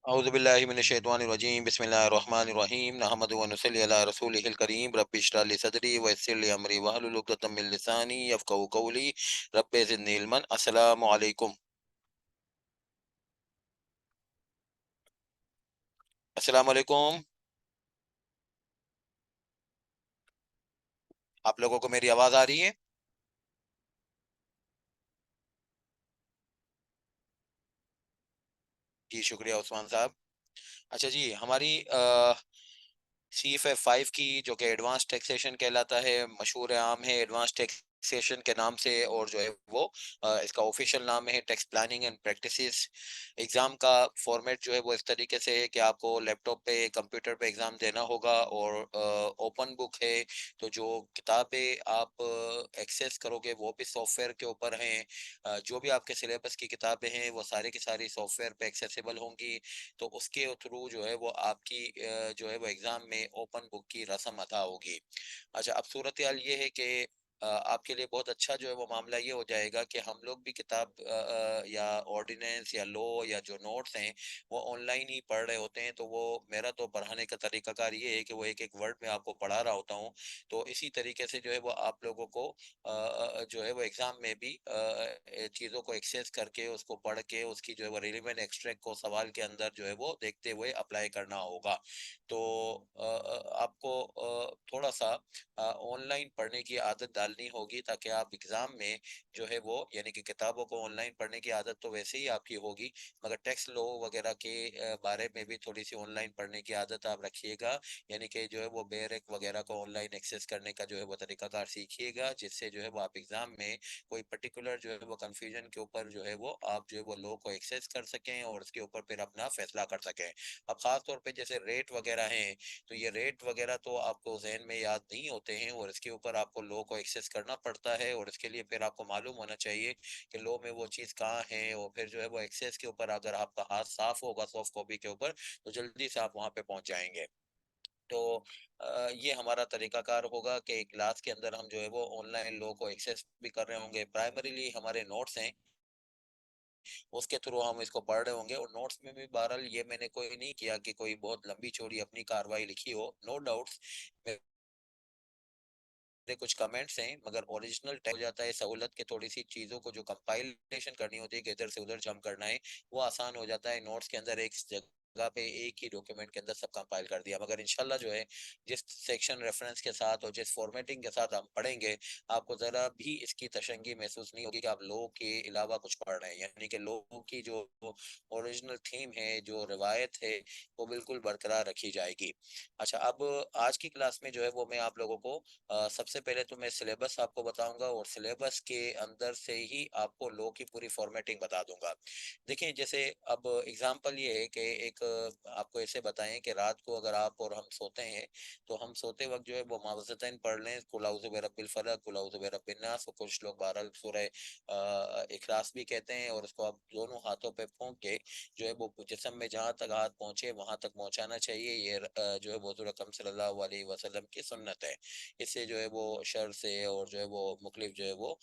औज़ुबिल्लाहि मिनश्शैतानिर्रजीम बिस्मिल्लाहिर्रहमानिर्रहीम नहमदुहु व नुसल्ली अला रसूलिहिल करीम रब्बि इश्रह लिी सदरी व यस्सिर लिी अमरी वहलुल उक़दतम मिन लिसानी यफ़क़हू क़ौली रब्बि ज़िदनी इल्मन। अस्सलामु अलैकुम। अस्सलामु अलैकुम। आप लोगों को मेरी आवाज़ आ रही है? जी शुक्रिया उस्मान साहब। अच्छा जी, हमारी CFF 5 की जो कि एडवांस टैक्सेशन कहलाता है, मशहूर आम है एडवांस टैक्सेशन के नाम से, और जो है वो इसका ऑफिशियल नाम है tax planning and practices. Exam का फॉर्मेट जो है वो इस तरीके से है कि आपको लैपटॉप पे कंप्यूटर पे एग्ज़ाम देना होगा, और ओपन बुक है। तो जो किताबें आप एक्सेस करोगे वो भी सॉफ्टवेयर के ऊपर हैं। जो भी आपके सिलेबस की किताबें हैं वो सारी की सारी सॉफ्टवेयर पे एक्सेसिबल होंगी। तो उसके थ्रू जो है वो आपकी जो है वो एग्जाम में ओपन बुक की रस्म अदा होगी। अच्छा, अब सूरत हाल ये है कि आपके लिए बहुत अच्छा जो है वो मामला ये हो जाएगा कि हम लोग भी किताब या ऑर्डिनेंस या लॉ या जो नोट्स हैं वो ऑनलाइन ही पढ़ रहे होते हैं। तो वो मेरा तो पढ़ाने का तरीकाकार ये है कि वो एक एक वर्ड में आपको पढ़ा रहा होता हूँ। तो इसी तरीके से जो है वो आप लोगों को जो है वो एग्जाम में भी चीज़ों को एक्सेस करके उसको पढ़ के उसकी जो है वो रिलेवेंट एक्सट्रैक्ट को सवाल के अंदर जो है वो देखते हुए अप्लाई करना होगा। तो आपको थोड़ा सा ऑनलाइन पढ़ने की आदत डालनी होगी, ताकि आप एग्जाम में जो है वो यानी कि किताबों को ऑनलाइन पढ़ने की आदत तो वैसे ही आपकी होगी, मगर टैक्स लॉ वगैरह के बारे में भी थोड़ी सी ऑनलाइन पढ़ने की आदत आप रखिएगा। यानी कि जो है वो बेरेक वगैरह को ऑनलाइन एक्सेस करने का जो है वो तरीकाकार सीखिएगा, जिससे जो है वो आप एग्जाम में कोई पर्टिकुलर जो है वो कंफ्यूजन के ऊपर जो है वो आप जो है वो लॉ को एक्सेस कर सकें और उसके ऊपर फिर अपना फैसला कर सकें। अब खास तौर पे जैसे रेट वगैरह हैं, तो ये रेट वगैरह तो आपको जहन में याद नहीं होते हैं, और इसके ऊपर आपको लॉ को एक्सेस करना पड़ता है, और इसके लिए फिर आपको मालूम होना चाहिए कि लॉ में वो चीज़ कहाँ है। और फिर जो है वो एक्सेस के ऊपर अगर आपका हाथ साफ होगा सॉफ्ट कॉपी के ऊपर, तो जल्दी से आप वहाँ पे पहुंच जाएंगे। तो ये हमारा तरीकाकार होगा कि क्लास के अंदर हम जो है वो ऑनलाइन लॉ को एक्सेस भी कर रहे होंगे। प्राइमरीली हमारे नोट्स हैं, उसके थ्रू हम इसको पढ़ रहे होंगे, और नोट्स में भी बहरहाल ये मैंने कोई नहीं किया कि कोई बहुत लंबी चौड़ी अपनी कार्रवाई लिखी हो। नो डाउट्स मेरे कुछ कमेंट्स हैं, मगर ओरिजिनल टेक्स्ट हो जाता है सहूलत के, थोड़ी सी चीज़ों को जो कंपाइलेशन करनी होती है कि इधर से उधर जंप करना है, वो आसान हो जाता है। नोट्स के अंदर एक जगह पे एक ही डॉक्यूमेंट के अंदर सब कंपाइल कर दिया। मगर इंशाल्लाह जो है जिस सेक्शन रेफरेंस के साथ और जिस फॉर्मेटिंग के साथ हम पढ़ेंगे, आपको ज़रा भी इसकी तशंगी महसूस नहीं होगी कि आप लोग के अलावा कुछ पढ़ रहे हैं। यानी कि लोगों की जो ओरिजिनल थीम है, जो रिवायत है, वो बिल्कुल बरकरार रखी जाएगी। अच्छा, अब आज की क्लास में जो है वो मैं आप लोगों को सबसे पहले तो मैं सिलेबस आपको बताऊंगा, और सिलेबस के अंदर से ही आपको लॉ की पूरी फॉर्मेटिंग बता दूंगा। देखिए, जैसे अब एग्जांपल ये है कि एक आपको ऐसे बताएं कि रात को अगर आप और हम सोते हैं, तो हम सोते वक्त जो है वो मावज़तन पढ़ लें कुल औज़ु बिरब्बिल फलक, कुल औज़ु बिरब्बिन नास, और कुछ लोग बहरहाल सूरह इखलास भी कहते हैं, और उसको आप दोनों हाथों पे फूंक के जो है वो जिस्म में जहाँ तक हाथ पहुंचे वहां तक पहुंचाना चाहिए। ये जो है वो हुज़ूर अकरम सल्लल्लाहु अलैहि वसल्लम की सुन्नत है। इससे जो है वो शर से और जो है वो मुख्तलिफ जो है वो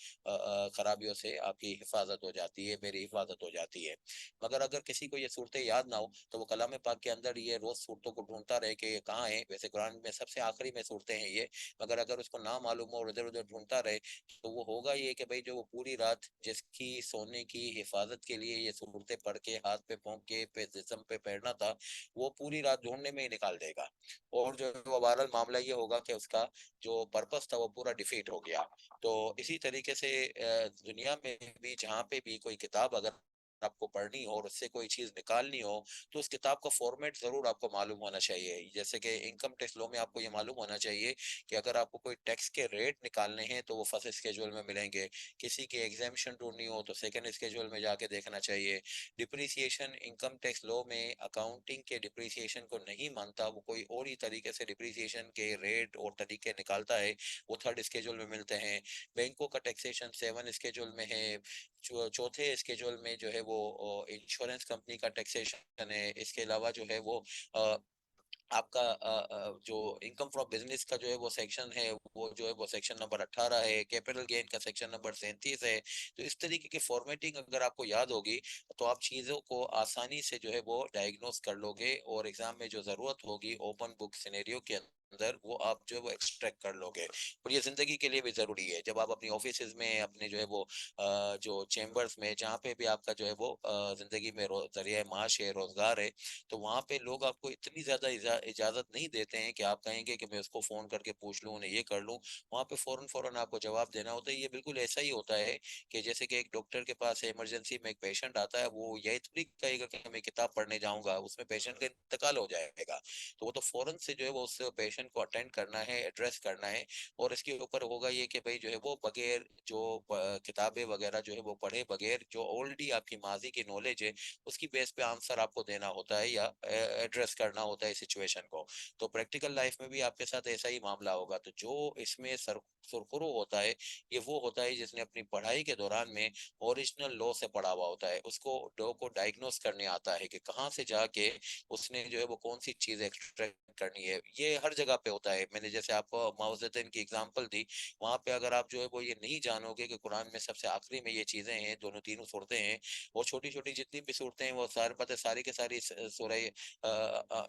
खराबियों से आपकी हिफाजत हो जाती है, मेरी हिफाजत हो जाती है। मगर अगर किसी को ये सूरतें याद ना हो, तो वो कलाम पाक के अंदर ये रोज सूरतों को ढूंढता रहे कि ये कहाँ है। वैसे कुरान में सबसे आखिरी में सूरतें हैं ये, मगर अगर उसको ना मालूम हो और इधर उधर ढूंढता रहे, तो वो होगा ये कि भाई जो वो पूरी रात जिसकी सोने की हिफाजत के लिए ये सूरतें पढ़ के हाथ पे फूंक के पे जिस्म पे पहनना था, वो पूरी रात ढूंढने में ही निकाल देगा। और जो है वो बहरहाल मामला ये होगा कि उसका जो पर्पस था वो पूरा डिफीट हो गया। तो इसी तरीके से दुनिया में भी जहाँ पे भी कोई किताब अगर आपको पढ़नी हो और उससे कोई चीज निकालनी हो, तो उस किताब का फॉर्मेट जरूर आपको मालूम होना चाहिए। जैसे कि इनकम टैक्स लॉ में आपको ये मालूम होना चाहिए कि अगर आपको कोई टैक्स के रेट निकालने हैं तो वो फर्स्ट स्केड्यूल में मिलेंगे। किसी की एग्जाम्शन ढूंढनी हो तो सेकंड स्केड्यूल में जाके देखना चाहिए। डिप्रिसिएशन इनकम टैक्स लॉ में अकाउंटिंग के डिप्रिसिएशन को नहीं मानता, वो कोई और ही तरीके से डिप्रिसिएशन के रेट और तरीके निकालता है, वो थर्ड स्केड्यूल में मिलते हैं। बैंकों का टैक्सेशन सेवन स्केड्यूल में है। चौथे स्केड्यूल में जो है वो इंश्योरेंस कंपनी का टैक्सेशन है। इसके अलावा जो है वो आपका जो इनकम फ्रॉम बिजनेस का जो है वो सेक्शन है, वो जो है वो सेक्शन नंबर 18 है, कैपिटल गेन का सेक्शन नंबर 37 है। तो इस तरीके की फॉर्मेटिंग अगर आपको याद होगी तो आप चीजों को आसानी से जो है वो डायग्नोस कर लोगे, और एग्जाम में जो जरूरत होगी ओपन बुक सिनेरियो के अंदर वो आप जो है वो एक्सट्रैक्ट कर लोगे। और ये जिंदगी के लिए भी जरूरी है, जब आप अपनी ऑफिस में अपने जो है वो जो चेम्बर्स में जहाँ पे भी आपका जो है वो जिंदगी में जरिया माश है, रोजगार है, तो वहां पे लोग आपको इतनी ज्यादा इजाजत नहीं देते हैं कि आप कहेंगे कि मैं उसको फोन करके पूछ लूं, उन्हें ये कर लूं। वहां पे फौरन फौरन आपको जवाब देना होता है। ये बिल्कुल ऐसा ही होता है कि जैसे कि एक डॉक्टर के पास इमरजेंसी में एक पेशेंट आता है, वो यही थोड़ी कहेगा कि मैं किताब पढ़ने जाऊंगा, उसमें पेशेंट का इंतकाल हो जाएगा। तो वो तो फौरन से जो है वो उस पेशेंट को अटेंड करना है, एड्रेस करना है। और इसके ऊपर होगा ये कि भाई जो है वो बगैर जो किताबें वगैरह जो है वो पढ़े बगैर, जो ऑलरेडी आपकी माजी की नॉलेज है उसकी बेस पे आंसर आपको देना होता है या एड्रेस करना होता है सिचुएशन को। तो प्रैक्टिकल लाइफ में भी आपके साथ ऐसा ही मामला होगा। तो जो इसमें सुरखुरु होता है, ये वो होता है जिसने अपनी पढ़ाई के दौरान में ओरिजिनल लॉ से पढ़ा हुआ होता है, उसको लॉ को डायग्नोस करने आता है कि कहाँ से जाके उसने जो है वो कौन सी चीज एक्सट्रैक्ट करनी है। ये हर जगह पे होता है। मैंने जैसे आपको माओ ज़ेडुन की एग्जांपल दी, वहां पे अगर आप जो है वो ये नहीं जानोगे कि कुरान में सबसे आखिरी में ये चीजें हैं, दोनों तीनों सूरतें हैं, वो छोटी छोटी जितनी भी सूरतें हैं वो सारे पता सारी के सारी सूरह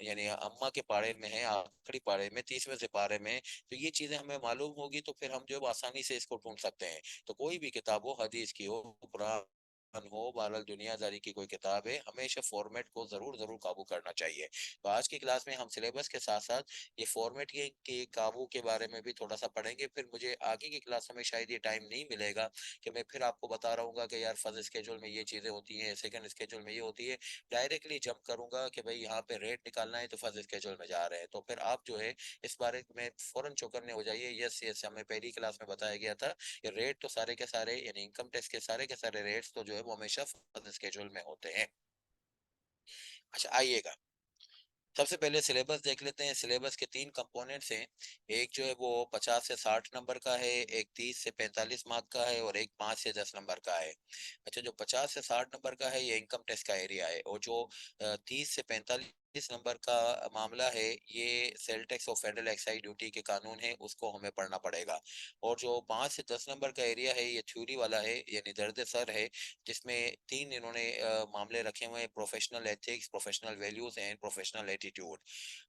यानी अम्मा के पारे में है, आखिरी पारे में 30वें से पारे में। तो ये चीजें हमें मालूम होगी तो फिर हम जो है वो आसानी से इसको ढूंढ सकते हैं। तो कोई भी किताब हो, हदीस की हो, कुरान हो, बहरहाल दुनियादारी की कोई किताब है, हमेशा फॉर्मेट को जरूर जरूर काबू करना चाहिए। तो आज की क्लास में हम सिलेबस के साथ साथ ये फॉर्मेट के काबू के बारे में भी थोड़ा सा पढ़ेंगे। फिर मुझे आगे की क्लासों में शायद ये टाइम नहीं मिलेगा कि मैं फिर आपको बता रहूंगा कि यार फर्स्ट स्केड्यूल में ये चीजें होती हैं, सेकंड स्केड्यूल में ये होती है। डायरेक्टली जंप करूंगा कि भाई यहाँ पे रेट निकालना है तो फर्स्ट स्केड्यूल में जा रहे हैं, तो फिर आप जो है इस बारे में फौरन चौकन्ने हो जाइए। यस यस, हमें पहली क्लास में बताया गया था कि रेट तो सारे के सारे यानी इनकम टैक्स के सारे रेट्स तो जो है वो हमेशा फर्स्ट स्केड्यूल में होते हैं। अच्छा आइएगा, सबसे पहले सिलेबस देख लेते हैं। सिलेबस के तीन कंपोनेंट्स हैं। एक जो है वो 50 से 60 नंबर का है, एक 30 से 45 मार्क का है, और एक 5 से 10 नंबर का है। अच्छा, जो 50 से 60 नंबर का है ये इनकम टैक्स का एरिया है, और जो 30 से 45 नंबर का मामला है ये सेल टैक्स और फेडरल एक्साइज ड्यूटी के कानून है, उसको हमें पढ़ना पड़ेगा। और जो 5 से 10 नंबर का एरिया है ये थ्योरी वाला है, यानी दर्द सर है, जिसमें तीन इन्होंने मामले रखे हुए हैं: professional ethics, professional values and professional attitude.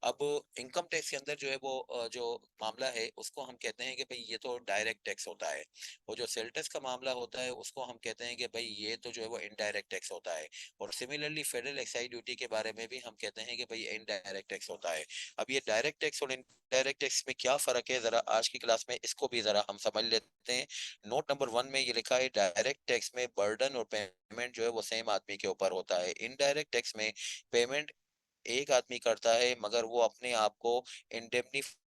अब इनकम टैक्स के अंदर जो है वो जो मामला है उसको हम कहते हैं कि भाई ये तो डायरेक्ट टैक्स होता है। और जो सेल टैक्स का मामला होता है उसको हम कहते हैं कि भाई ये तो जो है वो इनडायरेक्ट टैक्स होता है। और सिमिलरली फेडरल एक्साइज ड्यूटी के बारे में भी हम कहते हैं कि भाई इनडायरेक्ट टैक्स होता है। अब ये डायरेक्ट टैक्स और इनडायरेक्ट टैक्स में क्या फर्क है, जरा आज की क्लास में इसको भी जरा हम समझ लेते हैं। नोट नंबर 1 में ये लिखा है डायरेक्ट टैक्स में बर्डन और पेमेंट जो है वो सेम आदमी के ऊपर होता है। इनडायरेक्ट टैक्स में पेमेंट एक आदमी करता है मगर वो अपने आप को इंडेमनिफाई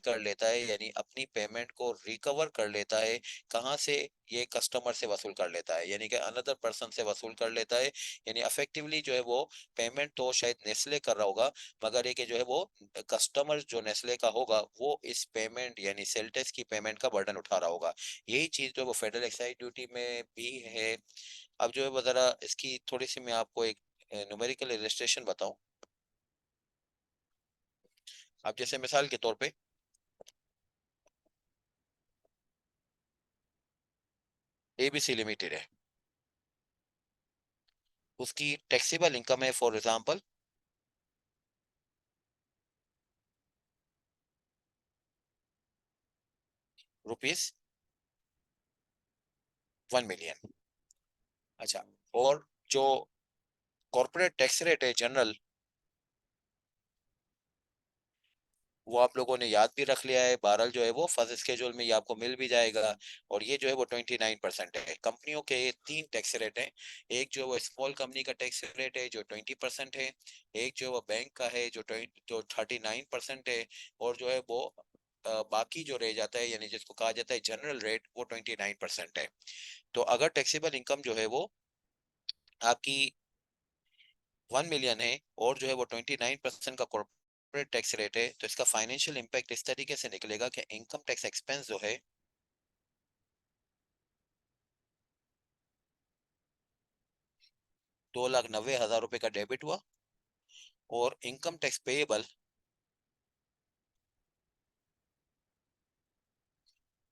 कर लेता है, यानी अपनी पेमेंट को रिकवर कर लेता है। कहाँ से? ये कस्टमर से वसूल कर लेता है, यानी कि अनदर पर्सन से वसूल कर लेता है। यानी अफेक्टिवली जो है वो पेमेंट तो शायद नेस्ले कर रहा होगा, मगर ये कि जो है वो कस्टमर जो नेस्ले का होगा वो इस पेमेंट यानी सेल टैक्स की पेमेंट का बर्डन उठा रहा होगा। यही चीज जो है वो फेडरल एक्साइज ड्यूटी में भी है। अब जो है वो जरा इसकी थोड़ी सी मैं आपको एक न्यूमेरिकल इलस्ट्रेशन बताऊं। अब जैसे मिसाल के तौर पे एबीसी लिमिटेड है, उसकी टैक्सेबल इनकम है फॉर एग्जांपल रुपीज 1 मिलियन। अच्छा, और जो कॉर्पोरेट टैक्स रेट है जनरल, वो आप लोगों ने याद भी रख लिया है। बहरहाल जो है वो फर्स्ट स्केड्यूल में ये आपको मिल भी जाएगा। और ये जो है वो 29% है। कंपनियों के तीन टैक्स रेट हैं। एक जो है वो स्मॉल कंपनी का टैक्स रेट है जो 20% है, एक जो है वो बैंक का है जो 39% है, और जो है वो बाकी जो रह जाता है यानी जिसको कहा जाता है जनरल रेट, वो 29% है। तो अगर टैक्सेबल इनकम जो है वो आपकी 1 मिलियन है और जो है वो 29% का कॉर्पोरेट टैक्स रेट है, तो इसका फाइनेंशियल इम्पैक्ट इस तरीके से निकलेगा कि इनकम टैक्स एक्सपेंस जो है 2,90,000 रुपए का डेबिट हुआ, और इनकम टैक्स पेएबल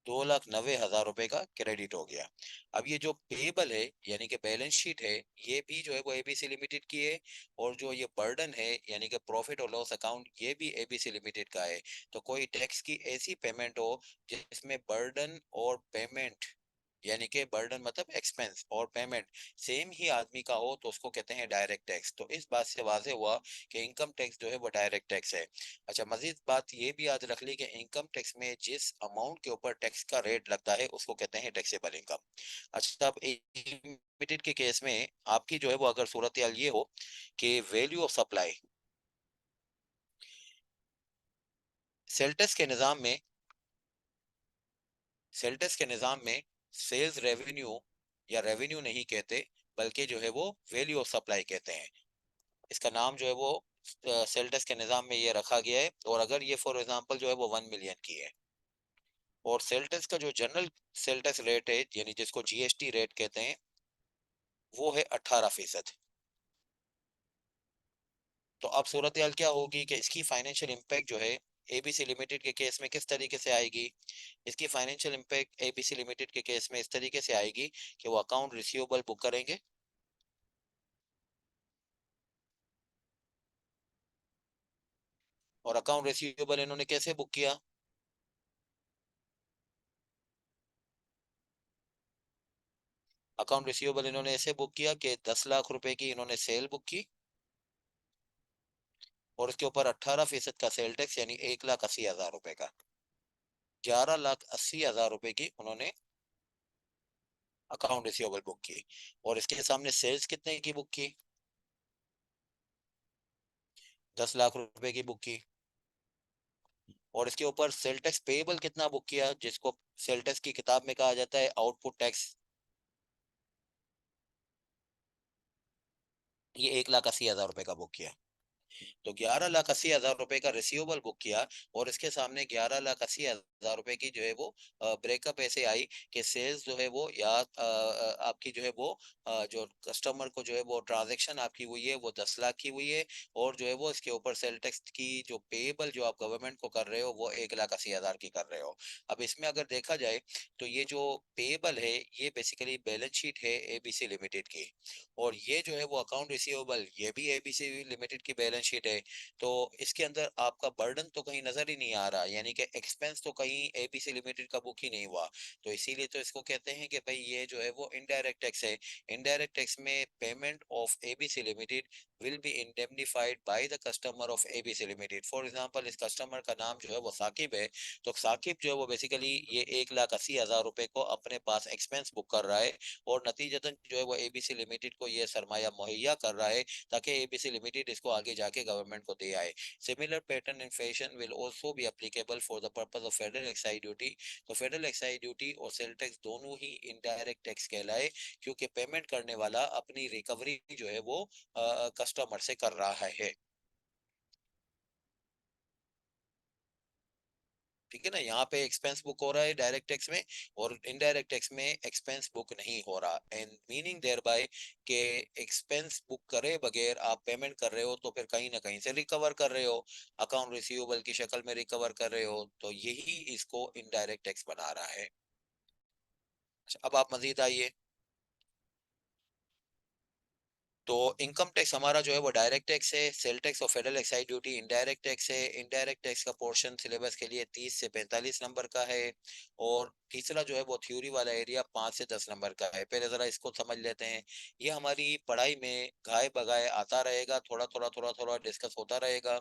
2,90,000 रुपए का क्रेडिट हो गया। अब ये जो पेबल है यानी कि बैलेंस शीट है, ये भी जो है वो एबीसी लिमिटेड की है, और जो ये बर्डन है यानी कि प्रॉफिट और लॉस अकाउंट, ये भी एबीसी लिमिटेड का है। तो कोई टैक्स की ऐसी पेमेंट हो जिसमें बर्डन और पेमेंट, यानी कि बर्डन मतलब एक्सपेंस और पेमेंट सेम ही आदमी का हो, तो उसको कहते हैं डायरेक्ट टैक्स। तो इस बात से वाजे हुआ कि इनकम टैक्स जो है वो डायरेक्ट टैक्स है। अच्छा, मजीद बात ये भी याद रख ली कि इनकम टैक्स में जिस अमाउंट के ऊपर टैक्स का रेट लगता है उसको कहते हैं टैक्सेबल इनकम। अच्छा, अब लिमिटेड के केस में आपकी जो है वो अगर सूरत हाल ये हो कि वैल्यू ऑफ सप्लाई, सेल्टस के निज़ाम में, सेल्टस के निज़ाम में सेल्स रेवेन्यू या रेवेन्यू नहीं कहते, बल्कि जो है वो वैल्यू ऑफ सप्लाई कहते हैं। इसका नाम जो है वो सेल्टस के निज़ाम में ये रखा गया है। और अगर ये फॉर एग्जांपल जो है वो 1 मिलियन की है, और सेल्टस का जो जनरल सेल्टस रेट है यानी जिसको जीएसटी रेट कहते हैं, वो है 18%। तो अब सूरत हाल क्या होगी कि इसकी फाइनेंशियल इम्पैक्ट जो है एबीसी लिमिटेड के केस में किस तरीके से आएगी। इसकी फाइनेंशियल इम्पैक्ट एबीसी लिमिटेड के केस में इस तरीके से आएगी कि वो अकाउंट रिसीवेबल बुक करेंगे, और अकाउंट रिसीवेबल इन्होंने कैसे बुक किया। अकाउंट रिसीवेबल इन्होंने ऐसे बुक किया कि 10 लाख रुपए की इन्होंने सेल बुक की, और उसके ऊपर 18% का सेल टैक्स यानी 1,80,000 रुपए का, 11,80,000 रुपए की उन्होंने अकाउंट रिसीवेबल बुक की। और इसके सामने सेल्स कितने की बुक की, 10 लाख रुपए की बुक की। और इसके ऊपर सेल टैक्स पेएबल कितना बुक किया, जिसको सेल टैक्स की किताब में कहा जाता है आउटपुट टैक्स, ये 1,80,000 रुपए का बुक किया। तो 11,80,000 रुपए का रिसीवेबल बुक किया, और इसके सामने 11,80,000 रुपए की जो है वो ब्रेकअप ऐसे आई कि सेल्स जो है वो या आपकी जो है वो जो कस्टमर को जो है वो ट्रांजेक्शन आपकी हुई है वो 10 लाख की हुई है, और जो है वो इसके ऊपर सेल टैक्स की जो पेएबल जो आप गवर्नमेंट को कर रहे हो वो 1,80,000 की कर रहे हो। अब इसमें अगर देखा जाए तो ये जो पेएबल है ये बेसिकली बैलेंस शीट है एबीसी लिमिटेड की, और ये जो है वो अकाउंट रिसीवेबल ये भी एबीसी लिमिटेड की बैलेंस शीट है। तो इसके अंदर आपका बर्डन तो कहीं नजर ही नहीं आ रहा, यानी कि एक्सपेंस तो कहीं एबीसी लिमिटेड का बुक ही नहीं हुआ। तो इसीलिए तो इसको कहते हैं कि भाई ये जो है वो इनडायरेक्ट टैक्स है। इनडायरेक्ट टैक्स में payment of ABC limited will be indemnified by the customer of ABC limited. For example इस कस्टमर का नाम जो है वो साकिब है, तो साकिब जो है वो बेसिकली ये 1,80,000 रुपए को अपने पास एक्सपेंस बुक कर रहा है, और नतीजतन जो है वो एबीसी लिमिटेड को ये सरमाया मुहैया कर रहा है ताकि एबीसी लिमिटेड इसको आगे जाके गवर्नमेंट को दे आए। Similar pattern inflation will also be applicable for the purpose of federal excise duty. तो फेडरल एक्साइज ड्यूटी और सेल टैक्स दोनों ही इनडायरेक्ट टैक्स कहलाए, क्योंकि पेमेंट करने वाला अपनी रिकवरी जो है वो कस्टमर से कर रहा है। ठीक है ना, यहाँ पे एक्सपेंस बुक हो रहा है डायरेक्ट टैक्स में, और इनडायरेक्ट टैक्स में एक्सपेंस बुक नहीं हो रहा, एंड मीनिंग देयर बाय के एक्सपेंस बुक करे बगैर आप पेमेंट कर रहे हो तो फिर कहीं ना कहीं से रिकवर कर रहे हो, अकाउंट रिसीवेबल की शक्ल में रिकवर कर रहे हो, तो यही इसको इनडायरेक्ट टैक्स बना रहा है। अच्छा, अब आप मजीद आइए। तो इनकम टैक्स हमारा जो है वो डायरेक्ट टैक्स है, सेल टैक्स और federal excise duty indirect tax है। इनडायरेक्ट टैक्स का पोर्शन सिलेबस के लिए 30 से 45 नंबर का है, और तीसरा जो है वो थ्योरी वाला एरिया 5 से 10 नंबर का है। पहले जरा इसको समझ लेते हैं। ये हमारी पढ़ाई में घाय बगाए आता रहेगा, थोड़ा थोड़ा थोड़ा थोड़ा डिस्कस होता रहेगा,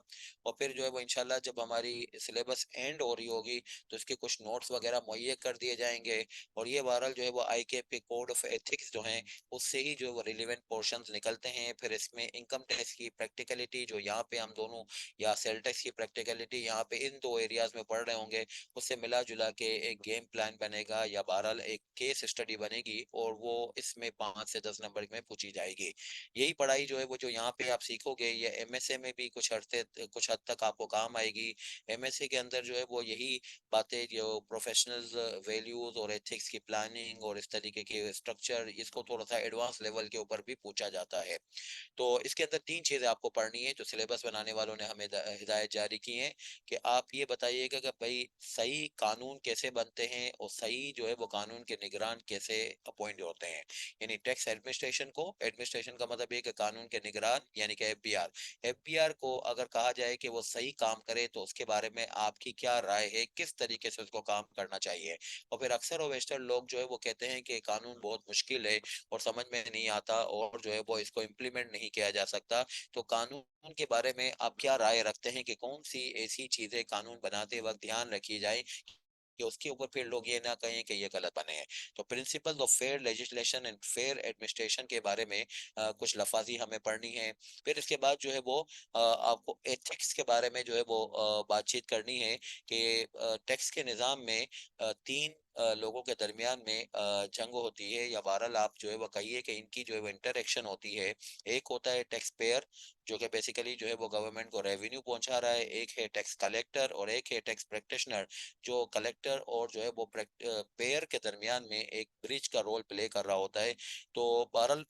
और फिर जो है वो इंशाल्लाह जब हमारी सिलेबस एंड हो रही होगी तो इसके कुछ नोट्स वगैरह मुहैया कर दिए जाएंगे। और ये बहरहाल जो है वो आई के कोड ऑफ एथिक्स जो है उससे ही जो रिलेवेंट पोर्शंस निकलते हैं। फिर इसमें इनकम टैक्स की प्रैक्टिकलिटी जो यहाँ पे हम दोनों, या सेल टैक्स की प्रैक्टिकलिटी यहाँ पे इन दो एरियाज में पढ़ रहे होंगे, उससे मिला जुला के एक गेम प्लान बनेगा, या बहरहाल एक केस स्टडी बनेगी, और वो इसमें 5 से 10 नंबर में पूछी जाएगी। यही पढ़ाई जो है वो जो यहाँ पे आप सीखोगे ये एमएसए में भी कुछ हद तक आपको काम आएगी। एमएसए के अंदर जो है वो यही बातें जो प्रोफेशनल वैल्यूज और एथिक्स की प्लानिंग और इस तरीके के स्ट्रक्चर, इसको थोड़ा सा एडवांस लेवल के ऊपर भी पूछा जाता है। तो इसके अंदर 3 चीज़ें आपको पढ़नी है, जो सिलेबस बनाने वालों ने हमें हिदायत जारी की है कि आप ये बताइएगा कि भाई सही कानून कैसे बनते हैं और सही जो है वो कानून के निगरान कैसे अपॉइंट होते हैं। यानी टैक्स एडमिनिस्ट्रेशन को, एडमिनिस्ट्रेशन का मतलब ये कि कानून के निगरान यानी कि एफबीआर। एफबीआर को अगर कहा जाए कि वो सही काम करे तो उसके बारे में आपकी क्या राय है, किस तरीके से उसको काम करना चाहिए। और फिर अक्सर और वेस्टर लोग जो है वो कहते हैं कि कानून बहुत मुश्किल है और समझ में नहीं आता और जो है वो इसको इम्प्लीमेंट नहीं किया जा सकता। तो कानून के बारे में आप क्या राय रखते हैं कि कौन सी ऐसी चीजें कानून बनाते वक्त ध्यान रखी जाए कि उसके ऊपर फिर लोग ये ना कहें कि ये गलत बने हैं। तो principle of fair legislation and fair administration के बारे में कुछ लफाजी हमें पढ़नी है। फिर इसके बाद जो है वो आपको एथिक्स के बारे में जो है वो बातचीत करनी है कि टैक्स के निज़ाम में तीन लोगों के दरमियान में जंग होती है, या बहरहाल आप जो है वो कहिए कि इनकी जो है वो इंटरेक्शन होती है। एक होता है टैक्स पेयर, जो कि बेसिकली जो है वो गवर्नमेंट को रेवेन्यू पहुंचा रहा है। एक है टैक्स कलेक्टर और एक है टैक्स प्रैक्टिशनर, जो कलेक्टर और जो है वो पेयर के दरमियान में एक ब्रिज का रोल प्ले कर रहा होता है। तो बहरहाल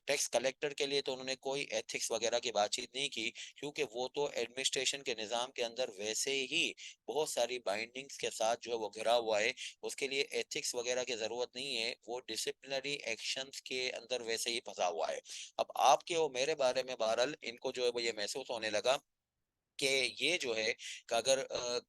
टैक्स कलेक्टर के लिए तो उन्होंने कोई एथिक्स वगैरह की बातचीत नहीं की, क्योंकि वो तो एडमिनिस्ट्रेशन के निज़ाम के अंदर वैसे ही बहुत सारी बाइंडिंग्स के साथ जो है वो घिरा हुआ है। उसके लिए एथिक्स वगैरह की जरूरत नहीं है, वो डिसिप्लिनरी एक्शंस के अंदर वैसे ही फंसा हुआ है। अब आपके और मेरे बारे में बहरहाल इनको जो है वो ये महसूस होने लगा कि ये जो है कि अगर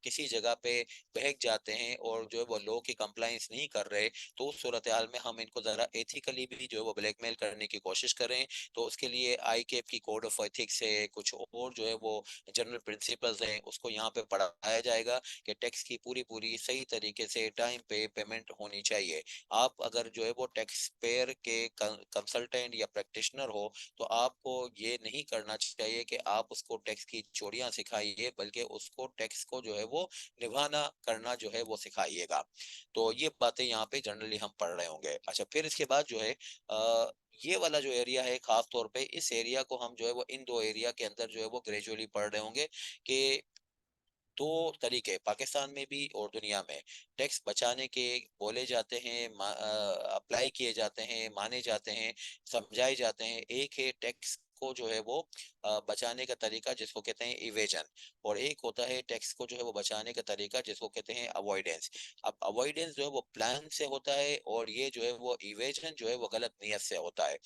किसी जगह पे बहक जाते हैं और जो है वो लॉ की कंप्लाइंस नहीं कर रहे, तो उस सूरत हाल में हम इनको ज़रा एथिकली भी जो है वो ब्लैकमेल करने की कोशिश करें। तो उसके लिए आई कैप की कोड ऑफ एथिक्स है, कुछ और जो है वो जनरल प्रिंसिपल्स हैं, उसको यहाँ पे पढ़ाया जाएगा कि टैक्स की पूरी पूरी सही तरीके से टाइम पे पेमेंट होनी चाहिए। आप अगर जो है वो टैक्स पेयर के कंसल्टेंट या प्रैक्टिशनर हो, तो आपको ये नहीं करना चाहिए कि आप उसको टैक्स की चोरियां सिखाइए, बल्कि उसको टैक्स को जो है वो निभाना करना जो है वो सिखाइएगा। तो ये बातें यहाँ पे जनरली हम पढ़ रहे होंगे। अच्छा, फिर इसके बाद जो है ये वाला जो एरिया है, खास तौर पे इस एरिया को हम जो है वो इन दो एरिया के अंदर जो है वो ग्रेजुअली पढ़ रहे होंगे कि दो तरीके पाकिस्तान में भी और दुनिया में टैक्स बचाने के बोले जाते हैं, अप्लाई किए जाते हैं, माने जाते हैं, समझाए जाते हैं। एक है टैक्स को जो है वो बचाने का तरीका जिसको कहते हैं इवेजन, और एक होता है टैक्स को जो है वो बचाने का तरीका जिसको कहते हैं अवॉइडेंस। अब अवॉइडेंस जो है वो प्लान से होता है और ये जो है वो इवेजन जो है वो गलत नियत से होता है।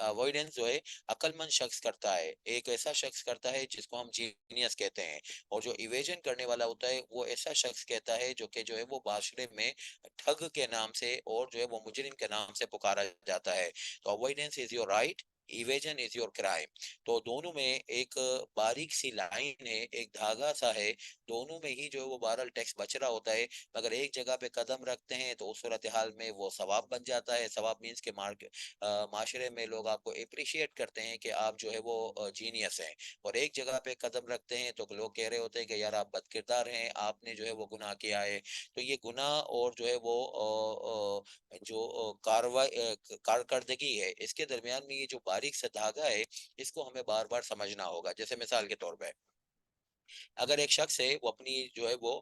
अवॉइडेंस जो है अक्लमंद शख्स करता है, एक ऐसा शख्स करता है जिसको हम जीनियस कहते हैं। और जो इवेजन करने वाला होता है वो ऐसा शख्स कहता है जो कि जो है वो माशरे में ठग के नाम से और जो है वो मुजरिम के नाम से पुकारा जाता है। तो avoidance is your right, evasion is your crime. तो दोनों में एक बारीक सी लाइन है, एक धागा सा है, दोनों में ही जो है वो बहरहाल टैक्स बच रहा होता है। मगर एक जगह पे कदम रखते हैं तो उस सूरत हाल में वो सवाब बन जाता है। सवाब मीन्स के माशरे में लोग आपको अप्रिशिएट करते हैं कि आप जो है वो जीनियस हैं। और एक जगह पे कदम रखते हैं तो लोग कह रहे होते हैं कि यार आप बदकिरदार हैं, आपने जो है वो गुनाह किया है। तो ये गुनाह और जो है वो जो कार्रवाई कारकर्दगी है, इसके दरमियान में ये जो बारीक सा धागा है, इसको हमें बार बार समझना होगा। जैसे मिसाल के तौर पे अगर एक शख्स है वो अपनी जो है वो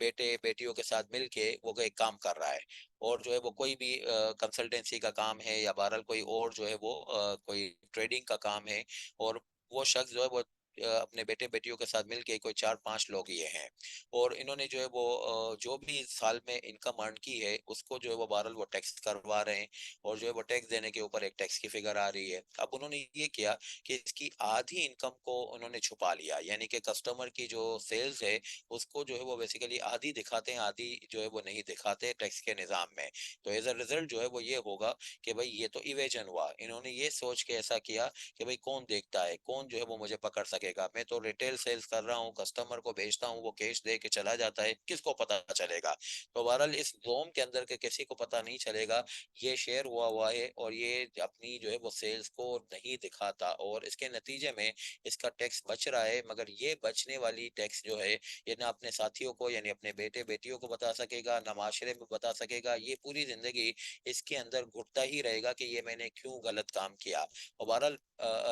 बेटे बेटियों के साथ मिलके वो कोई काम कर रहा है, और जो है वो कोई भी कंसल्टेंसी का काम है या बहरहाल कोई और जो है वो कोई ट्रेडिंग का काम है, और वो शख्स जो है वो अपने बेटे बेटियों के साथ मिलके कोई 4-5 लोग ये हैं, और इन्होंने जो है वो जो भी साल में इनकम अर्न की है उसको जो है वो बहरहाल वो टैक्स करवा रहे हैं, और जो है वो टैक्स देने के ऊपर एक टैक्स की फिगर आ रही है। अब उन्होंने ये किया कि इसकी आधी इनकम को उन्होंने छुपा लिया, यानी कि कस्टमर की जो सेल्स है उसको जो है वो बेसिकली आधी दिखाते हैं, आधी जो है वो नहीं दिखाते टैक्स के निज़ाम में। तो एज अ रिजल्ट जो है वो ये होगा कि भाई ये तो इवेजन हुआ। इन्होंने ये सोच के ऐसा किया कि भाई कौन देखता है, कौन जो है वो मुझे पकड़ सकेगा, मैं तो रिटेल सेल्स कर रहा हूँ, कस्टमर को बेचता हूँ, वो कैश दे के चला जाता है, किसको पता चलेगा। तो बहरहाल इस जोम के अंदर के किसी को पता नहीं चलेगा ये शेयर हुआ हुआ है, और ये अपनी जो है वो सेल्स को नहीं दिखाता, और इसके नतीजे में इसका टैक्स बच रहा है। मगर ये बचने वाली टैक्स जो है ये ना अपने साथियों को यानी अपने बेटे बेटियों को बता सकेगा, ना माशरे में बता सकेगा। ये पूरी जिंदगी इसके अंदर घुटता ही रहेगा कि ये मैंने क्यों गलत काम किया। और बहरहाल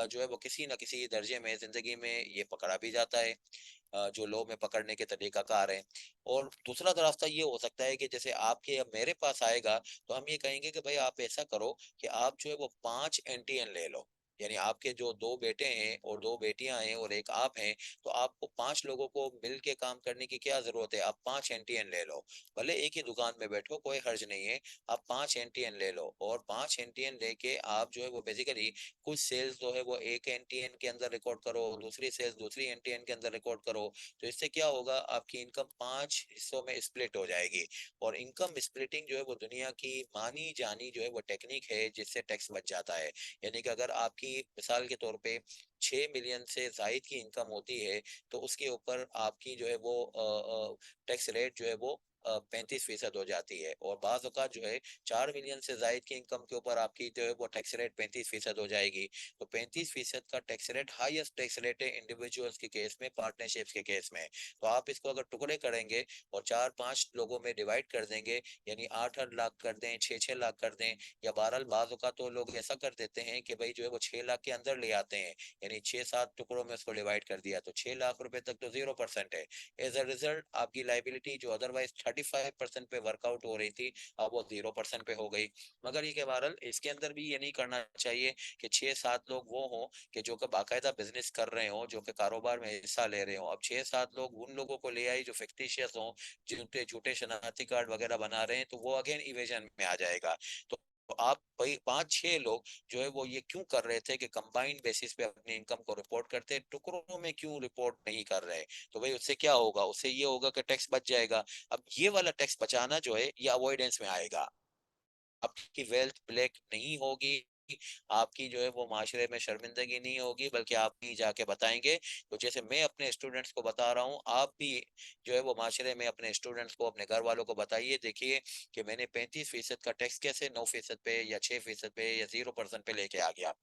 जो है वो किसी न किसी दर्जे में जिंदगी में ये पकड़ा भी जाता है, जो लो में पकड़ने के तरीकाकार हैं। और दूसरा रास्ता ये हो सकता है कि जैसे आपके या मेरे पास आएगा तो हम ये कहेंगे कि भाई आप ऐसा करो कि आप जो है वो 5 एनटीएन ले लो। यानी आपके जो 2 बेटे हैं और 2 बेटियाँ हैं और 1 आप हैं, तो आपको 5 लोगों को मिल के काम करने की क्या ज़रूरत है? आप 5 एनटीएन ले लो। भले एक ही दुकान में बैठो, कोई हर्ज नहीं है। आप 5 एनटीएन ले लो और 5 एनटीएन लेके आप जो है वो बेसिकली कुछ सेल्स जो है वो एक एनटीएन के अंदर रिकॉर्ड करो, दूसरी सेल्स दूसरी एनटीएन के अंदर रिकॉर्ड करो। तो इससे क्या होगा, आपकी इनकम 5 हिस्सों में स्प्लिट हो जाएगी। और इनकम स्प्लिटिंग जो है वो दुनिया की मानी जानी जो है वो टेक्निक है, जिससे टैक्स बच जाता है। यानी कि अगर आपकी मिसाल के तौर पे 6 मिलियन से जायद की इनकम होती है, तो उसके ऊपर आपकी जो है वो टैक्स रेट जो है वो 35% हो जाती है। और बाज़ औक़ात जो है 4 मिलियन से जायद की इनकम के ऊपर आपकी जो है वो टैक्स रेट 35% हो जाएगी। तो 35% का tax rate highest tax rate है इंडिविजुअल्स के केस में, पार्टनरशिप्स के केस में। तो आप इसको अगर टुकड़े करेंगे और 4-5 लोगों में डिवाइड कर देंगे, यानी 8-8 लाख कर दें, 6-6 लाख कर दें, या बहरहाल बाज़ औक़ात तो लोग ऐसा कर देते हैं कि भई जो है वो 6 लाख के अंदर ले आते हैं, यानी 6-7 टुकड़ों में उसको डिवाइड कर दिया, तो 6 लाख रुपए तक तो 0% है। एज़ अ रिज़ल्ट आपकी लायबिलिटी जो अदरवाइज़ 35% पे वर्कआउट हो रही थी, अब वो 0% पे हो गई। मगर ये कि बहरहाल इसके अंदर भी ये नहीं करना चाहिए कि 6-7 लोग वो हों कि जो कि बाकायदा बिज़नेस कर रहे हों, जो कि कारोबार में हिस्सा ले रहे हों। अब 6-7 लोग उन लोगों को ले आए जो फ़िक्टिशियस हों, झूठे झूठे शनाख्ती कार्ड वगैरह बना रहे हैं, तो वो अगेन इवेजन में आ जाएगा। तो आप वही 5-6 लोग जो है वो ये क्यों कर रहे थे कि कंबाइंड बेसिस पे अपनी इनकम को रिपोर्ट करते हैं, टुकड़ों में क्यों रिपोर्ट नहीं कर रहे? तो भाई उससे क्या होगा? उससे ये होगा कि टैक्स बच जाएगा। अब ये वाला टैक्स बचाना जो है ये अवॉइडेंस में आएगा। आपकी वेल्थ ब्लैक नहीं होगी, आपकी जो है वो माशरे में शर्मिंदगी नहीं होगी, बल्कि आप ही जाके बताएँगे। तो जैसे मैं अपने स्टूडेंट्स को बता रहा हूँ, आप भी जो है वो माशरे में अपने स्टूडेंट्स को, अपने घर वालों को बताइए, देखिए कि मैंने 35% का टैक्स कैसे 9% पे या 6% पे या 0% पे लेके आ गया।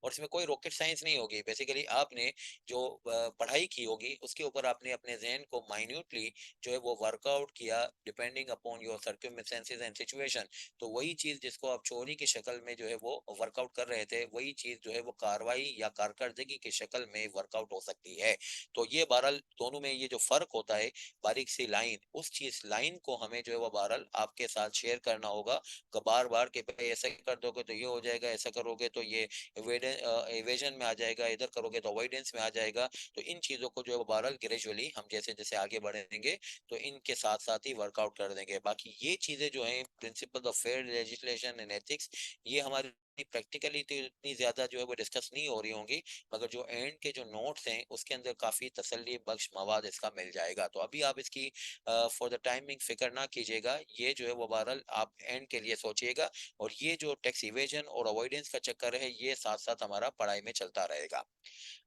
और इसमें कोई रॉकेट साइंस नहीं होगी। बेसिकली आपने जो पढ़ाई की होगी उसके ऊपर आपने अपने ज़हन को माइन्यूटली जो है वो वर्कआउट किया, depending upon your circumstances and situation. तो वही चीज़ जिसको आप चोरी की शक्ल में जो है वो वर्कआउट कर रहे थे, वही चीज़ जो है वो कार्रवाई या कारकर्दगी की शक्ल में वर्कआउट हो सकती है। तो ये बहरहाल दोनों में ये जो फ़र्क होता है, बारीक सी लाइन, उस चीज़ लाइन को हमें जो है वो बहरहाल आपके साथ शेयर करना होगा। बार-बार कि भई ऐसा कर दोगे तो ये हो जाएगा, ऐसा करोगे तो ये इवेजन में आ जाएगा, इधर करोगे तो अवॉइडेंस में आ जाएगा। तो इन चीज़ों को जो है वो बहरहाल ग्रेजुअली हम जैसे-जैसे आगे बढ़ेंगे, तो इनके साथ-साथ ही वर्कआउट कर देंगे। बाकी ये चीज़ें जो हैं principle of fair legislation and ethics, ये हमारी प्रैक्टिकली तो इतनी ज़्यादा जो है वो डिस्कस नहीं हो रही होंगी, मगर जो एंड के जो नोट्स हैं उसके अंदर काफ़ी तसल्ली बख्श मवाद इसका मिल जाएगा। तो अभी आप इसकी फॉर द टाइमिंग फ़िक्र ना कीजिएगा, ये जो है वो बहरहाल आप एंड के लिए सोचिएगा। और ये जो टैक्स इवेजन और अवॉइडेंस का चक्कर है, ये साथ-साथ हमारा पढ़ाई में चलता रहेगा।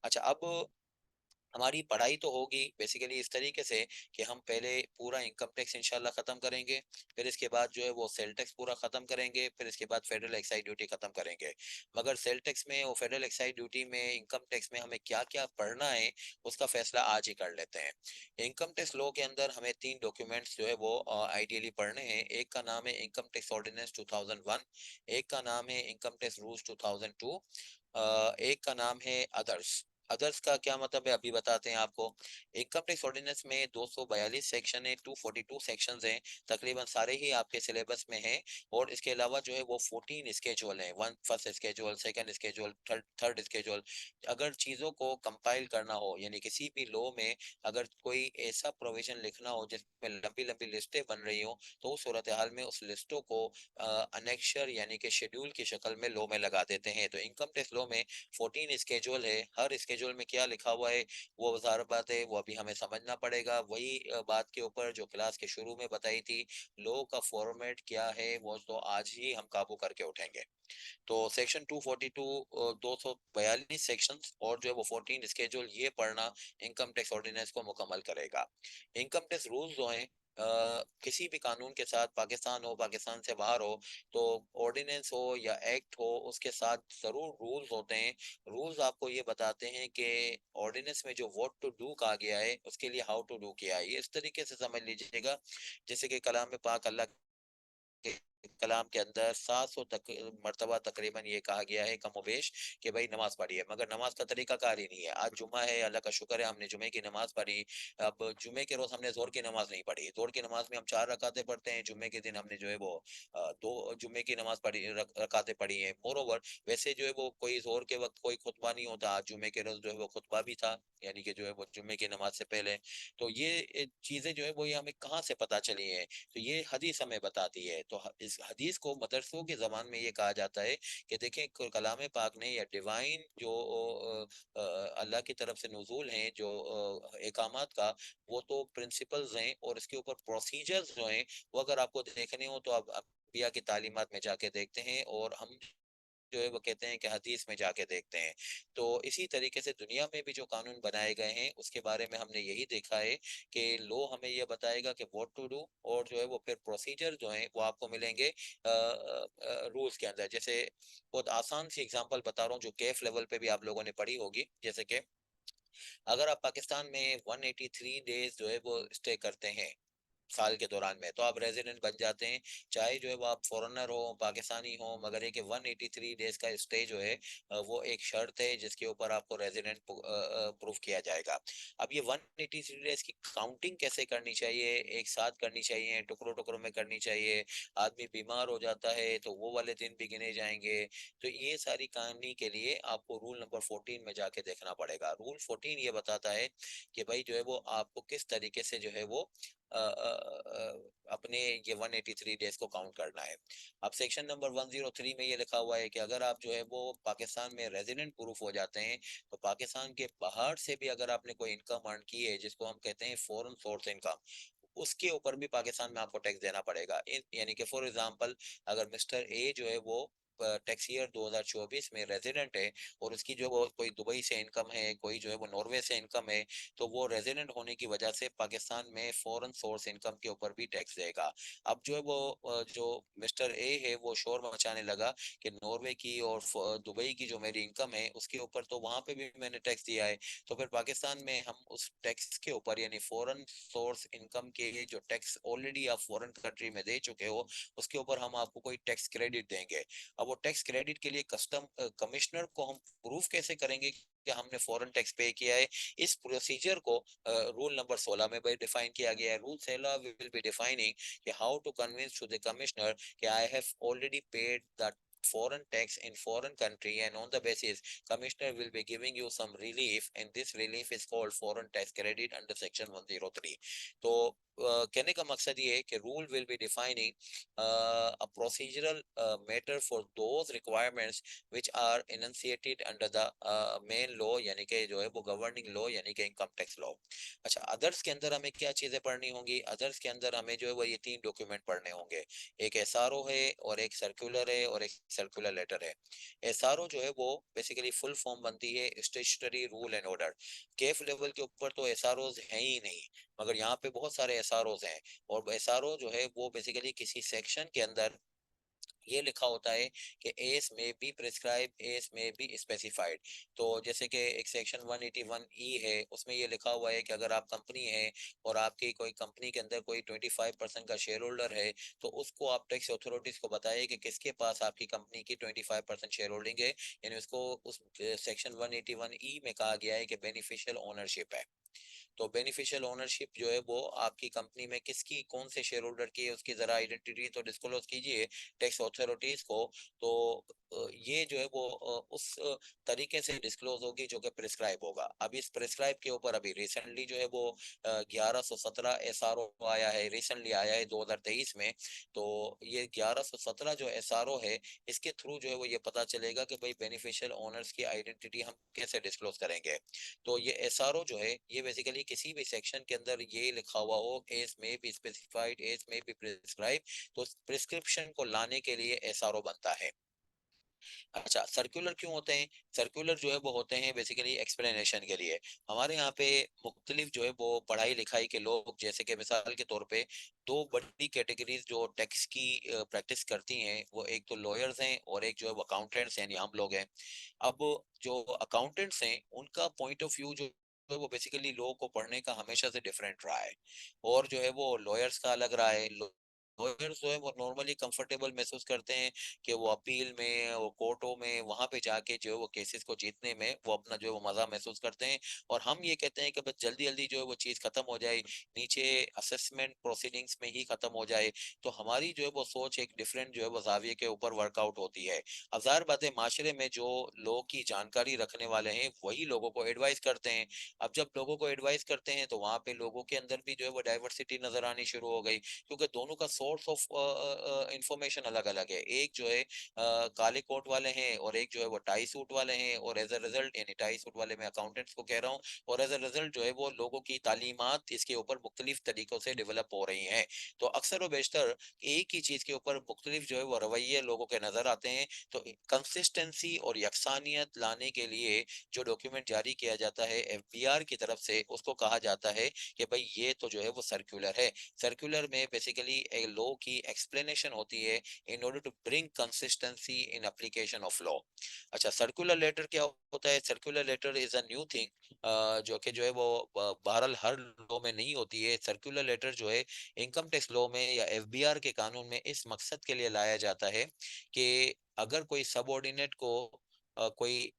अच्छा, अब हमारी पढ़ाई तो होगी बेसिकली इस तरीके से कि हम पहले पूरा इनकम टैक्स इंशाल्लाह खत्म करेंगे, फिर इसके बाद जो है वो सेल टैक्स पूरा खत्म करेंगे, फिर इसके बाद फेडरल एक्साइज ड्यूटी खत्म करेंगे। मगर सेल टैक्स में और फेडरल एक्साइज ड्यूटी में, इनकम टैक्स में हमें क्या-क्या पढ़ना है, उसका फैसला आज ही कर लेते हैं। इनकम टैक्स लॉ के अंदर हमें 3 डॉक्यूमेंट्स जो है वो आइडियली पढ़ने हैं। एक का नाम है इनकम टैक्स ऑर्डिनेंस 2001, एक का नाम है इनकम टैक्स रूल्स 2002, एक का नाम है अदर्स। अदर्स का क्या मतलब है अभी बताते हैं आपको। इनकम टैक्स ऑर्डिनेंस में 242 सेक्शन है, 242 सेक्शंस हैं, तकरीबन सारे ही आपके सिलेबस में हैं। और इसके अलावा जो है वो 14 स्केड्यूल हैं, one first schedule, second schedule, third third schedule. अगर चीज़ों को कंपाइल करना हो, यानी किसी भी लॉ में अगर कोई ऐसा प्रोविजन लिखना हो जिसमें लंबी लंबी लिस्टें बन रही हो, तो उस सूरत हाल में उस लिस्टों को अनेक्शर यानी कि शेड्यूल की शक्ल में लॉ में लगा देते हैं। तो इनकम टैक्स लॉ में 14 स्केड्यूल है, हर स्केड्यूल में क्या लिखा हुआ है वो ज़ाहिर बात है वो अभी हमें समझना पड़ेगा। वही बात के ऊपर जो क्लास के शुरू में बताई थी, लॉ का फॉर्मेट क्या है वो तो आज ही हम काबू करके उठेंगे। तो सेक्शन 242 242 सेक्शंस और जो है वो 14 स्केड्यूल, ये पढ़ना इनकम टैक्स ऑर्डिनेंस को मुकम्मल करेगा। इनकम टैक्स रूल्स जो हैं, किसी भी कानून के साथ, पाकिस्तान हो, पाकिस्तान से बाहर हो, तो ऑर्डिनेंस हो या एक्ट हो, उसके साथ ज़रूर रूल्स होते हैं। रूल्स आपको ये बताते हैं कि ऑर्डिनेंस में जो व्हाट टू डू कहा गया है, उसके लिए हाउ टू डू किया है। ये इस तरीके से समझ लीजिएगा जैसे कि कलाम पाक अल्लाह कलाम के अंदर 700 तक मर्तबा तकरीबन ये कहा गया है कमोबेश कि भाई नमाज पढ़िए, मगर नमाज का तरीका कार ही नहीं है। आज जुम्मा है, अल्लाह का शुक्र है हमने जुमे की नमाज पढ़ी। अब जुमे के रोज हमने जोर की नमाज नहीं पढ़ी, जोर की नमाज में हम 4 रकातें पढ़ते हैं, जुम्मे के दिन हमने जो है वो दो जुम्मे की नमाज पढ़ी, रकातें पढ़ी है। मोर ओवर वैसे जो है वो कोई जोर के वक्त कोई खुतबा नहीं होता, आज जुम्मे के रोज जो है वो खुतबा भी था, यानी कि जो है वो जुम्मे की नमाज से पहले। तो ये चीजें जो है वो ये हमें कहाँ से पता चली है, तो ये हदीस हमें बताती है। तो इस हदीस को मदरसों के ज़बान में ये कहा जाता है कि देखें कलाम पाक ने या डिवाइन जो अल्लाह की तरफ से नुज़ूल हैं जो एकामात का, वो तो प्रिंसिपल्स हैं, और इसके ऊपर प्रोसीजर्स जो हैं वो अगर आपको देखने हो तो आप अम्बिया की तालीमात में जाके देखते हैं, और हम जो है वो कहते हैं कि हदीस में जाके देखते हैं। तो इसी तरीके से दुनिया में भी जो कानून बनाए गए हैं उसके बारे में हमने यही देखा है कि लो हमें ये बताएगा कि व्हाट टू डू, और जो है वो फिर प्रोसीजर जो है वो आपको मिलेंगे रूल्स के अंदर। जैसे बहुत आसान सी एग्जांपल बता रहा हूँ जो केफ लेवल पे भी आप लोगों ने पढ़ी होगी। जैसे कि अगर आप पाकिस्तान में 183 डेज जो है वो स्टे करते हैं साल के दौरान में, तो आप रेजिडेंट बन जाते हैं। चाहे जो है वो आप फॉरेनर हो, पाकिस्तानी हो, मगर ये कि 183 डेज का स्टे जो है वो एक शर्त है जिसके ऊपर आपको रेजिडेंट प्रूफ किया जाएगा। अब ये 183 डेज की काउंटिंग कैसे करनी चाहिए, एक साथ करनी चाहिए, टुकड़ों टुकड़ों में करनी चाहिए, आदमी बीमार हो जाता है तो वो वाले दिन भी गिने जाएंगे। तो ये सारी कहानी के लिए आपको रूल नंबर 14 में जाके देखना पड़ेगा। रूल 14 ये बताता है कि भाई जो है वो आपको किस तरीके से जो है वो अपने ये 183 डेज को काउंट करना है। अब सेक्शन नंबर 103 में ये लिखा हुआ है कि अगर आप जो है वो पाकिस्तान में रेजिडेंट प्रूफ हो जाते हैं, तो पाकिस्तान के बाहर से भी अगर आपने कोई इनकम अर्न की है जिसको हम कहते हैं फॉरेन सोर्स इनकम, उसके ऊपर भी पाकिस्तान में आपको टैक्स देना पड़ेगा। यानी कि फॉर एग्जांपल अगर मिस्टर ए जो है वो टैक्स ईयर 2024 में रेजिडेंट है, और उसकी जो वो कोई दुबई से इनकम है, कोई जो है वो नॉर्वे से इनकम है, तो वो रेजिडेंट होने की वजह से पाकिस्तान में फॉरेन सोर्स इनकम के ऊपर भी टैक्स देगा। अब जो है वो जो मिस्टर ए है वो शोर मचाने लगा कि नॉर्वे की और दुबई की जो मेरी इनकम है उसके ऊपर तो वहां पे भी मैंने टैक्स दिया है, तो फिर पाकिस्तान में हम उस टैक्स के ऊपर यानी फॉरेन सोर्स इनकम के जो टैक्स ऑलरेडी आप फॉरेन कंट्री में दे चुके हो उसके ऊपर हम आपको कोई टैक्स क्रेडिट देंगे। अब वो टैक्स क्रेडिट के लिए कस्टम कमिश्नर को हम प्रूफ कैसे करेंगे कि हमने फॉरेन टैक्स पे किया है? इस प्रोसीजर को रूल नंबर 16 में भी डिफाइन किया गया है। रूल 16 विल बी डिफाइनिंग कि how to convince to the commissioner कि I have already paid the foreign tax in foreign country, and on the basis commissioner will be giving you some relief, and this relief is called foreign tax credit under section 103। तो कहने का मकसद ये है कि rule will be defining a procedural matter for those requirements which are enunciated under the main law, यानी कि जो है वो गवर्निंग लॉ यानी कि इनकम टैक्स लॉ। अच्छा, अदर्स के अंदर हमें क्या चीजें पढ़नी होंगी? अदर्स के अंदर हमें जो है वो ये 3 डॉक्यूमेंट पढ़ने होंगे। एक एसआरओ है, और एक सर्कुलर है, और एक सर्कुलर लेटर है। एसआरओ जो है वो बेसिकली फुल फॉर्म बनती है स्टेचुटरी रूल एंड ऑर्डर। केफ लेवल के ऊपर तो एसआरओज हैं ही नहीं, मगर यहाँ पे बहुत सारे एसआरओज हैं, और एसआरओ जो है वो बेसिकली किसी सेक्शन के अंदर ये लिखा होता है कि एस में बी प्रिस्क्राइब, एस में बी स्पेसिफाइड। तो जैसे कि एक सेक्शन 181 ई है, उसमें ये लिखा हुआ है कि अगर आप कंपनी है और आपकी कोई कंपनी के अंदर कोई 25% का शेयर होल्डर है, तो उसको आप टैक्स अथॉरिटीज को बताइए कि किसके पास आपकी कंपनी की 25% शेयर होल्डिंग है। यानी उसको उस सेक्शन 181 ई में कहा गया है कि बेनिफिशियल ओनरशिप है। तो बेनिफिशियल ओनरशिप जो है वो आपकी कंपनी में किसकी, कौन से शेयर होल्डर की है, उसकी जरा आइडेंटिटी तो डिस्क्लोज कीजिए टैक्स अथॉरिटीज को। तो ये जो है वो उस तरीके से डिस्क्लोज होगी जो कि प्रिस्क्राइब होगा। अब इस प्रिस्क्राइब के ऊपर अभी रिसेंटली जो है वो 1117 एसआरओ आया है, रिसेंटली आया है 2023 में। तो ये 1117 जो एसआरओ है, इसके थ्रू जो है वो ये पता चलेगा कि भाई बेनिफिशियल ओनर्स की आइडेंटिटी हम कैसे डिस्क्लोज करेंगे। तो ये एसआरओ जो है ये बेसिकली किसी भी सेक्शन के अंदर ये लिखा हुआ हो एज में बी स्पेसिफाइड, एज में बी प्रिस्क्राइब, तो प्रिस्क्रिप्शन को लाने के लिए एसआरओ बनता है। अच्छा, सर्कुलर क्यों होते हैं? सर्कुलर जो है वो होते हैं बेसिकली एक्सप्लेनेशन के लिए। हमारे यहाँ पे मुख्तलिफ जो है वो पढ़ाई लिखाई के लोग, जैसे कि मिसाल के तौर पे दो बड़ी कैटेगरीज जो टैक्स की प्रैक्टिस करती हैं, वो एक तो लॉयर्स हैं और एक जो है वो अकाउंटेंट्स हैं, यानी हम लोग हैं। अब जो अकाउंटेंट्स हैं उनका पॉइंट ऑफ व्यू जो है वो बेसिकली लॉ को पढ़ने का हमेशा से डिफरेंट रहा है, और जो है वो लॉयर्स का अलग रहा है। लॉयर्स जो है वो नॉर्मली कंफर्टेबल महसूस करते हैं कि वो अपील में, वो कोर्टों में, वहां पे जाके जो है वो केसेस को जीतने में वो अपना जो है वो मजा महसूस करते हैं। और हम ये कहते हैं कि बस जल्दी जल्दी जो है वो चीज खत्म हो जाए, नीचे असेसमेंट प्रोसीडिंग्स में ही खत्म हो जाए। तो हमारी जो है वो सोच एक डिफरेंट जो है वो जाविये के ऊपर वर्कआउट होती है। अब जाहिर बात है माशरे में जो लोग की जानकारी रखने वाले हैं वही लोगों को एडवाइस करते हैं। अब जब लोगों को एडवाइस करते हैं तो वहां पे लोगों के अंदर भी जो है वो डाइवर्सिटी नजर आनी शुरू हो गई, क्योंकि दोनों का सोर्स ऑफ इंफॉर्मेशन अलग अलग है। एक जो है काले कोट वाले हैं और एक जो है वो टाई सूट वाले हैं, और एज अ रिजल्ट, यानी टाई सूट वाले मैं अकाउंटेंट्स को कह रहा हूँ, और एज अ रिजल्ट जो है वो लोगों की तालीमात इसके ऊपर मुख्तलिफ तरीकों से डेवलप हो रही हैं। तो अक्सर व बेशतर एक ही चीज के ऊपर मुख्तलिफ जो है वो रवैये लोगों के नजर आते हैं। तो कंसिस्टेंसी और यकसानियत लाने के लिए जो डॉक्यूमेंट जारी किया जाता है एफबीआर की तरफ से, उसको कहा जाता है कि भाई ये तो जो है वो सर्कुलर है। सर्कुलर में बेसिकली ए लॉ की एक्सप्लेनेशन होती है in order to bring consistency in application of law. अच्छा, सर्कुलर लेटर क्या होता है? Circular letter is a new thing जो कि जो है वो बहरहाल हर लॉ में नहीं होती है। सर्कुलर लेटर जो है इनकम टैक्स लॉ में या एफबीआर के कानून में इस मकसद के लिए लाया जाता है कि अगर कोई सबऑर्डिनेट को कोई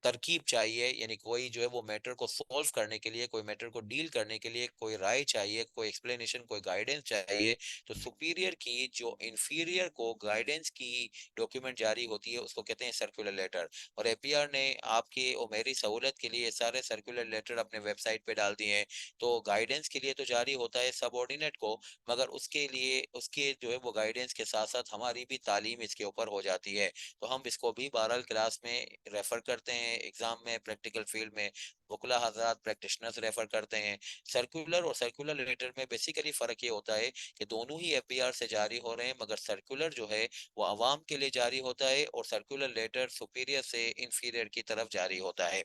तरकीब चाहिए, यानी कोई जो है वो मैटर को सॉल्व करने के लिए, कोई मैटर को डील करने के लिए कोई राय चाहिए, कोई एक्सप्लेनेशन, कोई गाइडेंस चाहिए, तो सुपीरियर की जो इंफीरियर को गाइडेंस की डॉक्यूमेंट जारी होती है उसको कहते हैं सर्कुलर लेटर। और एपीआर ने आपकी और मेरी सहूलत के लिए सारे सर्कुलर लेटर अपने वेबसाइट पे डाल दिए हैं। तो गाइडेंस के लिए तो जारी होता है सबऑर्डिनेट को, मगर उसके लिए उसके जो है वो गाइडेंस के साथ साथ हमारी भी तालीम इसके ऊपर हो जाती है। तो हम इसको भी बहरहाल क्लास में रेफर करते हैं, एग्जाम में, प्रैक्टिकल फील्ड में वकुला हजरात प्रैक्टिशनर्स रेफर करते हैं। सर्कुलर और सर्कुलर लेटर में बेसिकली फर्क ये होता है कि दोनों ही एफबीआर से जारी हो रहे हैं, मगर सर्कुलर जो है वो आवाम के लिए जारी होता है और सर्कुलर लेटर सुपीरियर से इंफीरियर की तरफ जारी होता है।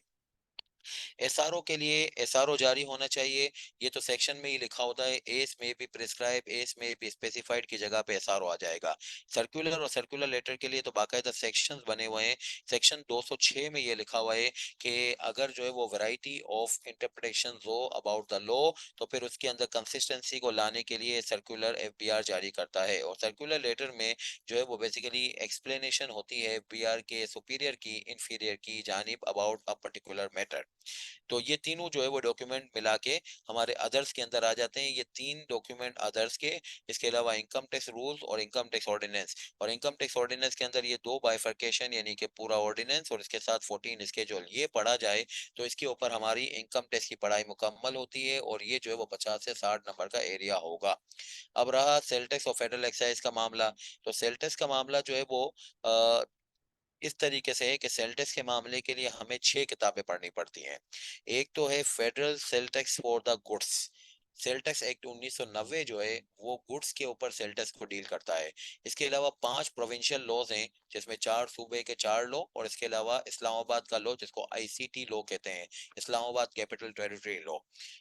एसआरओ के लिए एसआरओ जारी होना चाहिए, ये तो सेक्शन में ही लिखा होता है, एस में भी प्रिस्क्राइब, एस में भी स्पेसिफाइड की जगह पे एसआरओ आ जाएगा। सर्कुलर और सर्कुलर लेटर के लिए तो बाकायदा सेक्शंस बने हुए हैं। सेक्शन 206 में ये लिखा हुआ है कि अगर जो है वो वैरायटी ऑफ इंटरप्रिटेशन हो अबाउट द लॉ, तो फिर उसके अंदर कंसिस्टेंसी को लाने के लिए सर्कुलर एफबीआर जारी करता है। और सर्कुलर लेटर में जो है वो बेसिकली एक्सप्लेनेशन होती है एफबीआर के सुपीरियर की इंफीरियर की जानिब अबाउट अ पर्टिकुलर मैटर। तो ये तीनों जो है वो डॉक्यूमेंट मिला के हमारे अदर्स के अंदर आ जाते हैं, ये तीन डॉक्यूमेंट अदर्स के। इसके अलावा इनकम टैक्स रूल्स और इनकम टैक्स ऑर्डिनेंस, और इनकम टैक्स ऑर्डिनेंस के अंदर ये दो बाइफर्केशन, यानी कि पूरा ऑर्डिनेंस और इसके साथ 14 स्केड्यूल, ये पढ़ा जाए तो इसके ऊपर हमारी इनकम टैक्स की पढ़ाई मुकम्मल होती है, और ये जो है वो 50 से 60 नंबर का एरिया होगा। अब रहा सेल टैक्स और फेडरल एक्साइज का मामला। तो सेल टैक्स का मामला जो है वो इस तरीके से है कि सेल टैक्स के मामले के लिए हमें 6 किताबें पढ़नी पड़ती हैं। एक तो है federal sale tax for the goods. Sale tax act 1990 जो है वो गुड्स के ऊपर सेल टैक्स को डील करता है। इसके अलावा 5 प्रोविंशियल लॉज हैं, जिसमें 4 सूबे के 4 लॉ, और इसके अलावा इस्लामाबाद का लॉ जिसको आईसीटी लॉ कहते हैं, इस्लामाबाद कैपिटल टेरिटरी लॉ।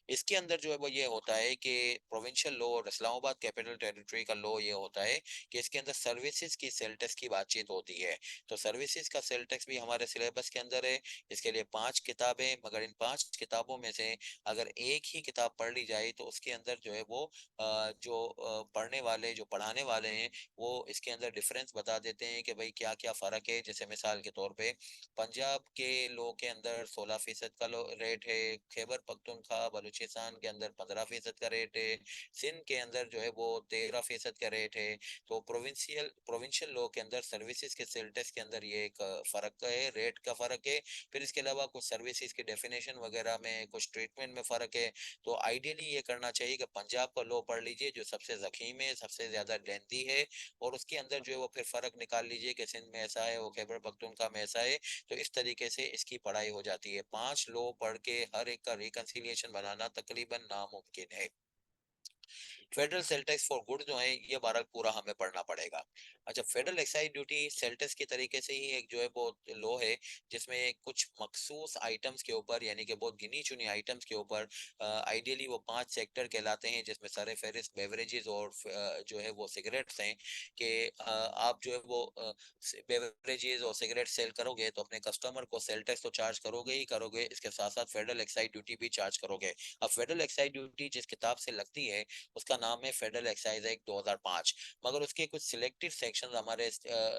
इसके अंदर जो है वो ये होता है कि प्रोविंशियल लॉ और इस्लामाबाद कैपिटल टेरिटरी का लॉ ये होता है कि इसके अंदर सर्विसेज की सेल टैक्स की बातचीत होती है। तो सर्विसेज का सेल टैक्स भी हमारे सिलेबस के अंदर है। इसके लिए 5 किताबें, मगर इन 5 किताबों में से अगर एक ही किताब पढ़ ली जाए तो उसके अंदर जो है वो जो पढ़ने वाले, जो पढ़ाने वाले हैं, वो इसके अंदर डिफरेंस बता देते हैं कि भाई क्या क्या फर्क है। जैसे मिसाल के तौर पे पंजाब के लो के अंदर 16% का रेट है, खैबर पख्तूनख्वा बलूचिस्तान के अंदर 15% का रेट है, सिंध के अंदर जो है वो 13% का रेट है। तो प्रोविंशियल लॉ के अंदर सर्विसेज के सेल टैक्स के अंदर ये एक फर्क है, रेट का फर्क है। फिर इसके अलावा कुछ सर्विसेज की डेफिनेशन वगैरह में, कुछ ट्रीटमेंट में फर्क है। तो आइडियली ये करना चाहिए कि पंजाब का लॉ पढ़ लीजिए जो सबसे जखीम है, सबसे ज्यादा लेंथी है, और उसके अंदर जो है वो फिर फर्क निकाल लीजिए कि सिंध में ऐसा है, वो खैबर पख्तूनख्वा में ऐसा है। तो इस तरीके से इसकी पढ़ाई हो जाती है। 5 लॉ पढ़ के हर एक का रिकंसिलिएशन बनाना तकरीबन नामुमकिन है। Federal sale tax for good जो है ये बारह पूरा हमें पढ़ना पड़ेगा। अच्छा, federal excise duty sale tax की तरीके से ही एक जो है वो लो है, जिसमें कुछ मखसूस आइटम्स के ऊपर, यानी कि बहुत गिनी चुनी आइटम्स के ऊपर, आइडियली वो 5 सेक्टर कहलाते हैं, जिसमें सर फेहरिस्त बेवरेजेस और जो है वो सिगरेट्स हैं। कि आप जो है वो बेवरेजेस और सिगरेट सेल करोगे तो अपने कस्टमर को सेल टैक्स तो चार्ज करोगे ही करोगे, इसके साथ साथ फेडरल एक्साइज ड्यूटी भी चार्ज करोगे। अब फेडरल एक्साइज ड्यूटी जिस किताब से लगती है उसका नाम है फेडरल एक्साइज एक्ट 2005, मगर उसके कुछ सिलेक्टेड सेक्शंस हमारे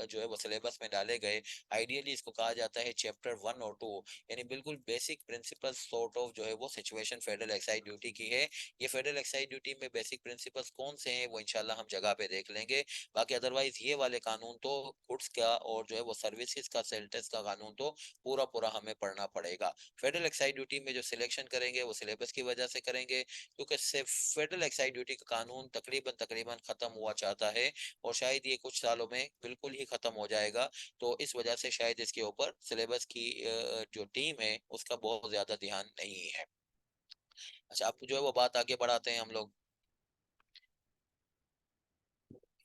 जो है वो सिलेबस में डाले गए। आइडियली इसको कहा जाता है चैप्टर 1 और 2, यानी बिल्कुल बेसिक प्रिंसिपल सॉर्ट ऑफ जो है वो सिचुएशन फेडरल एक्साइज ड्यूटी की है। ये फेडरल एक्साइज ड्यूटी में बेसिक प्रिंसिपल्स कौन से हैं वो इंशाल्लाह हम जगह पे देख लेंगे। बाकी अदरवाइज ये वाले कानून तो गुड्स का और जो है वो सर्विसेज का, सेल टैक्स का कानून तो पूरा पूरा हमें पढ़ना पड़ेगा। फेडरल एक्साइज ड्यूटी में जो सिलेक्शन करेंगे वो सिलेबस की वजह से करेंगे, क्योंकि फेडरल एक्साइज ड्यूटी का कानून तकरीबन तकरीबन खत्म हुआ चाहता है और शायद ये कुछ सालों में बिल्कुल ही खत्म हो जाएगा। तो इस वजह से शायद इसके ऊपर सिलेबस की जो टीम है उसका बहुत ज्यादा ध्यान नहीं है। अच्छा, अब जो है वो बात आगे बढ़ाते हैं हम लोग।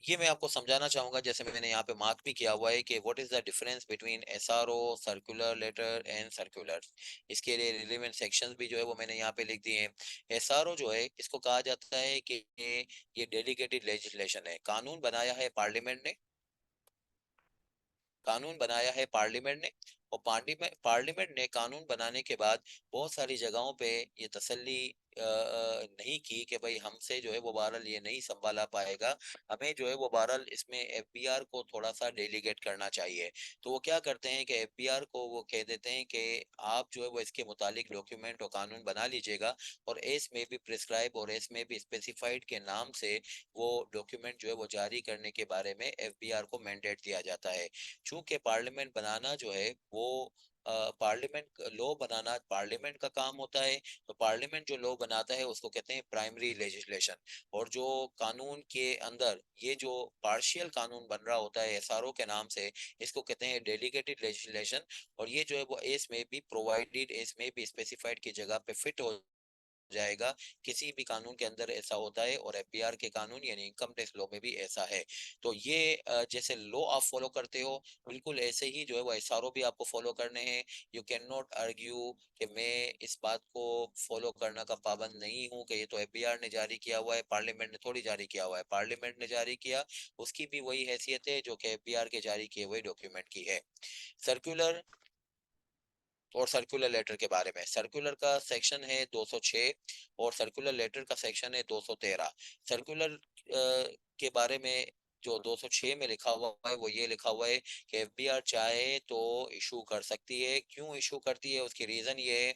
ये मैं आपको समझाना चाहूंगा, जैसे मैंने यहाँ पे मार्क भी किया हुआ है कि what is the difference between SRO, circular letter and circular. इसके लिए रिलेवेंट सेक्शंस भी जो है वो मैंने यहाँ पे लिख दिए हैं। एसआरओ जो है इसको कहा जाता है कि ये डेलीगेटेड लेजिस्लेशन है, कानून बनाया है पार्लियामेंट ने, कानून बनाया है पार्लियामेंट ने। और पार्लियामेंट ने कानून बनाने के बाद बहुत सारी जगहों पे ये तसल्ली नहीं की कि भाई हमसे जो है वो बहरहाल ये नहीं संभाला पाएगा, हमें जो है वो बहरहाल इसमें एफबीआर को थोड़ा सा डेलीगेट करना चाहिए। तो वो क्या करते हैं कि एफबीआर को वो कह देते हैं कि आप जो है वो इसके मुतालिक डॉक्यूमेंट और कानून बना लीजिएगा, और एस में भी प्रिस्क्राइब और एस में भी स्पेसिफाइड के नाम से वो डॉक्यूमेंट जो है वो जारी करने के बारे में एफबीआर को मैंडेट दिया जाता है। चूंकि पार्लियामेंट बनाना जो है वो पार्लियामेंट लॉ बनाना पार्लियामेंट का काम होता है, तो पार्लियामेंट जो लॉ बनाता है उसको कहते हैं प्राइमरी लेजिस्लेशन। और जो कानून के अंदर ये जो पार्शियल कानून बन रहा होता है एसआरओ के नाम से, इसको कहते हैं डेलीगेटेड लेजिस्लेशन। और ये जो है वो एस में भी प्रोवाइडेड, एस में भी स्पेसिफाइड की जगह पे फिट हो जाएगा। किसी भी कानून के अंदर ऐसा होता है, और एफबीआर के कानून यानी इनकम टैक्स लॉ में भी ऐसा है। तो ये जैसे लॉ आप फॉलो करते हो, बिल्कुल ऐसे ही जो है वो एसआरओ भी आपको फॉलो करने हैं। यू कैन नॉट आर्ग्यू कि मैं इस बात को फॉलो करने का पाबंद नहीं हूँ कि ये तो एफबीआर ने जारी किया हुआ है, पार्लियामेंट ने थोड़ी जारी किया हुआ है। पार्लियामेंट ने जारी किया, उसकी भी वही हैसियत है जो कि एफबीआर के जारी किए हुए डॉक्यूमेंट की है। सर्कुलर और सर्कुलर लेटर के बारे में, सर्कुलर का सेक्शन है 206 और सर्कुलर लेटर का सेक्शन है 213। सर्कुलर के बारे में जो 206 में लिखा हुआ है वो ये लिखा हुआ है कि एफबीआर चाहे तो इशू कर सकती है। क्यों इशू करती है, उसकी रीजन ये है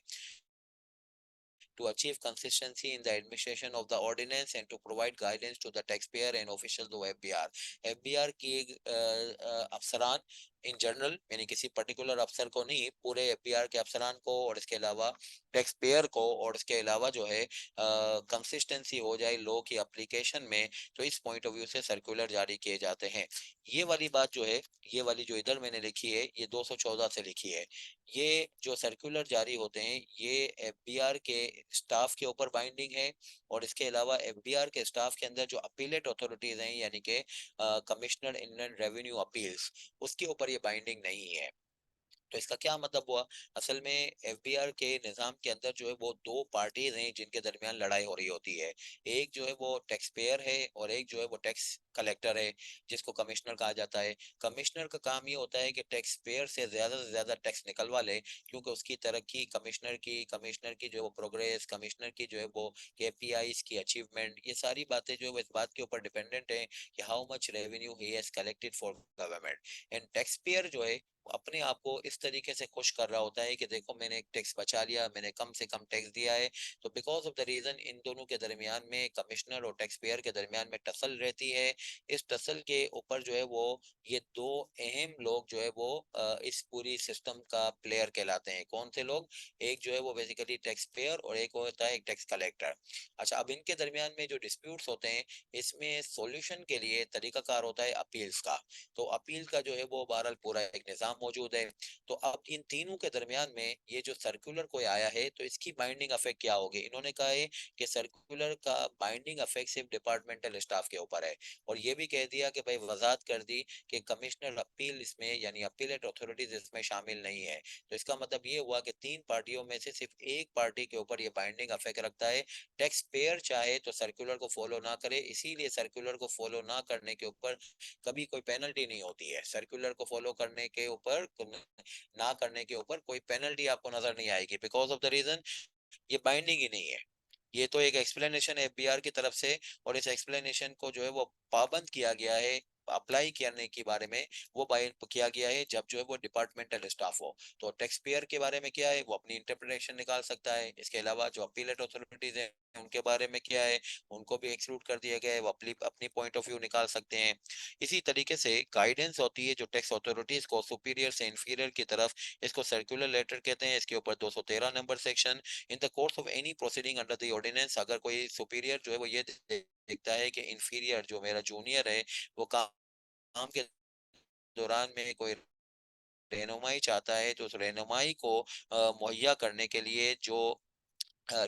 to achieve consistency in the administration of the ordinance and to provide guidance to the taxpayer and officials of FBR। FBR की अफसरान इन जनरल, यानी किसी पर्टिकुलर अफसर को नहीं, पूरे एफबीआर के अफसरान को और इसके अलावा टैक्स पेयर को, और इसके अलावा जो है कंसिस्टेंसी हो जाए लॉ की एप्लीकेशन में, तो इस पॉइंट ऑफ व्यू से सर्कुलर जारी किए जाते हैं। ये वाली बात जो है, ये वाली जो इधर मैंने लिखी है ये 214 से लिखी है। ये जो सर्कुलर जारी होते हैं ये एफबीआर के स्टाफ के ऊपर बाइंडिंग है, और इसके अलावा एफबीआर के स्टाफ के अंदर जो अपीलेट अथॉरिटीज हैं यानी कि कमिश्नर इनलैंड रेवेन्यू अपील्स, उसके ऊपर ये बाइंडिंग नहीं है। तो इसका क्या मतलब हुआ, असल में एफबीआर के निजाम के अंदर जो है वो दो पार्टीज हैं जिनके दरमियान लड़ाई हो रही होती है। एक जो है वो टैक्स पेयर है और एक जो है वो टैक्स कलेक्टर है, जिसको कमिश्नर कहा जाता है। कमिश्नर का काम ये होता है कि टैक्स पेयर से ज्यादा टैक्स निकलवा ले, क्योंकि उसकी तरक्की, कमिश्नर की जो है वो प्रोग्रेस, कमिश्नर की जो है वो केपीआईज की अचीवमेंट, ये सारी बातें जो है वो इस बात के ऊपर डिपेंडेंट है कि how much revenue he has collected for government. And tax payer जो है अपने आप को इस तरीके से खुश कर रहा होता है कि देखो मैंने एक टैक्स बचा लिया, मैंने कम से कम टैक्स दिया है। तो बिकॉज ऑफ द रीजन इन दोनों के दरमियान में, कमिश्नर और टैक्स पेयर के दरमियान में टसल रहती है। इस टसल के ऊपर जो है वो ये दो अहम लोग जो है वो इस पूरी सिस्टम का प्लेयर कहलाते हैं। कौन से लोग, एक जो है वो बेसिकली टैक्स पेयर और एक होता है एक टैक्स कलेक्टर। अच्छा, अब इनके दरमियान में जो डिस्प्यूट्स होते हैं इसमें सॉल्यूशन के लिए तरीकाकार होता है अपील्स का। तो अपील का जो है वो बहरहाल पूरा एक निजाम मौजूद है। तो अब इन तीनों के दरमियान में ये जो सर्कुलर कोई आया है तो इसकी बाइंडिंग अफेक्ट क्या होगी, इन्होंने कहा है कि सर्कुलर का बाइंडिंग अफेक्ट सिर्फ डिपार्टमेंटल स्टाफ के ऊपर है। और ये भी कह दिया कि भाई वजाहत कर दी कि कमिश्नर अपील इसमें यानी अपीलेट अथॉरिटीज इसमें शामिल नहीं है। तो इसका मतलब ये हुआ कि तीन पार्टियों में से सिर्फ एक पार्टी के ऊपर ये बाइंडिंग अफेक्ट रखता है। टैक्स पेयर चाहे तो सर्कुलर को फॉलो ना करे, इसीलिए सर्कुलर को फॉलो ना करने के ऊपर कभी कोई पेनल्टी नहीं होती है। सर्कुलर को फॉलो करने के ऊपर, ना करने के ऊपर कोई पेनल्टी आपको नजर नहीं आएगी, बिकॉज ऑफ द रीजन ये बाइंडिंग ही नहीं है। ये तो एक एक्सप्लेनेशन है एफबीआर की तरफ से, और इस एक्सप्लेनेशन को जो है वो पाबंद किया गया है अप्लाई करने के बारे में, वो बाय किया गया है जब जो है वो डिपार्टमेंटल स्टाफ हो। तो टैक्स पेयर के बारे में क्या है, वो अपनी इंटरप्रिटेशन निकाल सकता है। इसके अलावा जो अपीलेट अथॉरिटीज हैं उनके बारे में क्या है, उनको भी एक्सक्लूड कर दिया गया है, वो अपनी अपनी पॉइंट ऑफ व्यू निकाल सकते हैं। इसी तरीके से गाइडेंस होती है जो टैक्स अथॉरिटीज को सुपीरियर से इंफीरियर की तरफ, इसको सर्कुलर लेटर कहते हैं। इसके ऊपर 213 number section, in the course of any proceeding under the ordinance, अगर कोई सुपीरियर जो है वो ये देखता है कि इंफीरियर जो मेरा जूनियर है वो काम के दौरान में कोई रहनुमाई चाहता है, तो उस रहनुमाई को मुहैया करने के लिए जो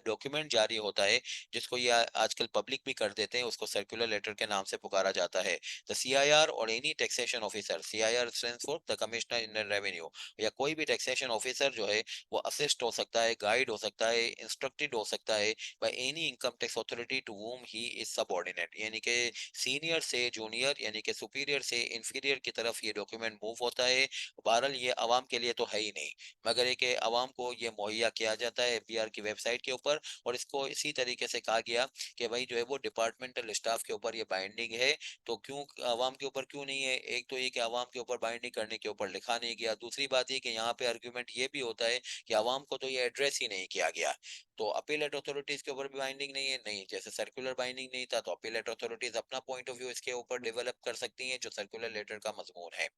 डॉक्यूमेंट जारी होता है, जिसको ये आजकल पब्लिक भी कर देते हैं, उसको सर्कुलर लेटर के नाम से पुकारा जाता है। द सीआईआर और any taxation officer, CIR stands for the commissioner in revenue, या कोई भी टैक्सेशन ऑफिसर जो है वो असिस्ट हो सकता है, गाइड हो सकता है, इंस्ट्रक्टेड हो सकता है by any income tax authority to whom he is subordinate, यानी कि सीनियर से जूनियर यानी कि सुपीरियर से इंफीरियर की तरफ ये डॉक्यूमेंट मूव होता है। बहरहाल ये आवाम के लिए तो है ही नहीं, मगर एक आवाम को ये मुहैया किया जाता है एफबीआर की वेबसाइट के ऊपर। और इसको इसी तरीके से कहा गया कि भाई जो है वो डिपार्टमेंटल स्टाफ के ऊपर ये बाइंडिंग है, तो क्यों आवाम के ऊपर क्यों नहीं है। एक तो ये कि आवाम के ऊपर बाइंडिंग करने के ऊपर लिखा नहीं गया, दूसरी बात ये कि यहाँ पे आर्ग्यूमेंट ये भी होता है कि आवाम को तो ये एड्रेस ही नहीं किया गया। तो अपीलेट अथॉरिटीज के ऊपर भी बाइंडिंग नहीं है, नहीं जैसे सर्कुलर बाइंडिंग नहीं था, तो अपीलेट अथॉरिटीज अपना पॉइंट ऑफ व्यू इसके ऊपर डेवलप कर सकती हैं, जो सर्कुलर लेटर का मजमून है।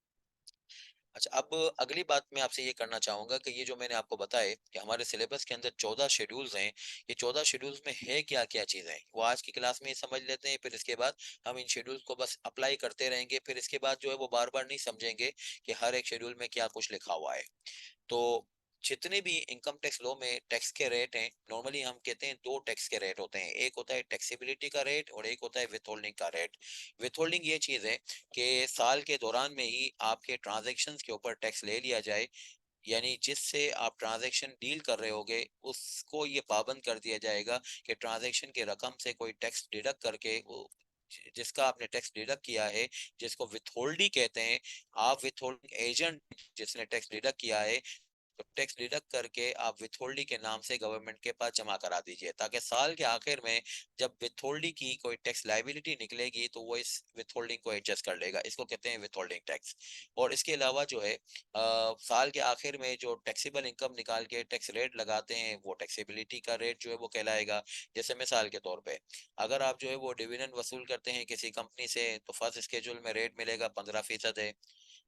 अच्छा, अब अगली बात मैं आपसे ये करना चाहूंगा कि ये जो मैंने आपको बताया कि हमारे सिलेबस के अंदर 14 शेड्यूल्स हैं, ये 14 शेड्यूल्स में है क्या क्या चीजें, वो आज की क्लास में ही समझ लेते हैं, फिर इसके बाद हम इन शेड्यूल्स को बस अप्लाई करते रहेंगे, फिर इसके बाद जो है वो बार बार नहीं समझेंगे कि हर एक शेड्यूल में क्या कुछ लिखा हुआ है। तो जितने भी इनकम टैक्स लॉ में टैक्स के रेट हैं, नॉर्मली हम कहते हैं दो टैक्स के रेट होते हैं, एक होता है टैक्सेबिलिटी का रेट और एक होता है विथहोल्डिंग का रेट। विथहोल्डिंग ये चीज है कि साल के दौरान में ही आपके ट्रांजैक्शंस के ऊपर टैक्स ले लिया जाए, यानी जिससे आप ट्रांजैक्शन डील कर रहे होगे उसको ये पाबंद कर दिया जाएगा कि ट्रांजैक्शन के रकम से कोई टैक्स डिडक्ट करके जिसका आपने टैक्स डिडक्ट किया है, जिसको विथहोल्डी कहते हैं, आप विथहोल्डिंग एजेंट जिसने टैक्स डिडक्ट किया है, तो टैक्स डिडक्ट करके आप विथहोल्डी के नाम से गवर्नमेंट के पास जमा करा दीजिए, ताकि साल के आखिर में जब विथहोल्डी की कोई टैक्स लाइबिलिटी निकलेगी तो वो इस विथहोल्डिंग को एडजस्ट कर लेगा, इसको कहते हैं विथहोल्डिंग टैक्स। और इसके अलावा जो है साल के आखिर में जो टैक्सेबल इनकम निकाल के टैक्स रेट लगाते हैं, वो टैक्सेबिलिटी का रेट जो है वो कहलाएगा। जैसे मिसाल के तौर पे अगर आप जो है वो डिविडेंड वसूल करते हैं किसी कंपनी से, तो फर्स्ट स्केड्यूल में रेट मिलेगा 15% है।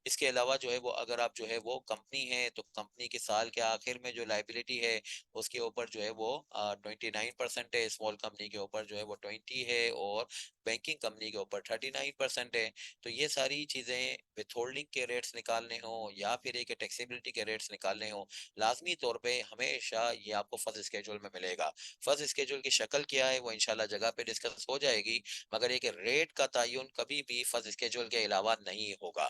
इसके अलावा जो है वो अगर आप जो है वो कंपनी है, तो कंपनी के साल के आखिर में जो लाइबिलिटी है उसके ऊपर जो है वो 29% है, स्मॉल कंपनी के ऊपर जो है वो 20 है, और बैंकिंग कंपनी के ऊपर 39% है। तो ये सारी चीजें विथहोल्डिंग के रेट्स निकालने हो या फिर एक टैक्सेबिलिटी के रेट्स निकालने हो, लाजमी तौर पे हमेशा ये आपको फर्स्ट स्केड्यूल में मिलेगा। फर्स्ट स्केड्यूल की शक्ल क्या है वो इंशाल्लाह जगह पे डिस्कस हो जाएगी, मगर एक रेट का तयन कभी भी फर्स्ट स्केड्यूल के अलावा नहीं होगा।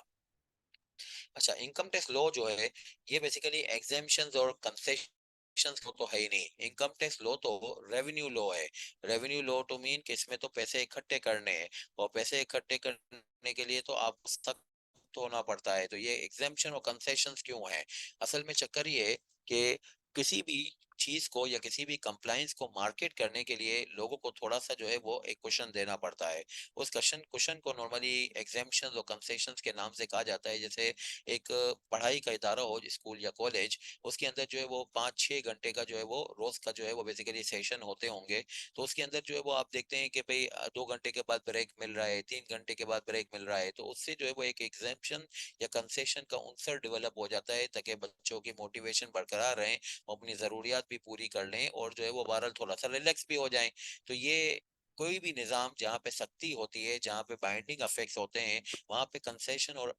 अच्छा, इनकम टैक्स लॉ जो है ये बेसिकली एग्जेम्पशंस और कंसेशंस को तो है ही नहीं, इनकम टैक्स लॉ तो रेवेन्यू लॉ है। रेवेन्यू लॉ टू मीन कि इसमें तो पैसे इकट्ठे करने हैं, और पैसे इकट्ठे करने के लिए तो आपको सख्त होना पड़ता है। तो ये एग्जेम्पशन और कंसेशंस क्यों है, असल में चक्कर ये है कि किसी भी चीज को या किसी भी कंप्लाइंस को मार्केट करने के लिए लोगों को थोड़ा सा जो है वो एक क्वेश्चन देना पड़ता है। उस क्वेश्चन क्वेश्चन को नॉर्मली एग्जेम्पशंस और कंसेशंस के नाम से कहा जाता है। जैसे एक पढ़ाई का इदारा हो, स्कूल या कॉलेज, उसके अंदर जो है वो 5-6 घंटे का जो है वो रोज का जो है वो बेसिकली सेशन होते होंगे। तो उसके अंदर जो है वो आप देखते हैं कि भाई 2 घंटे के बाद ब्रेक मिल रहा है, 3 घंटे के बाद ब्रेक मिल रहा है, तो उससे जो है वो एक एग्जेम्पशन या कंसेशन का उनसर डेवलप हो जाता है, ताकि बच्चों की मोटिवेशन बरकरार रहे, वो अपनी जरूरियात भी पूरी कर लें और जो है वो बहरहाल थोड़ा सा रिलैक्स भी हो जाएं। तो ये कोई भी निज़ाम जहाँ पे सख्ती होती है, जहाँ पे बाइंडिंग अफेक्ट्स होते हैं, वहाँ पे कंसेशन और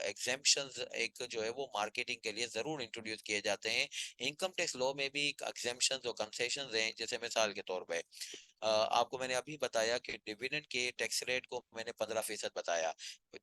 एग्जेम्पशंस एक जो है वो मार्केटिंग के लिए जरूर इंट्रोड्यूस किए जाते हैं। इनकम टैक्स लॉ में भी एग्जेम्पशंस और कंसेशंस हैं। जैसे मिसाल के तौर पे आपको मैंने अभी बताया कि डिविडेंड के टैक्स रेट को मैंने 15% बताया।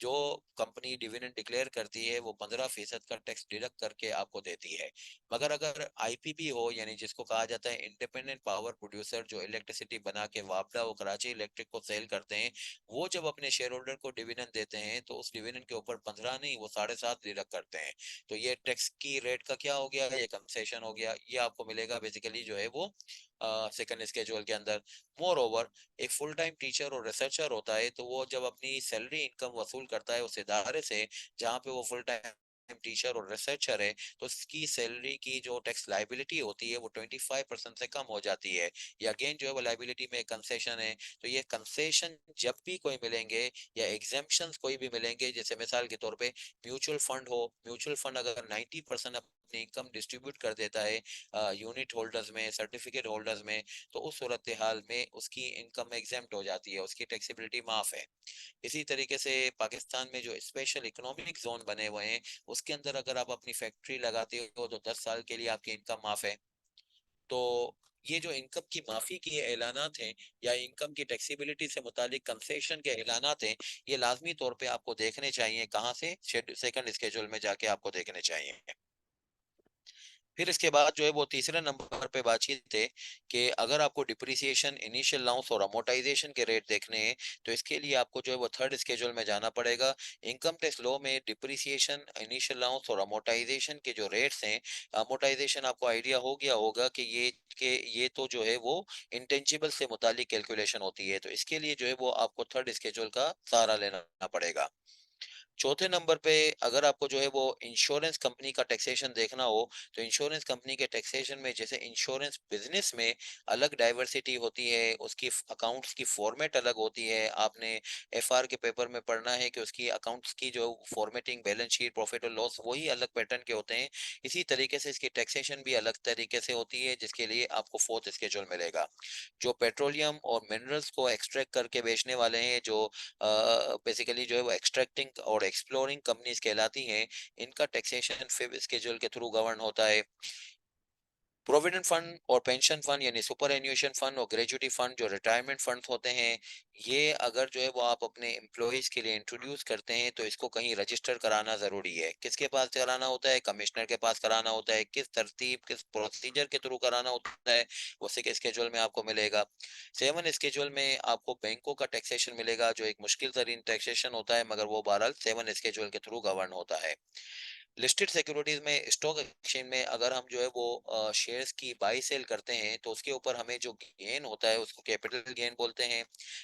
जो कंपनी डिविडेंड डिक्लेयर करती है वो 15% का टैक्स डिडक्ट करके आपको देती है। मगर अगर आईपीपी हो, यानी जिसको कहा जाता है इंडिपेंडेंट पावर प्रोड्यूसर, जो इलेक्ट्रिसिटी बना के वापडा और कराची इलेक्ट्रिक को सेल करते हैं, वो जब अपने शेयर होल्डर को डिविडेंड देते हैं तो उस डिविडेंड के ऊपर 15 नहीं, वो 7.5 डिडक्ट करते हैं। तो ये टैक्स की रेट का क्या हो गया, ये कंसेशन हो गया, ये आपको मिलेगा बेसिकली जो है वो सेकंड स्केड्यूल के अंदर। मोर ओवर, एक फुल टाइम टीचर और रिसर्चर होता है तो वो जब अपनी सैलरी इनकम वसूल करता है उस इदारे से जहाँ पे वो फुल टाइम टीचर और रिसर्चर है, तो उसकी सैलरी की जो टैक्स लाइबिलिटी होती है वो 25% से कम हो जाती है। या अगेन जो है वो लाइबिलिटी में कंसेशन है। तो ये कंसेशन जब भी कोई मिलेंगे या एग्जेम्पशंस कोई भी मिलेंगे, जैसे मिसाल के तौर पे म्यूचुअल फंड हो, म्यूचुअल फंड अगर 90% अपनी इनकम डिस्ट्रीब्यूट कर देता है यूनिट होल्डर्स में, सर्टिफिकेट होल्डर्स में, तो उस सूरत हाल में उसकी इनकम एग्जेम्प्ट हो जाती है, उसकी टैक्सेबिलिटी माफ है। इसी तरीके से पाकिस्तान में जो स्पेशल इकोनॉमिक जोन बने हुए हैं उसके अंदर अगर आप अपनी फैक्ट्री लगाते हो तो 10 साल के लिए आपकी इनकम माफ है। तो ये जो इनकम की माफी के ऐलानात हैं या इनकम की टैक्सेबिलिटी से मुतालिक कंसेशन के ऐलानात हैं, ये लाजमी तौर पे आपको देखने चाहिए। कहाँ से? सेकंड स्केड्यूल में जाके आपको देखने चाहिए। फिर इसके बाद जो है वो तीसरे नंबर पे बातचीत है कि अगर आपको डिप्रिसिएशन, इनिशियल अलाउंस और अमोर्टाइजेशन के रेट देखने हैं तो इसके लिए आपको जो है वो थर्ड स्केड्यूल में जाना पड़ेगा। इनकम टैक्स लॉ में डिप्रिसिएशन, इनिशियल अलाउंस और अमोर्टाइजेशन के जो रेट्स हैं, अमोर्टाइजेशन आपको आइडिया हो गया होगा कि ये तो जो है वो इंटेंजिबल से मुतालिक कैलकुलेशन होती है, तो इसके लिए जो है वो आपको थर्ड स्केड्यूल का सहारा लेना पड़ेगा। चौथे नंबर पे अगर आपको जो है वो इंश्योरेंस कंपनी का टैक्सेशन देखना हो तो इंश्योरेंस कंपनी के टैक्सेशन में जैसे इंश्योरेंस बिजनेस में अलग डाइवर्सिटी होती है, उसकी अकाउंट्स की फॉर्मेट अलग होती है। आपने एफआर के पेपर में पढ़ना है कि उसकी अकाउंट्स की जो फॉर्मेटिंग, बैलेंस शीट, प्रॉफिट और लॉस वही अलग पैटर्न के होते हैं। इसी तरीके से इसकी टैक्सेशन भी अलग तरीके से होती है, जिसके लिए आपको फोर्थ स्केड्यूल मिलेगा। जो पेट्रोलियम और मिनरल्स को एक्सट्रैक्ट करके बेचने वाले हैं, जो बेसिकली जो है वो एक्सट्रैक्टिंग और एक्सप्लोरिंग कंपनीज कहलाती हैं, इनका टैक्सेशन फिफ्थ स्केड्यूल के थ्रू गवर्न होता है। प्रोविडेंट फंड और पेंशन फंड यानी सुपर एन्यूएशन फंड और ग्रेजुटी फंड जो रिटायरमेंट फंड होते हैं, ये अगर जो है वो आप अपने एम्प्लॉयज के लिए इंट्रोड्यूस करते हैं तो इसको कहीं रजिस्टर कराना जरूरी है। किसके पास कराना होता है? कमिश्नर के पास कराना होता है। किस तरतीब, किस प्रोसीजर के थ्रू कराना होता है, वो सिक्स स्केड्यूल में आपको मिलेगा। सेवन स्केड्यूल में आपको बैंकों का टैक्सेशन मिलेगा, जो एक मुश्किल तरीन टैक्सेशन होता है, मगर वो बहरहाल सेवन स्केड्यूल के थ्रू गवर्न होता है। लिस्टेड सिक्योरिटीज में, स्टॉक एक्सचेंज में अगर हम जो है वो शेयर्स की बाई सेल करते हैं तो उसके ऊपर हमें जो गेन होता है उसको कैपिटल गेन बोलते हैं।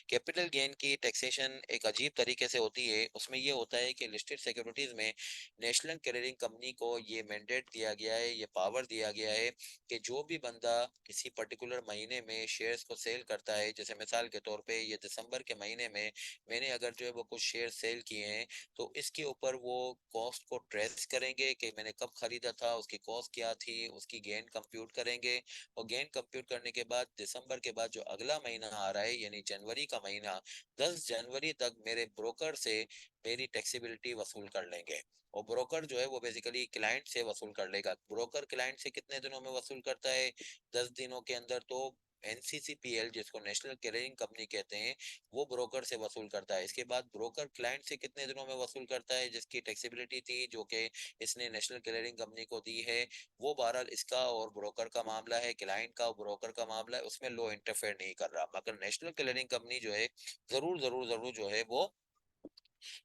कैपिटल गेन की टैक्सेशन एक अजीब तरीके से होती है। उसमें ये होता है कि लिस्टेड सिक्योरिटीज में नेशनल क्लियरिंग कंपनी को ये मैंडेट दिया गया है, ये पावर दिया गया है कि जो भी बंदा किसी पर्टिकुलर महीने में शेयर्स को सेल करता है, जैसे मिसाल के तौर पे ये दिसंबर के महीने में मैंने अगर जो है वो कुछ शेयर सेल किए हैं, तो इसके ऊपर वो कॉस्ट को ट्रेस करेंगे कि मैंने कब खरीदा था, उसकी कॉस्ट क्या थी, उसकी गेन कंप्यूट करेंगे। और गेन कंप्यूट करने के बाद दिसंबर के बाद जो अगला महीना आ रहा है यानी जनवरी का महीना, 10 जनवरी तक मेरे ब्रोकर से मेरी टैक्सेबिलिटी वसूल कर लेंगे। और ब्रोकर जो है वो बेसिकली क्लाइंट से वसूल कर लेगा। ब्रोकर क्लाइंट से कितने दिनों में वसूल करता है? 10 दिनों के अंदर। तो एनसीसीपीएल, जिसको नेशनल क्लियरिंग कंपनी कहते हैं, वो ब्रोकर से वसूल करता है। इसके बाद ब्रोकर क्लाइंट से कितने दिनों में वसूल करता है, जिसकी टैक्सेबिलिटी थी जो कि इसने नेशनल क्लियरिंग कंपनी को दी है, वो बहरहाल इसका और ब्रोकर का मामला है, क्लाइंट का और ब्रोकर का मामला है, उसमें लॉ इंटरफेयर नहीं कर रहा। मगर नेशनल क्लियरिंग कंपनी जो है जरूर जरूर जरूर जो है वो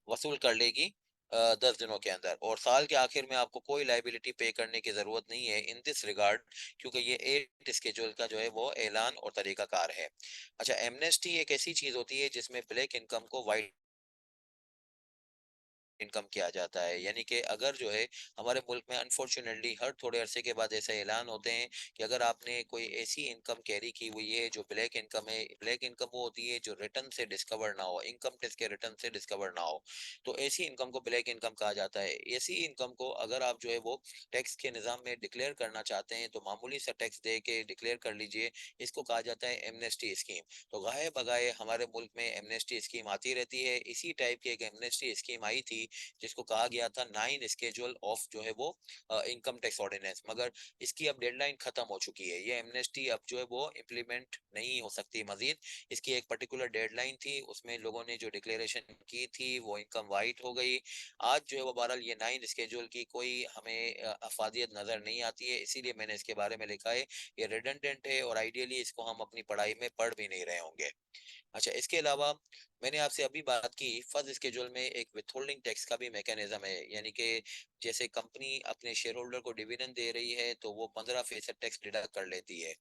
वसूल कर लेगी 10 दिनों के अंदर। और साल के आखिर में आपको कोई लाइबिलिटी पे करने की जरूरत नहीं है इन दिस रिगार्ड, क्योंकि ये एट स्केड्यूल का जो है वो ऐलान और तरीकाकार है। अच्छा, एमनेस्टी एक ऐसी चीज होती है जिसमें ब्लैक इनकम को वाइट इनकम किया जाता है। यानी कि अगर जो है हमारे मुल्क में अनफॉर्चुनेटली हर थोड़े अरसे के बाद ऐसे ऐलान होते हैं कि अगर आपने कोई ऐसी इनकम कैरी की हुई है जो ब्लैक इनकम है। ब्लैक इनकम वो होती है जो रिटर्न से डिस्कवर ना हो, इनकम टैक्स के रिटर्न से डिस्कवर ना हो, तो ऐसी इनकम को ब्लैक इनकम कहा जाता है। ऐसी इनकम को अगर आप जो है वो टैक्स के निज़ाम में डिक्लेयर करना चाहते हैं तो मामूली सा टैक्स दे के डिक्लेयर कर लीजिए। इसको कहा जाता है एमनेस्टी स्कीम। तो गाहे बगाए हमारे मुल्क में एमनेस्टी स्कीम आती रहती है। इसी टाइप की एक एमनेस्टी स्कीम आई थी जिसको कहा गया था नाइन स्केड्यूल ऑफ जो है वो इनकम टैक्स ऑर्डिनेंस, मगर इसकी अब डेडलाइन खत्म हो चुकी है। ये एमनेस्टी अब जो है वो इम्प्लीमेंट नहीं हो सकती मजीद। इसकी एक पर्टिकुलर डेडलाइन थी, उसमें लोगों ने जो डिक्लेरेशन की थी वो इनकम वाइट हो गई। आज जो है वो बहरहाल ये नाइन स्केड्यूल की कोई हमें अफादियत नजर नहीं आती है, इसीलिए मैंने इसके बारे में लिखा है। ये रिडंडेंट है और आइडियली इसको हम अपनी पढ़ाई में पढ़ भी नहीं रहे होंगे। अच्छा, इसके अलावा मैंने आपसे अभी बात की फर्स्ट स्केड्यूल में एक विथहोल्डिंग टैक्स का भी मैकेनिज्म है। यानी कि जैसे कंपनी अपने शेयर होल्डर को डिविडेंड दे रही है तो वो 15% टैक्स डिडक्ट कर लेती है।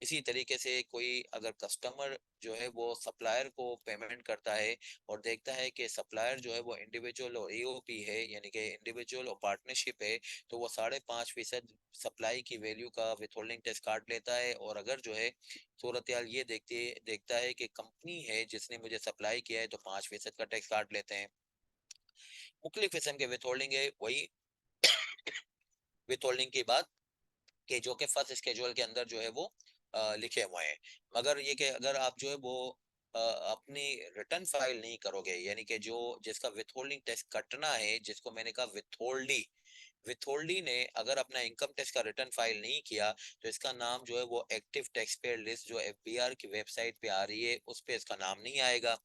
इसी तरीके से कोई अगर कस्टमर जो है वो सप्लायर को पेमेंट करता है और देखता है कि सप्लायर जो है वो इंडिविजुअल और एओपी है, यानी कि इंडिविजुअल और पार्टनरशिप है, तो वो 5.5% सप्लाई की वैल्यू का विथहोल्डिंग टैक्स काट लेता है। और अगर जो है सूरत हाल ये देखता है कि कंपनी है जिसने मुझे सप्लाई किया है, तो 5% का टैक्स काट लेते हैं। मुख्तलिफ किस्म के विथहोल्डिंग है, वही विथहोल्डिंग की बात कि जो कि फर्स्ट स्केड्यूल के अंदर जो है वो लिखे हुए हैं। मगर ये कि अगर आप जो है वो अपनी रिटर्न फाइल नहीं करोगे, यानी कि जो जिसका विथहोल्डिंग टैक्स कटना है, जिसको मैंने कहा विथहोल्डी, विथहोल्डी ने अगर अपना इनकम टैक्स का रिटर्न फाइल नहीं किया, तो इसका नाम जो है वो एक्टिव टैक्स पेयर लिस्ट जो एफबीआर की वेबसाइट पे आ रही है उस पे इसका नाम नहीं आएगा।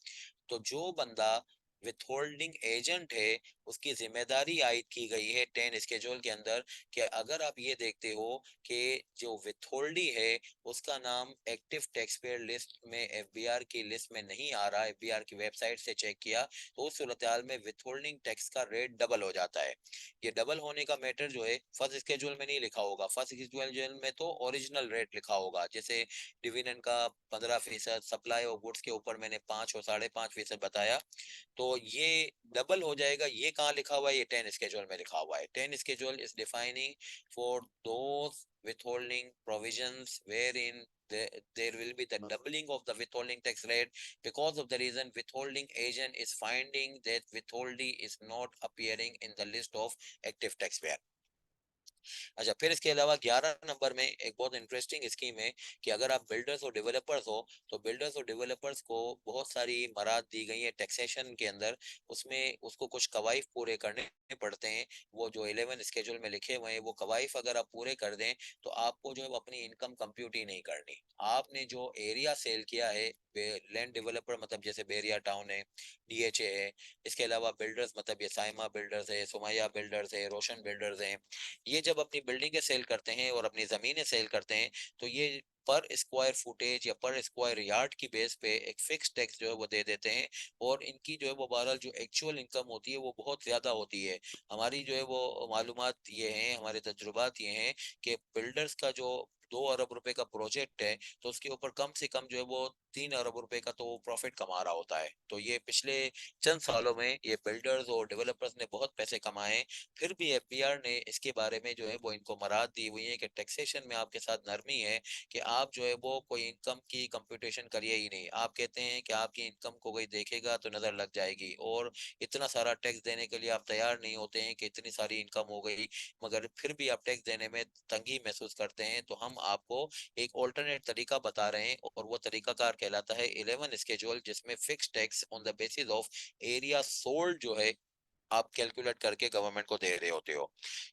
तो जो बंदा विथहोल्डिंग एजेंट है, उसकी जिम्मेदारी आयद की गई है 10 स्केड्यूल के अंदर कि अगर आप ये देखते हो कि जो विथहोल्डी है उसका नाम एक्टिव टैक्स पेयर लिस्ट में एफबीआर की लिस्ट में नहीं आ रहा, एफबीआर की वेबसाइट से चेक किया, तो उस सूरत हाल में विथहोल्डिंग टैक्स का रेट डबल हो जाता है। ये डबल होने का मैटर जो है फर्स्ट स्केड्यूल में नहीं लिखा होगा, फर्स्ट स्केड्यूल में तो ओरिजिनल रेट लिखा होगा, जैसे डिविडेंड का 15%, सप्लाई और गुड्स के ऊपर मैंने 5 और 5.5% बताया, तो ये डबल हो जाएगा। ये कहाँ लिखा हुआ है? ये 10 स्केड्यूल में लिखा हुआ है। 10 schedule is defining for those withholding provisions wherein there will be the doubling of the withholding tax rate because of the reason withholding agent is finding that withholding is not appearing in the list of active taxpayer। अच्छा, फिर इसके अलावा 11 number में एक बहुत interesting scheme है कि अगर आप बिल्डर्स और डेवलपर्स हो, तो बिल्डर्स और डेवलपर्स को बहुत सारी मराद दी गई है टैक्सेशन के अंदर, उसमें उसको कुछ कवायद पूरे करने पड़ते हैं। वो जो 11 स्केड्यूल में लिखे हुए हैं वो कवायद अगर आप पूरे कर दें, तो आपको जो है वो अपनी इनकम कंप्यूट ही नहीं करनी। आपने जो एरिया सेल किया है, लैंड डेवलपर मतलब जैसे बेरिया टाउन है, डीएचए है, इसके अलावा बिल्डर्स मतलब ये साइमा बिल्डर्स है, सुमैया बिल्डर्स है, रोशन बिल्डर्स हैं, ये जब अपनी बिल्डिंगें सेल करते हैं और अपनी जमीनें सेल करते हैं, तो ये पर स्क्वायर फुटेज या पर स्क्वायर यार्ड की बेस पे एक फिक्स टैक्स जो है वो दे देते हैं। और इनकी जो है वो बहरहाल जो एक्चुअल इनकम होती है वो बहुत ज्यादा होती है। हमारी जो है वो मालूमात ये हैं, हमारे तजुर्बात ये हैं कि बिल्डर्स का जो 2 अरब रुपए का प्रोजेक्ट है, तो उसके ऊपर कम से कम जो है वो 3 अरब रुपए का तो प्रॉफिट कमा रहा होता है। तो ये पिछले चंद सालों में ये बिल्डर्स और डेवलपर्स ने बहुत पैसे कमाए। फिर भी एफबीआर ने इसके बारे में जो है वो इनको मराद दी हुई है कि टैक्सेशन में आपके साथ नरमी है कि आप जो है वो कोई इनकम की कंप्यूटेशन करिए ही नहीं। आप कहते हैं कि आपकी इनकम को कोई देखेगा तो नजर लग जाएगी, और इतना सारा टैक्स देने के लिए आप तैयार नहीं होते हैं कि इतनी सारी इनकम हो गई, मगर फिर भी आप टैक्स देने में तंगी महसूस करते हैं। तो हम आपको एक ऑल्टरनेट तरीका बता रहे हैं, और वो तरीकाकार कहलाता है 11 स्केड्यूल, जिसमें fix tax on the basis of area sold जो है आप कैलकुलेट करके गवर्नमेंट को दे रहे होते हो।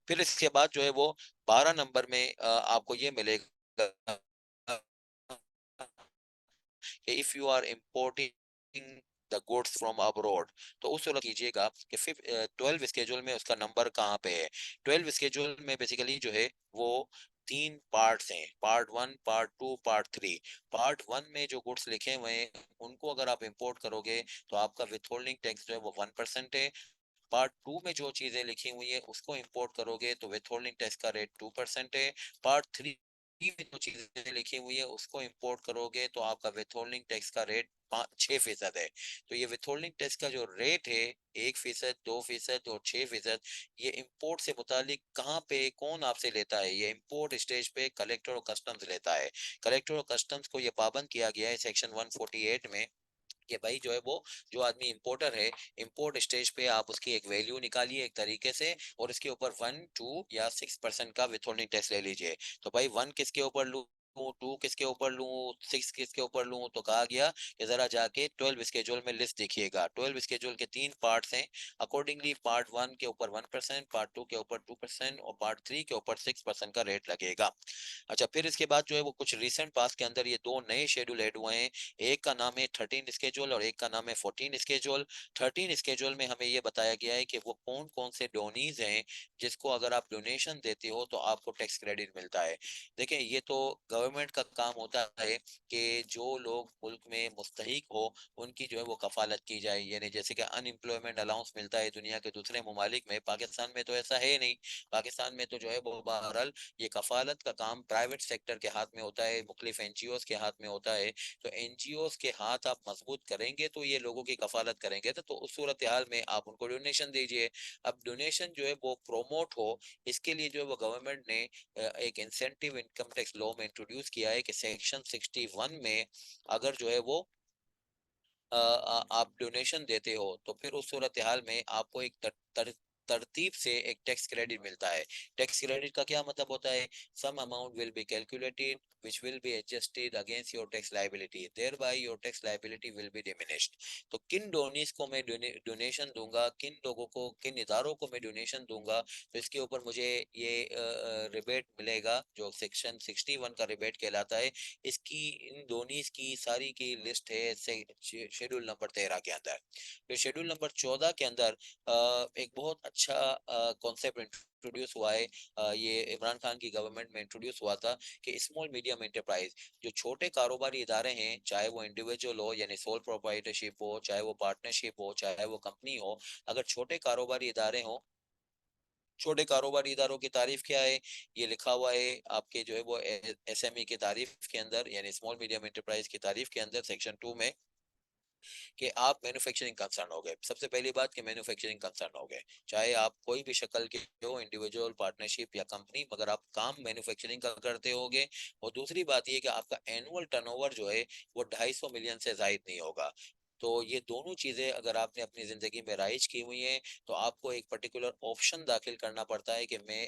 फिर इसके बाद जो है वो 12 नंबर में आपको ये मिलेगा कि if you are importing the goods from abroad, तो उस सूरत कीजिएगा कि 12 स्केड्यूल में उसका नंबर कहाँ पे है। 12 स्केड्यूल में बेसिकली जो है वो 3 पार्ट्स हैं, पार्ट 1, पार्ट 2, पार्ट 3। पार्ट 1 में जो गुड्स लिखे हुए हैं उनको अगर आप इंपोर्ट करोगे, तो आपका विथहोल्डिंग टैक्स जो है वो 1% है। पार्ट 2 में जो चीजें लिखी हुई है उसको इंपोर्ट करोगे तो विथहोल्डिंग टैक्स का रेट 2% है। पार्ट 3 में जो चीजें लिखी हुई है उसको इंपोर्ट करोगे तो आपका विथहोल्डिंग टैक्स का रेट 6% है। तो ये विथहोल्डिंग टैक्स का जो रेट है, 1%, 2% और 6%, ये इंपोर्ट से मुतालिक कहाँ पे कौन आपसे लेता है? ये इंपोर्ट स्टेज पे कलेक्टर और कस्टम्स लेता है। कलेक्टर और कस्टम्स को ये पाबंद किया गया है सेक्शन 148 में कि भाई जो है वो जो आदमी इंपोर्टर है, इंपोर्ट स्टेज पे आप उसकी एक वैल्यू निकालिए एक तरीके से, और इसके ऊपर 1, 2 या 6% का विथहोल्डिंग टैक्स ले लीजिए। तो भाई 1 किसके ऊपर लूं, 2 किसके ऊपर लूं, 6 किसके ऊपर लूं? तो कहा गया कि जरा जाके 12 स्केड्यूल में लिस्ट देखिएगा। 12 स्केड्यूल के 3 पार्ट्स हैं। अकॉर्डिंगली पार्ट 1 के ऊपर 1%, पार्ट 2 के ऊपर 2% और पार्ट 3 के ऊपर 6% का रेट लगेगा। अच्छा, फिर इसके बाद जो है वो कुछ रिसेंट पास के अंदर ये दो नए शेड्यूल ऐड हुए हैं। एक का नाम है 13 स्केड्यूल और एक का नाम है 14 स्केड्यूल। 13 स्केड्यूल में हमें ये बताया गया है कि वो कौन कौन से डोनीज हैं जिसको अगर आप डोनेशन देते हो तो आपको टैक्स क्रेडिट मिलता है। देखें, ये तो गवर्नमेंट का काम होता है कि जो लोग मुल्क में मुस्तहिक हो उनकी जो है वो कफालत की जाए, यानी जैसे कि अनएम्प्लॉयमेंट अलाउंस मिलता है दुनिया के दूसरे ममालिक में, पाकिस्तान में तो ऐसा है नहीं। पाकिस्तान में तो जो है वो बहरहाल ये कफालत का काम प्राइवेट सेक्टर के हाथ में होता है, मुख्तलिफ एनजीओज के हाथ में होता है। तो एनजीओज के हाथ आप मजबूत करेंगे तो ये लोगों की कफालत करेंगे, तो उस सूरत हाल में आप उनको डोनेशन दीजिए। अब डोनेशन जो है वो प्रोमोट हो, इसके लिए जो है वो गवर्नमेंट ने एक इंसेंटिव इनकम टैक्स लॉ में इंट्रोड्यूस किया है कि सेक्शन 61 में अगर जो है वो आप डोनेशन देते हो तो फिर उस सूरत हाल में आपको एक तरतीब से एक टैक्स क्रेडिट मिलता है। टैक्स क्रेडिट का क्या मतलब होता है? Some amount will be calculated which will be adjusted against your tax liability, thereby your tax liability will be diminished। तो किन डोनीज को मैं डोनेशन दूंगा, किन लोगों को, किन इदारों को मैं डोनेशन दूंगा, तो इसके ऊपर मुझे ये रिबेट मिलेगा जो सेक्शन 61 का रिबेट कहलाता है। इसकी इन डोनीज की सारी की लिस्ट है शेड्यूल नंबर 13 के अंदर। फिर शेड्यूल नंबर 14 के अंदर एक बहुत अच्छा कॉन्सेप्ट इंट्रोड्यूस हुआ है। ये इमरान खान की गवर्नमेंट में इंट्रोड्यूस हुआ था कि स्मॉल मीडियम एंटरप्राइज, जो छोटे कारोबारी इदारे हैं, चाहे वो इंडिविजुअल हो यानी सोल प्रोप्राइटरशिप हो, चाहे वो पार्टनरशिप हो, चाहे वो कंपनी हो, अगर छोटे कारोबारी इदारे हो, छोटे कारोबारी इदारों की तारीफ क्या है? ये लिखा हुआ है आपके जो है वो एसएमई की तारीफ के अंदर, यानी स्मॉल मीडियम एंटरप्राइज की तारीफ के अंदर सेक्शन 2 में, कि आप मैन्युफैक्चरिंग कंसर्न हो गए। सबसे पहली बात कि मैन्युफैक्चरिंग कंसर्न हो गए, चाहे आप कोई भी शक्ल के हो, इंडिविजुअल, पार्टनरशिप या कंपनी, मगर आप काम मैन्युफैक्चरिंग का करते होगे। और दूसरी बात ये कि आपका एनुअल टर्नओवर जो है वो 250 मिलियन से जायद नहीं होगा। तो ये दोनों चीजें अगर आपने अपनी जिंदगी में राइज की हुई हैं तो आपको एक पर्टिकुलर ऑप्शन दाखिल करना पड़ता है कि मैं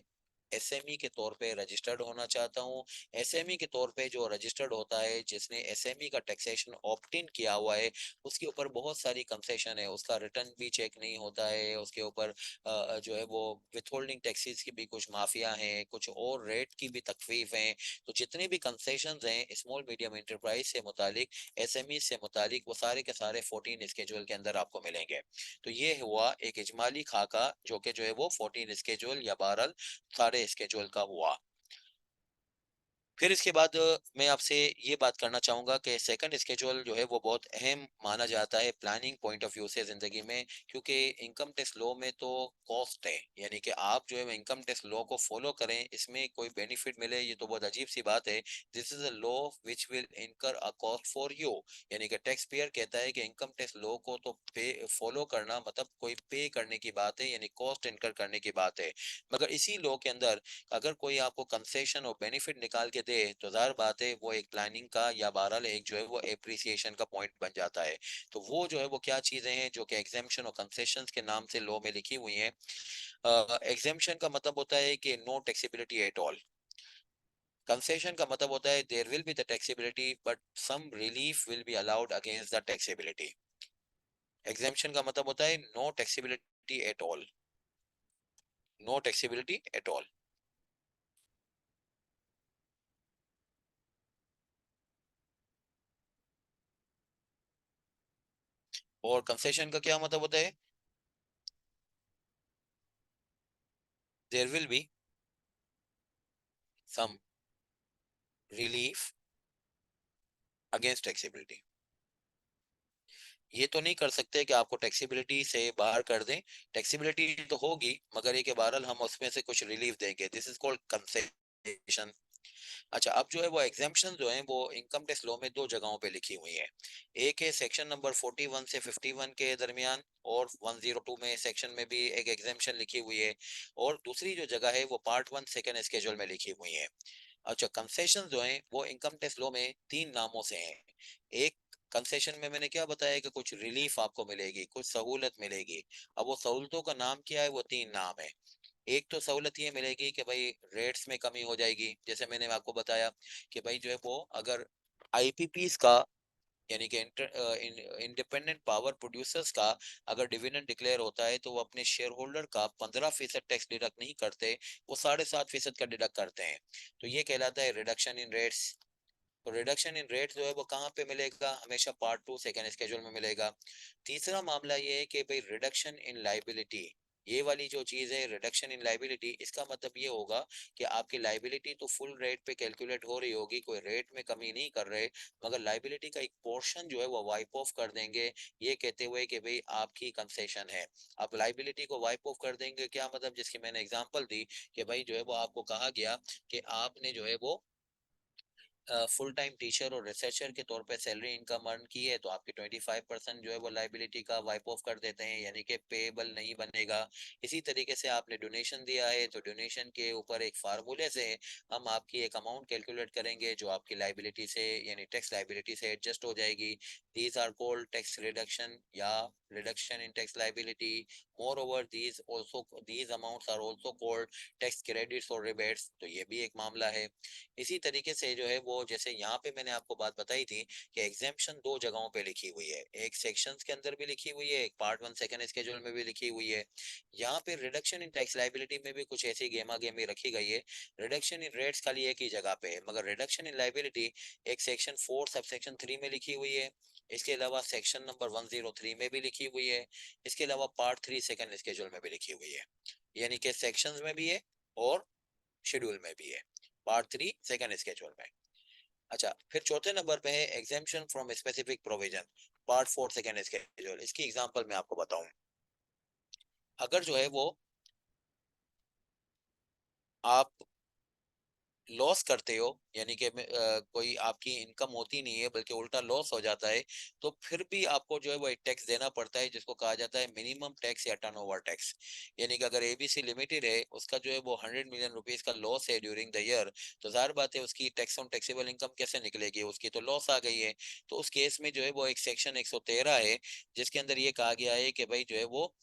एसएमई के तौर पे रजिस्टर्ड होना चाहता हूँ। एसएमई के तौर पे जो रजिस्टर्ड होता है, जिसने एसएमई का टैक्सेशन ऑप्ट इन किया हुआ है, उसके ऊपर बहुत सारी कंसेशन है, उसका रिटर्न भी चेक नहीं होता है, उसके ऊपर जो है वो विथहोल्डिंग टैक्सेस की भी कुछ माफिया हैं, कुछ और रेट की भी तकफीफ हैं। तो जितने भी कंसेशन हैं स्मॉल मीडियम एंटरप्राइज से मुतालिक, एसएमई से मुतालिक, वो सारे के सारे 14 स्केड्यूल के अंदर आपको मिलेंगे। तो ये हुआ एक इजमाली खाका जो कि जो है वो 14 स्केड्यूल या 12 सारे स्केड्यूल का हुआ। फिर इसके बाद मैं आपसे ये बात करना चाहूंगा कि सेकंड स्केड्यूल जो है वो बहुत अहम माना जाता है प्लानिंग पॉइंट ऑफ व्यू से जिंदगी में, क्योंकि इनकम टैक्स लॉ में तो कॉस्ट है, यानी कि आप जो है इनकम टैक्स लॉ को फॉलो करें, इसमें कोई बेनिफिट मिले ये तो बहुत अजीब सी बात है। This is a law which will इनकर अ कॉस्ट फॉर यू, यानी कि टैक्स पेयर कहता है कि इनकम टैक्स लॉ को तो पे फॉलो करना मतलब कोई पे करने की बात है, यानी कॉस्ट इनकर करने की बात है। मगर इसी लॉ के अंदर अगर कोई आपको कंसेशन और बेनिफिट निकाल के दे तो जाहिर बात है वो एक प्लानिंग का या बहरहाल एक जो है वो एप्रिसिएशन का पॉइंट बन जाता है। तो वो जो है वो क्या चीजें हैं जो कि एग्जेम्पशन और कंसेशंस के नाम से लॉ में लिखी हुई हैं। एग्जेम्पशन का मतलब होता है कि no taxability at all. Concession का मतलब होता है there will be the taxability but some relief will be allowed against the taxability. Exemption का मतलब होता है no taxability at all, no taxability at all. और कंसेशन का क्या मतलब होता है? There will be some relief against taxability. ये तो नहीं कर सकते कि आपको टैक्सेबिलिटी से बाहर कर दें, टैक्सेबिलिटी तो होगी मगर ये कि बहरहाल हम उसमें से कुछ रिलीफ देंगे, दिस इज कॉल्ड कंसेशन। अच्छा, अब जो है वो एग्जाम्पशन जो है वो इनकम टैक्स लॉ में दो जगहों पे लिखी हुई है। एक है सेक्शन नंबर 41 से 51 के दरमियान, और 102 में सेक्शन में भी एक एग्जाम्पशन लिखी हुई है। और दूसरी जो जगह है वो पार्ट 1 सेकंड स्केड्यूल में लिखी हुई है। अच्छा, कंसेशन जो है वो इनकम टैक्स लॉ में तीन नामों से हैं। एक कंसेशन में मैंने क्या बताया कि कुछ रिलीफ आपको मिलेगी, कुछ सहूलत मिलेगी। अब वो सहूलतों का नाम क्या है? वो तीन नाम है। एक तो सहूलत ये मिलेगी कि भाई रेट्स में कमी हो जाएगी, जैसे मैंने आपको बताया कि भाई जो है वो अगर आईपीपीस का, यानी कि इंडिपेंडेंट पावर प्रोड्यूसर्स का अगर डिविडेंड डिक्लेयर होता है तो वो अपने शेयर होल्डर का 15% टैक्स डिडक्ट नहीं करते, वो 7.5% का डिडक्ट करते हैं। तो ये कहलाता है रिडक्शन इन रेट्स। तो रिडक्शन इन रेट जो है वो कहाँ पे मिलेगा? हमेशा पार्ट 2 सेकंड स्केड्यूल में मिलेगा। तीसरा मामला ये है कि भाई रिडक्शन इन लाइबिलिटी, ये वाली जो चीज है रिडक्शन इन लाइबिलिटी, इसका मतलब ये होगा कि आपकी लाइबिलिटी तो फुल रेट पे कैलकुलेट हो रही होगी, कोई रेट में कमी नहीं कर रहे, मगर लाइबिलिटी का एक पोर्शन जो है वो वाइप ऑफ कर देंगे, ये कहते हुए कि भाई आपकी कंसेशन है। अब लाइबिलिटी को वाइप ऑफ कर देंगे क्या मतलब, जिसकी मैंने एग्जांपल दी कि भाई जो है वो आपको कहा गया कि आपने जो है वो फुल टाइम टीचर और रिसर्चर के तौर पे सैलरी इनकम अर्न की है, तो आपकी 25% जो है वो लाइबिलिटी का वाइप ऑफ कर देते हैं, यानी कि पेएबल नहीं बनेगा। इसी तरीके से आपने डोनेशन दिया है, तो डोनेशन के ऊपर एक फार्मूले से हम आपकी एक अमाउंट कैलकुलेट करेंगे जो आपकी लाइबिलिटी से यानी टैक्स लाइबिलिटी से एडजस्ट हो जाएगी। These are called tax reduction या reduction in tax liability. Moreover these amounts are also called tax credits और रिबेट्स, तो ये भी एक मामला है। इसी तरीके से जो है वो जैसे यहाँ पे मैंने आपको बात बताई थी कि एग्जेम्पशन दो जगहों पे लिखी हुई है, एक सेक्शंस के अंदर भी लिखी हुई है, एक पार्ट वन सेकंड स्केड्यूल में भी लिखी हुई है। यहाँ पे रिडक्शन इन टैक्स लाइबिलिटी में भी कुछ ऐसी गेमा गेमी रखी गई है। रिडक्शन इन रेट्स खाली एक ही जगह पे है, मगर रिडक्शन इन लाइबिलिटी एक सेक्शन 4 सब सेक्शन 3 में लिखी हुई है। इसके अलावा सेक्शन नंबर 103 में भी लिखी हुई है। इसके अलावा पार्ट 3 सेकंड स्केड्यूल में भी लिखी हुई है, यानी कि सेक्शंस में भी है और शेड्यूल में भी है, पार्ट 3 सेकंड स्केड्यूल में। अच्छा, फिर चौथे नंबर पे है exemption from specific provision, part 4 second schedule. इसकी एग्जांपल मैं आपको बताऊं, अगर जो है वो आप लॉस करते हो, यानी कि कोई आपकी इनकम होती नहीं है बल्कि उल्टा लॉस हो जाता है, तो फिर भी आपको जो है वो एक टैक्स देना पड़ता है जिसको कहा जाता है मिनिमम टैक्स या टर्नओवर टैक्स। यानी कि अगर एबीसी लिमिटेड है, उसका जो है वो 100 मिलियन रुपीज का लॉस है ड्यूरिंग द ईयर, तो जाहिर बात है उसकी टैक्स ऑन टैक्सेबल इनकम कैसे निकलेगी, उसकी तो लॉस आ गई है। तो उस केस में जो है वो एक सेक्शन 113 है जिसके अंदर ये कहा गया है कि भाई जो है वो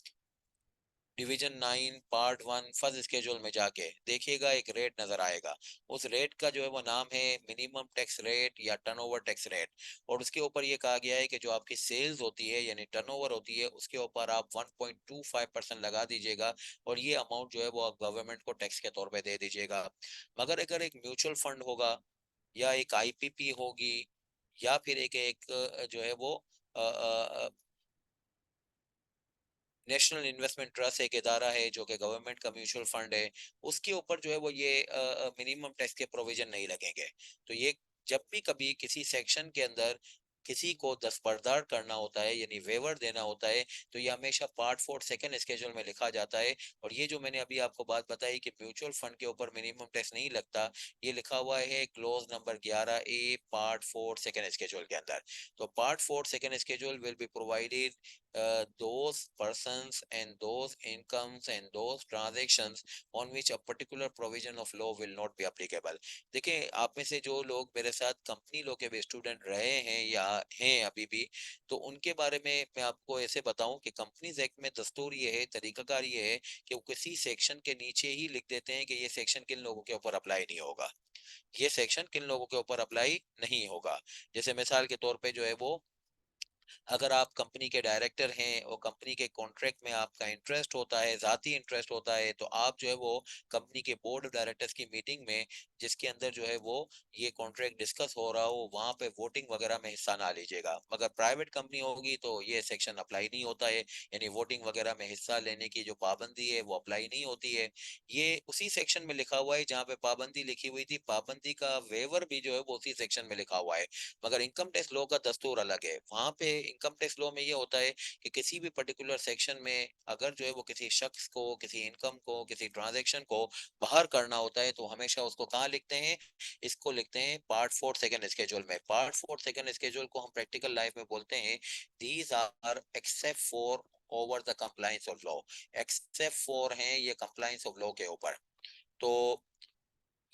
डिवीजन 9 पार्ट 1 फर्स्ट स्केड्यूल में जाके देखिएगा, एक रेट नजर आएगा। उस रेट का जो है वो नाम है मिनिमम टैक्स रेट या टर्नओवर टैक्स रेट। और उसके ऊपर ये कहा गया है कि जो आपकी सेल्स होती है यानी टर्नओवर होती है, उसके ऊपर आप 1.25% लगा दीजिएगा, और ये अमाउंट जो है वो आप गवर्नमेंट को टैक्स के तौर पे दे दीजिएगा। मगर अगर एक म्यूचुअल फंड होगा या एक आईपीपी होगी या फिर एक एक जो है वो नेशनल इन्वेस्टमेंट ट्रस्ट एक इदारा है जो कि गवर्नमेंट का म्यूचुअल फंड है, उसके ऊपर जो है वो ये मिनिमम टैक्स के प्रोविजन नहीं लगेंगे। तो ये जब भी कभी किसी सेक्शन के अंदर किसी को दस्तबरदार करना होता है यानी वेवर देना होता है, तो ये हमेशा पार्ट 4 सेकंड स्केड्यूल में लिखा जाता है। और ये जो मैंने अभी आपको बात बताई कि म्यूचुअल फंड के ऊपर मिनिमम टैक्स नहीं लगता, ये लिखा हुआ है clause number 11A part 4 second schedule के अंदर। तो part 4 second schedule will be provided those persons and those incomes and those transactions on which a particular provision of law will not be applicable। देखिए, आप में से जो लोग मेरे साथ कंपनी लॉ के भी स्टूडेंट रहे हैं या हैं अभी भी, तो उनके बारे में मैं आपको ऐसे बताऊं कि कंपनीज एक्ट में दस्तूर ये है, तरीकाकार ये है कि वो किसी सेक्शन के नीचे ही लिख देते हैं कि ये सेक्शन किन लोगों के ऊपर अप्लाई नहीं होगा, ये सेक्शन किन लोगों के ऊपर अप्लाई नहीं होगा। जैसे मिसाल के तौर पे जो है वो, अगर आप कंपनी के डायरेक्टर हैं और कंपनी के कॉन्ट्रैक्ट में आपका इंटरेस्ट होता है, जाती इंटरेस्ट होता है, तो आप जो है वो कंपनी के बोर्ड ऑफ डायरेक्टर्स की मीटिंग में जिसके अंदर जो है वो ये कॉन्ट्रैक्ट डिस्कस हो रहा हो, वहां पे वोटिंग वगैरह में हिस्सा ना लीजिएगा। मगर प्राइवेट कंपनी होगी तो ये सेक्शन अप्लाई नहीं होता है, यानी वोटिंग वगैरह में हिस्सा लेने की जो पाबंदी है वो अप्लाई नहीं होती है। ये उसी सेक्शन में लिखा हुआ है जहाँ पे पाबंदी लिखी हुई थी, पाबंदी का वेवर भी जो है वो उसी सेक्शन में लिखा हुआ है। मगर इनकम टैक्स लॉ का दस्तूर अलग है, वहां पे इनकम टैक्स लॉ में ये होता है कि किसी भी पर्टिकुलर सेक्शन में अगर जो है वो किसी शख्स को, किसी इनकम को, किसी ट्रांजैक्शन को बाहर करना होता है, तो हमेशा उसको कहाँ लिखते हैं, इसको लिखते हैं पार्ट 4 सेकंड स्केड्यूल में। पार्ट 4 सेकंड स्केड्यूल को हम प्रैक्टिकल लाइफ में बोलते हैं these are except for over the compliance of law. Except for हैं ये कंप्लायंस ऑफ लॉ के ऊपर। तो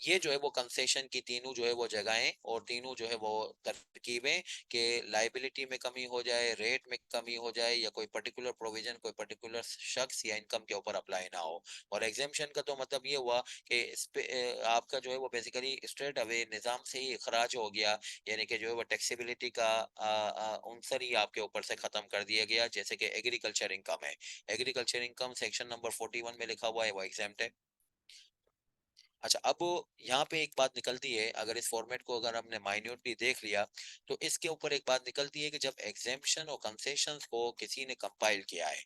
ये जो है वो कंसेशन की तीनों जो है वो जगहें और तीनों जो है वो तरकीबें कि लाइबिलिटी में कमी हो जाए, रेट में कमी हो जाए, या कोई पर्टिकुलर प्रोविजन कोई पर्टिकुलर शख्स या इनकम के ऊपर अप्लाई ना हो। और एग्जेम्पशन का तो मतलब ये हुआ कि इस पे आपका जो है वो बेसिकली स्ट्रेट अवे निजाम से ही इखराज हो गया, यानी कि जो है वो टैक्सेबिलिटी का उनसर ही आपके ऊपर से खत्म कर दिया गया। जैसे कि एग्रीकल्चर इनकम है, एग्रीकल्चर इनकम सेक्शन नंबर 41 में लिखा हुआ है, वो एग्जेम्प्ट है। अच्छा, अब यहाँ पे एक बात निकलती है, अगर इस फॉर्मेट को अगर हमने माइन्यूटली देख लिया, तो इसके ऊपर एक बात निकलती है कि जब एग्जेम्पशन और कंसेशंस को किसी ने कंपाइल किया है,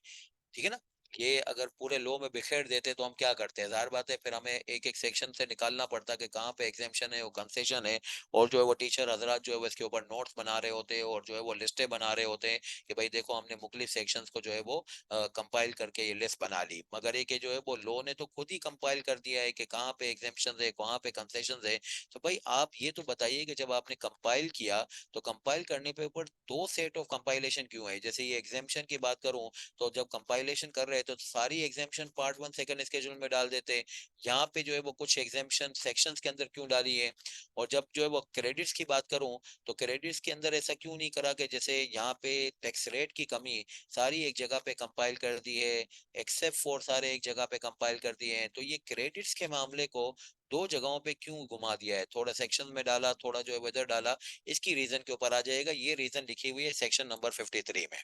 ठीक है ना, ये अगर पूरे लॉ में बिखेर देते तो हम क्या करते हैं, जाहिर बात है फिर हमें एक एक सेक्शन से निकालना पड़ता कि कहाँ पे एग्जेम्पशन है, वो कंसेशन है, और जो है वो टीचर हजरात जो है वो इसके ऊपर नोट्स बना रहे होते हैं और जो है वो लिस्टें बना रहे होते हैं कि भाई देखो हमने मुख्तलिफ सेक्शंस को जो है वो कंपाइल करके ये लिस्ट बना ली, मगर ये कि जो है वो लॉ ने तो खुद ही कंपाइल कर दिया है कि कहाँ पे एग्जेम्पशन है, कहाँ पे कंसेशन है। तो भाई आप ये तो बताइए कि जब आपने कंपाइल किया तो कंपाइल करने पे ऊपर दो सेट ऑफ कंपाइलेशन क्यों है। जैसे ये एग्जेम्पशन की बात करूं तो जब कंपाइलेशन कर रहे थे तो सारी एग्जामेशन पार्ट वन सेकंड स्केड्यूल में डाल देते, यहाँ पे जो है वो कुछ एग्जामेशन सेक्शंस के अंदर क्यों डाली है। और जब जो है वो क्रेडिट्स की बात करूं तो क्रेडिट्स के अंदर ऐसा क्यों नहीं करा कि जैसे यहाँ पे टैक्स रेट की कमी सारी एक जगह पे कंपाइल कर दी है, एक्सेप्ट फॉर सारे एक जगह पे कंपाइल कर दिए हैं, तो ये क्रेडिट्स के मामले को दो जगहों पे क्यों घुमा दिया है, थोड़ा सेक्शन में डाला, थोड़ा जो है वेदर डाला। इसकी रीजन के ऊपर आ जाएगा, ये रीजन लिखी हुई है सेक्शन नंबर 53 में।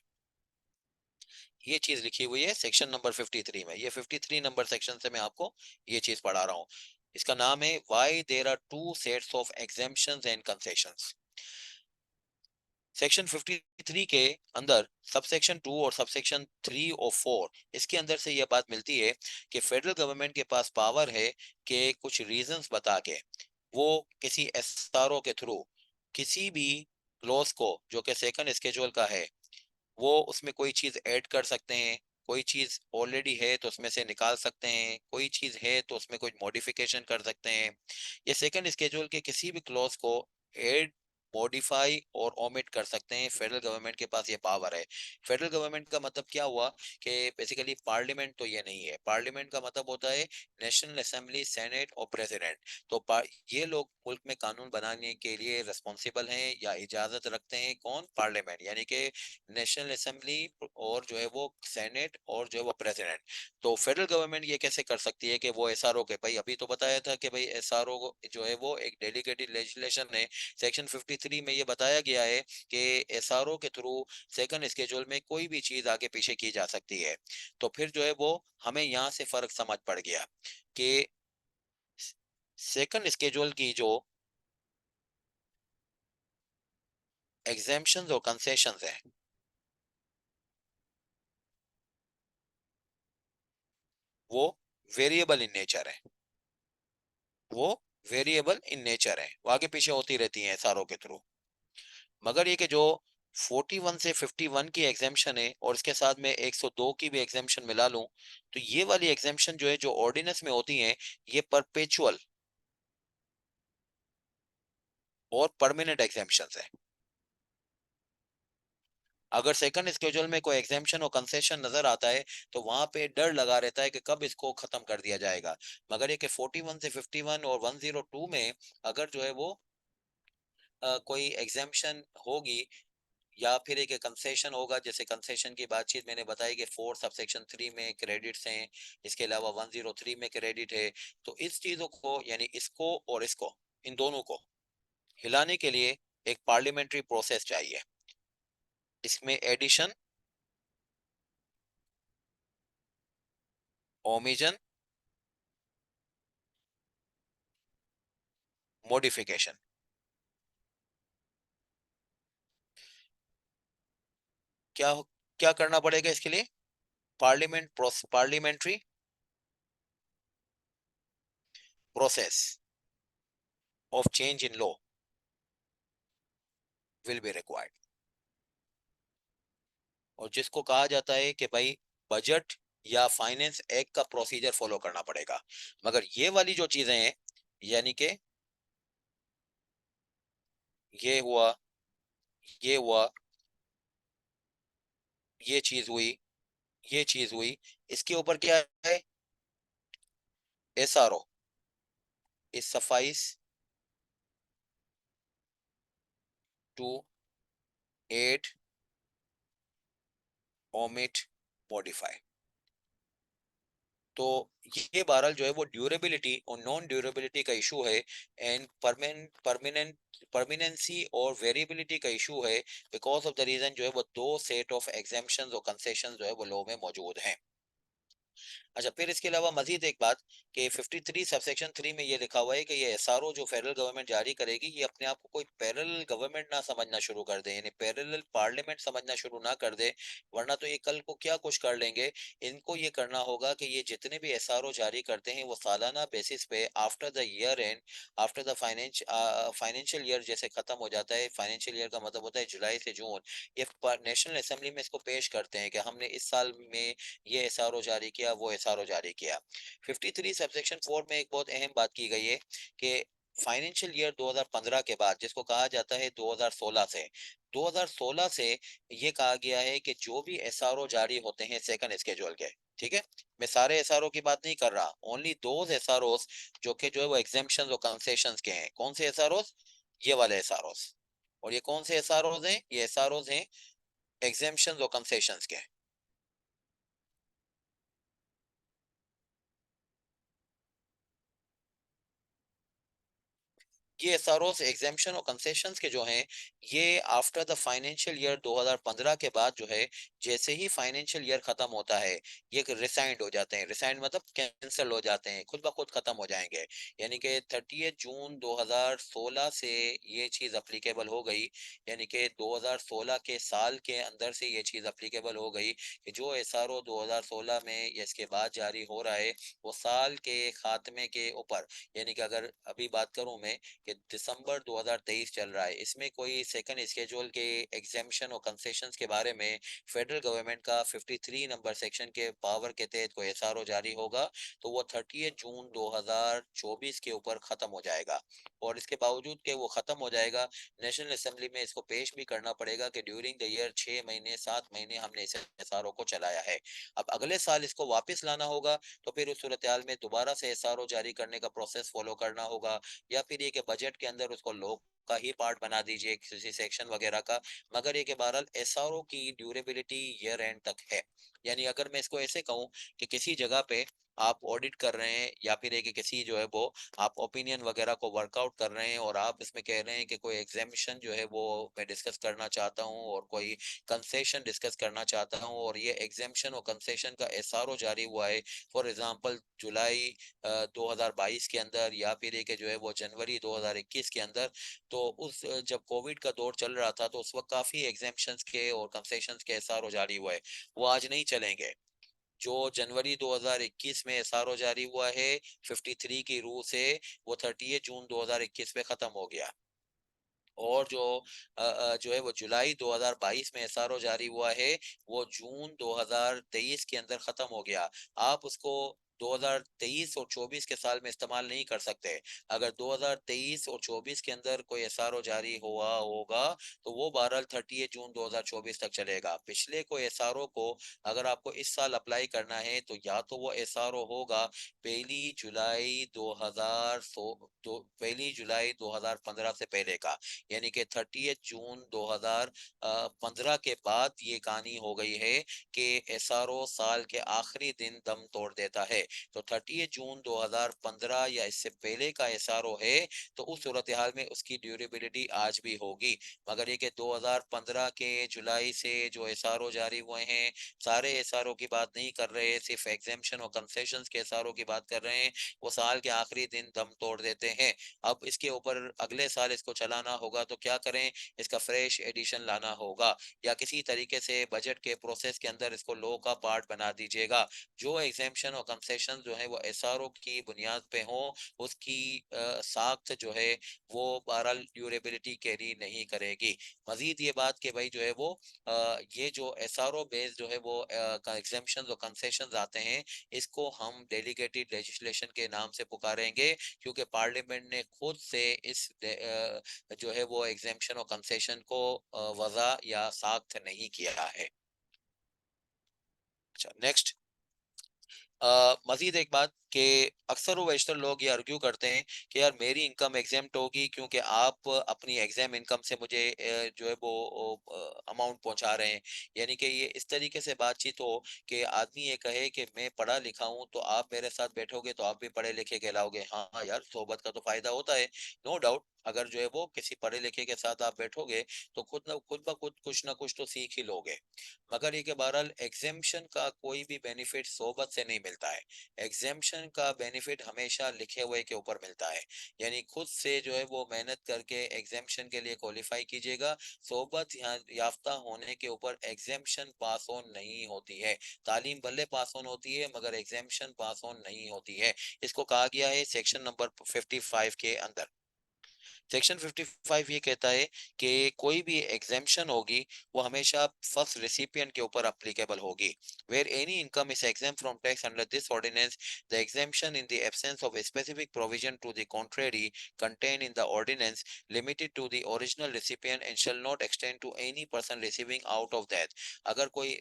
ये चीज लिखी हुई है सेक्शन नंबर 53 में, ये 53 नंबर सेक्शन से मैं आपको ये चीज पढ़ा रहा हूँ। इसका नाम है why there are two sets of exemptions and concessions. Section 53 के अंदर सबसेक्शन 2 और सबसेक्शन 3 और 4, इसके अंदर से यह बात मिलती है कि फेडरल गवर्नमेंट के पास पावर है कि कुछ रीजंस बता के वो किसी एसआरओ के थ्रू किसी भी क्लॉज को जो कि सेकंड स्केड्यूल का है वो उसमें कोई चीज ऐड कर सकते हैं, कोई चीज ऑलरेडी है तो उसमें से निकाल सकते हैं, कोई चीज है तो उसमें कुछ मॉडिफिकेशन कर सकते हैं। ये सेकंड स्केड्यूल के किसी भी क्लॉज को ऐड, मॉडिफाई और ओमिट कर सकते हैं, फेडरल गवर्नमेंट के पास ये पावर है। फेडरल गवर्नमेंट का मतलब क्या हुआ कि बेसिकली पार्लियामेंट तो ये नहीं है, पार्लियामेंट का मतलब होता है नेशनल असेंबली, सेनेट और प्रेसिडेंट। तो ये लोग मुल्क में कानून बनाने के लिए रिस्पॉन्सिबल हैं या इजाजत रखते हैं, कौन, पार्लियामेंट, यानी कि नेशनल असेंबली और जो है वो सेनेट और जो है वो प्रेसिडेंट। तो फेडरल गवर्नमेंट ये कैसे कर सकती है कि वो एसआरओ के, भाई अभी तो बताया था कि भाई एसआरओ जो है वो एक डेलीगेटेड लेजिस्लेशन है, सेक्शन 53 में ये बताया गया है कि एसआरओ के थ्रू सेकंड स्केड्यूल में कोई भी चीज आगे पीछे की जा सकती है। तो फिर जो है वो हमें यहाँ से फर्क समझ पड़ गया कि सेकंड स्केड्यूल की जो एग्जेम्पशंस और कंसेशंस है वो वेरिएबल इन नेचर है, वो वेरिएबल इन नेचर है, वो आगे पीछे होती रहती हैं एसआरओ के थ्रू। मगर ये कि जो 41 से 51 की एग्जामेशन है और इसके साथ में 102 की भी एग्जामेशन मिला लूं तो ये वाली एग्जामेशन जो है जो ऑर्डिनेंस में होती हैं ये परपेचुअल और परमानेंट एग्जामेशन है। अगर सेकंड स्केड्यूल में कोई एग्जामेशन और कंसेशन नजर आता है तो वहां पे डर लगा रहता है कि कब इसको खत्म कर दिया जाएगा। मगर ये कि 41 से 51 और 102 में अगर जो है वो कोई एग्जामेशन होगी या फिर एक कंसेशन होगा, जैसे कंसेशन की बातचीत मैंने बताई कि 4 सबसेक्शन 3 में क्रेडिट्स हैं, इसके अलावा 103 में क्रेडिट है, तो इस चीजों को यानी इसको और इसको, इन दोनों को हिलाने के लिए एक पार्लियामेंट्री प्रोसेस चाहिए। इसमें एडिशन, ओमिजन, मॉडिफिकेशन, क्या क्या करना पड़ेगा इसके लिए, parliamentary process of change in law will be required. और जिसको कहा जाता है कि भाई बजट या फाइनेंस एक्ट का प्रोसीजर फॉलो करना पड़ेगा। मगर ये वाली जो चीजें हैं यानी कि ये हुआ, ये हुआ, ये चीज हुई, ये चीज हुई, इसके ऊपर क्या है, SRO is suffice to add, omit, modify. तो ये बहरहाल जो है वो ड्यूरेबिलिटी और नॉन ड्यूरेबिलिटी का इशू है, एंड परमानेंसी और वेरिएबिलिटी का इशू है, बिकॉज ऑफ द रीजन जो है वो दो सेट ऑफ एग्जाम्पशंस और कंसेशंस जो है वो लॉ में मौजूद हैं। अच्छा, फिर इसके अलावा मजीद एक बात कि 53 सबसेक्शन 3 में ये लिखा हुआ है कि ये एसआरओ जो फेडरल गवर्नमेंट जारी करेगी, ये अपने आप को कोई पैरेलल गवर्नमेंट ना समझना शुरू कर दे, यानी पैरेलल पार्लियामेंट समझना शुरू ना कर दे, वरना तो ये कल को क्या कुछ कर लेंगे। इनको ये करना होगा कि ये जितने भी एसआरओ जारी करते हैं वो सालाना बेसिस पे after the year and, after the financial year जैसे खत्म हो जाता है, फाइनेंशियल ईयर का मतलब होता है जुलाई से जून, ये नेशनल असेंबली में इसको पेश करते हैं कि हमने इस साल में ये एसआरओ जारी किया, वो एसआरओ जारी किया। 53 सबसेक्शन 4 में एक बहुत अहम बात की गई है कि फाइनेंशियल ईयर 2015 के बाद, जिसको कहा जाता है 2016 से ये कहा गया है कि जो भी एसआरओ जारी होते हैं सेकंड स्केड्यूल के, ठीक है, मैं सारे एसआरओ की बात नहीं कर रहा, ओनली दोज एसआरओ जो कि जो है वो एग्जेम्पशन और कंसेशंस के हैं। कौन से एसआरओ? ये वाले एसआरओ। और ये कौन से एसआरओ हैं? ये एसआरओ हैं एग्जेम्पशन और कंसेशंस के। ये एसआरओस एग्जेम्पशन और कंसेशंस के जो हैं, ये आफ्टर द फाइनेंशियल ईयर 2015 के बाद जो है, जैसे ही फाइनेंशियल ईयर खत्म होता है, ये रिसाइंड हो जाते हैं। रिसाइंड मतलब कैंसिल हो जाते हैं, खुद ब खुद खत्म हो जाएंगे। यानी कि 30 जून 2016 से ये चीज अप्लीकेबल हो गई, यानी कि 2016 के साल के अंदर से ये चीज अप्लीकेबल हो गई कि जो एसआरओ 2016 में या इसके बाद जारी हो रहा है, वो साल के खात्मे के ऊपर, यानी कि अगर अभी बात करूं मैं कि दिसंबर 2023 चल रहा है, इसमें कोई सेकंड स्केड्यूल के एग्जेम्पशन और कंसेशंस के बारे में फेडरल गवर्नमेंट का 53 नंबर सेक्शन के पावर के तहत कोई एसआरओ जारी होगा, तो वो 30 जून 2024 के ऊपर खत्म हो जाएगा। और इसके बावजूद कि वो खत्म हो जाएगा, नेशनल असेंबली में इसको पेश भी करना पड़ेगा कि ड्यूरिंग द ईयर 6 महीने 7 महीने हमने इस एसआरओ को चलाया है। अब अगले साल इसको वापस लाना होगा, तो फिर उस सूरत हाल में दोबारा से एसआरओ जारी करने का प्रोसेस फॉलो करना होगा, या फिर ये कि बजट के अंदर उसको लोग का ही पार्ट बना दीजिए किसी सेक्शन वगैरह का। मगर ये कि बहरहाल एसआरओ की ड्यूरेबिलिटी ईयर एंड तक है। यानी अगर मैं इसको ऐसे कहूं कि किसी जगह पे आप ऑडिट कर रहे हैं, या फिर एक किसी जो है वो आप ओपिनियन वगैरह को वर्कआउट कर रहे हैं, और आप इसमें कह रहे हैं कि कोई एग्जामिशन जो है वो मैं डिस्कस करना चाहता हूं, और कोई कंसेशन डिस्कस करना चाहता हूं, और ये एग्जामिशन और कंसेशन का एसआरओ जारी हुआ है फॉर एग्जांपल जुलाई 2022 के अंदर, या फिर एक जो है वो जनवरी 2021 के अंदर, तो उस जब कोविड का दौर चल रहा था, तो उस वक्त काफी एग्जेम्पशंस के और कंसेशंस के एसआरओ जारी हुए, वो आज नहीं चलेंगे। जो जनवरी 2021 में एसआरओ जारी हुआ है 53 की रूह से, वो 30 जून 2021 में खत्म हो गया। और जो है वो जुलाई 2022 में एसआरओ जारी हुआ है, वो जून 2023 के अंदर खत्म हो गया। आप उसको 2023 और 24 के साल में इस्तेमाल नहीं कर सकते। अगर 2023 और 24 के अंदर कोई एसआरओ जारी हुआ होगा, तो वो बहरहाल 30 जून 2024 तक चलेगा। पिछले कोई एसआरओ को अगर आपको इस साल अप्लाई करना है, तो या तो वो एसआरओ होगा पहली जुलाई 2015 से पहले का, यानी कि 30 जून 2015 के बाद ये कहानी हो गई है कि एसआरओ साल के आखिरी दिन दम तोड़ देता है। तो 30 जून 2015 या इससे पहले का एसआरओ है, तो उस सूरत हाल में उसकी ड्यूरेबिलिटी आज भी होगी। मगर ये कि 2015 के जुलाई से जो एसआरओ जारी हुए हैं, सारे एसआरओ की बात नहीं कर रहे हैं, सिर्फ एग्जेम्पशन और कंसेशन के एसआरओ की बात कर रहे हैं, वो साल के आखिरी दिन दम तोड़ देते हैं। अब इसके ऊपर अगले साल इसको चलाना होगा, तो क्या करें, इसका फ्रेश एडिशन लाना होगा, या किसी तरीके से बजट के प्रोसेस के अंदर इसको लो का पार्ट बना दीजिएगा। जो एग्जेम्पशन और कंसेशन जो है वो एसआरओ की बुनियाद पे हो, उसकी साख्त जो है वो बहरहाल ड्यूरेबिलिटी कैरी नहीं करेगी। मजीद ये बात कि भाई जो है वो ये जो एसआरओ बेस जो है वो एग्जेम्पशन और कंसेशन आते हैं, इसको हम डेलीगेटेड लेजिस्लेशन के नाम से पुकारेंगे, क्योंकि पार्लियामेंट ने खुद से इस जो है वो एग्जेम्पशन और कंसेशन को वज़ा या साख्त नहीं किया है। अच्छा, नेक्स्ट, मजीद एक बात कि अक्सर वो वेस्टर्न लोग ये आर्ग्यू करते हैं कि यार मेरी इनकम एग्जेम्प्ट होगी क्योंकि आप अपनी एग्जाम इनकम से मुझे जो है वो अमाउंट पहुंचा रहे हैं। यानी कि ये इस तरीके से बातचीत हो कि आदमी ये कहे कि मैं पढ़ा लिखा हूं तो आप मेरे साथ बैठोगे तो आप भी पढ़े लिखे कहलाओगे। हाँ हाँ यार, सोबत का तो फायदा होता है, नो डाउट। अगर जो है वो किसी पढ़े लिखे के साथ आप बैठोगे तो खुद ब खुद कुछ ना कुछ तो सीख ही लोगे। मगर ये कि बहरहाल एग्जेम्पशन का कोई भी बेनिफिट सोबत से नहीं मिलता है। एग्जेम्पशन का बेनिफिट हमेशा लिखे हुए के ऊपर मिलता है। यानी खुद से जो है वो मेहनत करके एग्जेम्पशन के लिए क्वालिफाई कीजिएगा। सोबत याफ्ता होने के ऊपर एग्जेम्पशन पास ऑन नहीं होती है। तालीम भले पास ऑन होती है मगर एग्जेम्पशन पास ऑन नहीं होती है। इसको कहा गया है सेक्शन नंबर 55 के अंदर। सेक्शन 55 ये कहता है कि कोई भी एग्जेम्पशन होगी वो हमेशा फर्स्ट रेसिपिएंट के ऊपर अप्लीकेबल होगी। Where any income is exempt from tax under this ordinance, the exemption in the absence of a specific provision to the contrary contained in the ordinance limited to the original recipient and shall not extend to any person receiving out of that। अगर कोई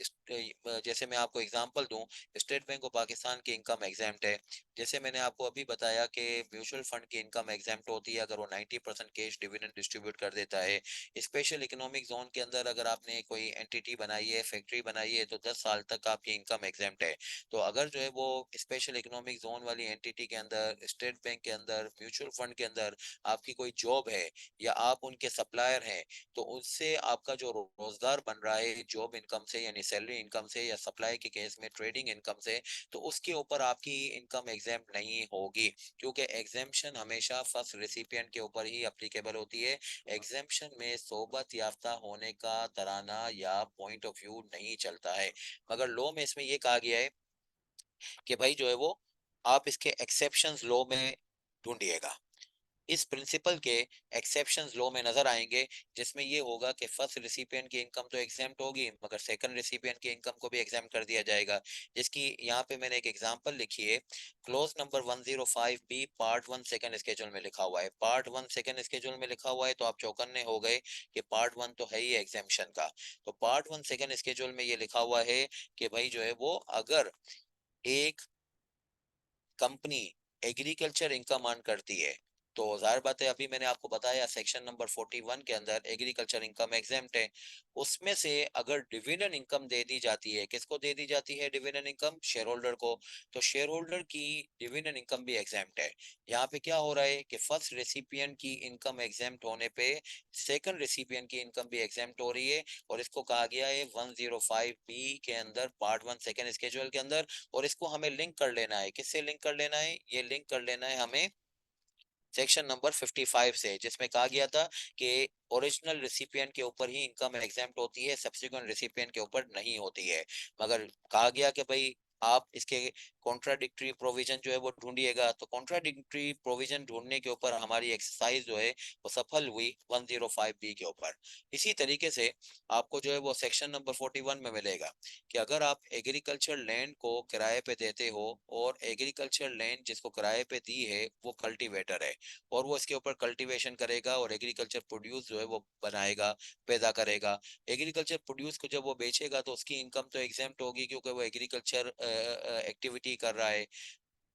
जैसे मैं आपको example दूं, state bank of Pakistan की income exempt है। जैसे मैंने आपको अभी बताया कि म्यूचुअल फंड की इनकम एग्जेम्प्ट होती है अगर वो 90% कैश डिविडेंड डिस्ट्रीब्यूट कर देता है। स्पेशल इकोनॉमिक जोन के अंदर अगर आपने कोई एंटिटी बनाई है, फैक्ट्री बनाई है, तो 10 साल तक आपकी इनकम एग्जेम्प्ट है। तो अगर जो है वो स्पेशल इकोनॉमिक जोन वाली एंटिटी के अंदर, स्टेट बैंक के अंदर, म्यूचुअल फंड के अंदर आपकी कोई जॉब है या आप उनके सप्लायर हैं, तो उससे आपका जो रोजगार बन रहा है जॉब इनकम से यानी सैलरी इनकम से या सप्लाई के केस में ट्रेडिंग इनकम से, तो उसके ऊपर आपकी इनकम एग्जेम्प्ट नहीं होगी। क्योंकि एग्जेम्पशन हमेशा फर्स्ट रेसिपिएंट के ऊपर ही अप्लीकेबल होती है। एग्जेम्पशन में सोबत याफ्ता होने का तराना या पॉइंट ऑफ व्यू नहीं चलता है। मगर लॉ में इसमें यह कहा गया है कि भाई जो है वो आप इसके एक्सेप्शंस लॉ में ढूंढिएगा। इस प्रिंसिपल के एक्सेप्शंस लॉ में नजर आएंगे, जिसमें ये होगा कि फर्स्ट रेसिपिएंट की इनकम तो एग्जेम्प्ट होगी मगर सेकंड रेसिपिएंट की इनकम को भी एग्जाम कर दिया जाएगा। जिसकी यहाँ पे मैंने एक एग्जांपल लिखी है। Clause number 105 B part 1 second schedule में लिखा हुआ है। पार्ट 1 सेकंड स्केड्यूल में लिखा हुआ है तो आप चौकन्ने हो गए कि पार्ट 1 तो है ही एग्जामेशन का। तो पार्ट 1 सेकंड स्केड्यूल में ये लिखा हुआ है कि भाई जो है वो अगर एक कंपनी एग्रीकल्चर इनकम अर्न करती है, तो जाहिर बात है अभी मैंने आपको बताया सेक्शन नंबर 41 के अंदर एग्रीकल्चर इनकम एग्जेम्प्ट है। उसमें से अगर डिविडेंड इनकम दे दी जाती है, किसको दे दी जाती है डिविडेंड इनकम? शेयर होल्डर को। तो शेयर होल्डर की डिविडेंड इनकम भी एग्जेम्प्ट है। यहाँ पे क्या हो रहा है कि फर्स्ट रेसिपिएंट की इनकम एग्जेम्प्ट होने पे सेकंड रेसिपिएंट की इनकम भी एग्जेम्प्ट हो रही है। और इसको कहा गया है 105 बी के अंदर पार्ट 1 सेकंड स्केड्यूल के अंदर। और इसको हमें लिंक कर लेना है, किससे लिंक कर लेना है? ये लिंक कर लेना है हमें सेक्शन नंबर 55 से, जिसमें कहा गया था कि ओरिजिनल रेसिपिएंट के ऊपर ही इनकम एग्जेम्प्ट होती है, सब्सिक्वेंट रेसिपिएंट के ऊपर नहीं होती है। मगर कहा गया कि भाई आप इसके कॉन्ट्राडिक्टरी प्रोविजन जो है वो ढूंढिएगा। तो कॉन्ट्राडिक्टरी प्रोविजन ढूंढने के ऊपर हमारी एक्सरसाइज जो है वो सफल हुई 105 बी के ऊपर। इसी तरीके से आपको जो है वो सेक्शन नंबर 41 में मिलेगा कि अगर आप एग्रीकल्चर लैंड को किराए पे देते हो और एग्रीकल्चर लैंड जिसको किराए पे दी है वो कल्टीवेटर है और वो इसके ऊपर कल्टीवेशन करेगा और एग्रीकल्चर प्रोड्यूस जो है वो बनाएगा, पैदा करेगा। एग्रीकल्चर प्रोड्यूस को जब वो बेचेगा तो उसकी इनकम तो एग्जेम्प्ट होगी क्योंकि वो एग्रीकल्चर एक्टिविटी कर रहा है।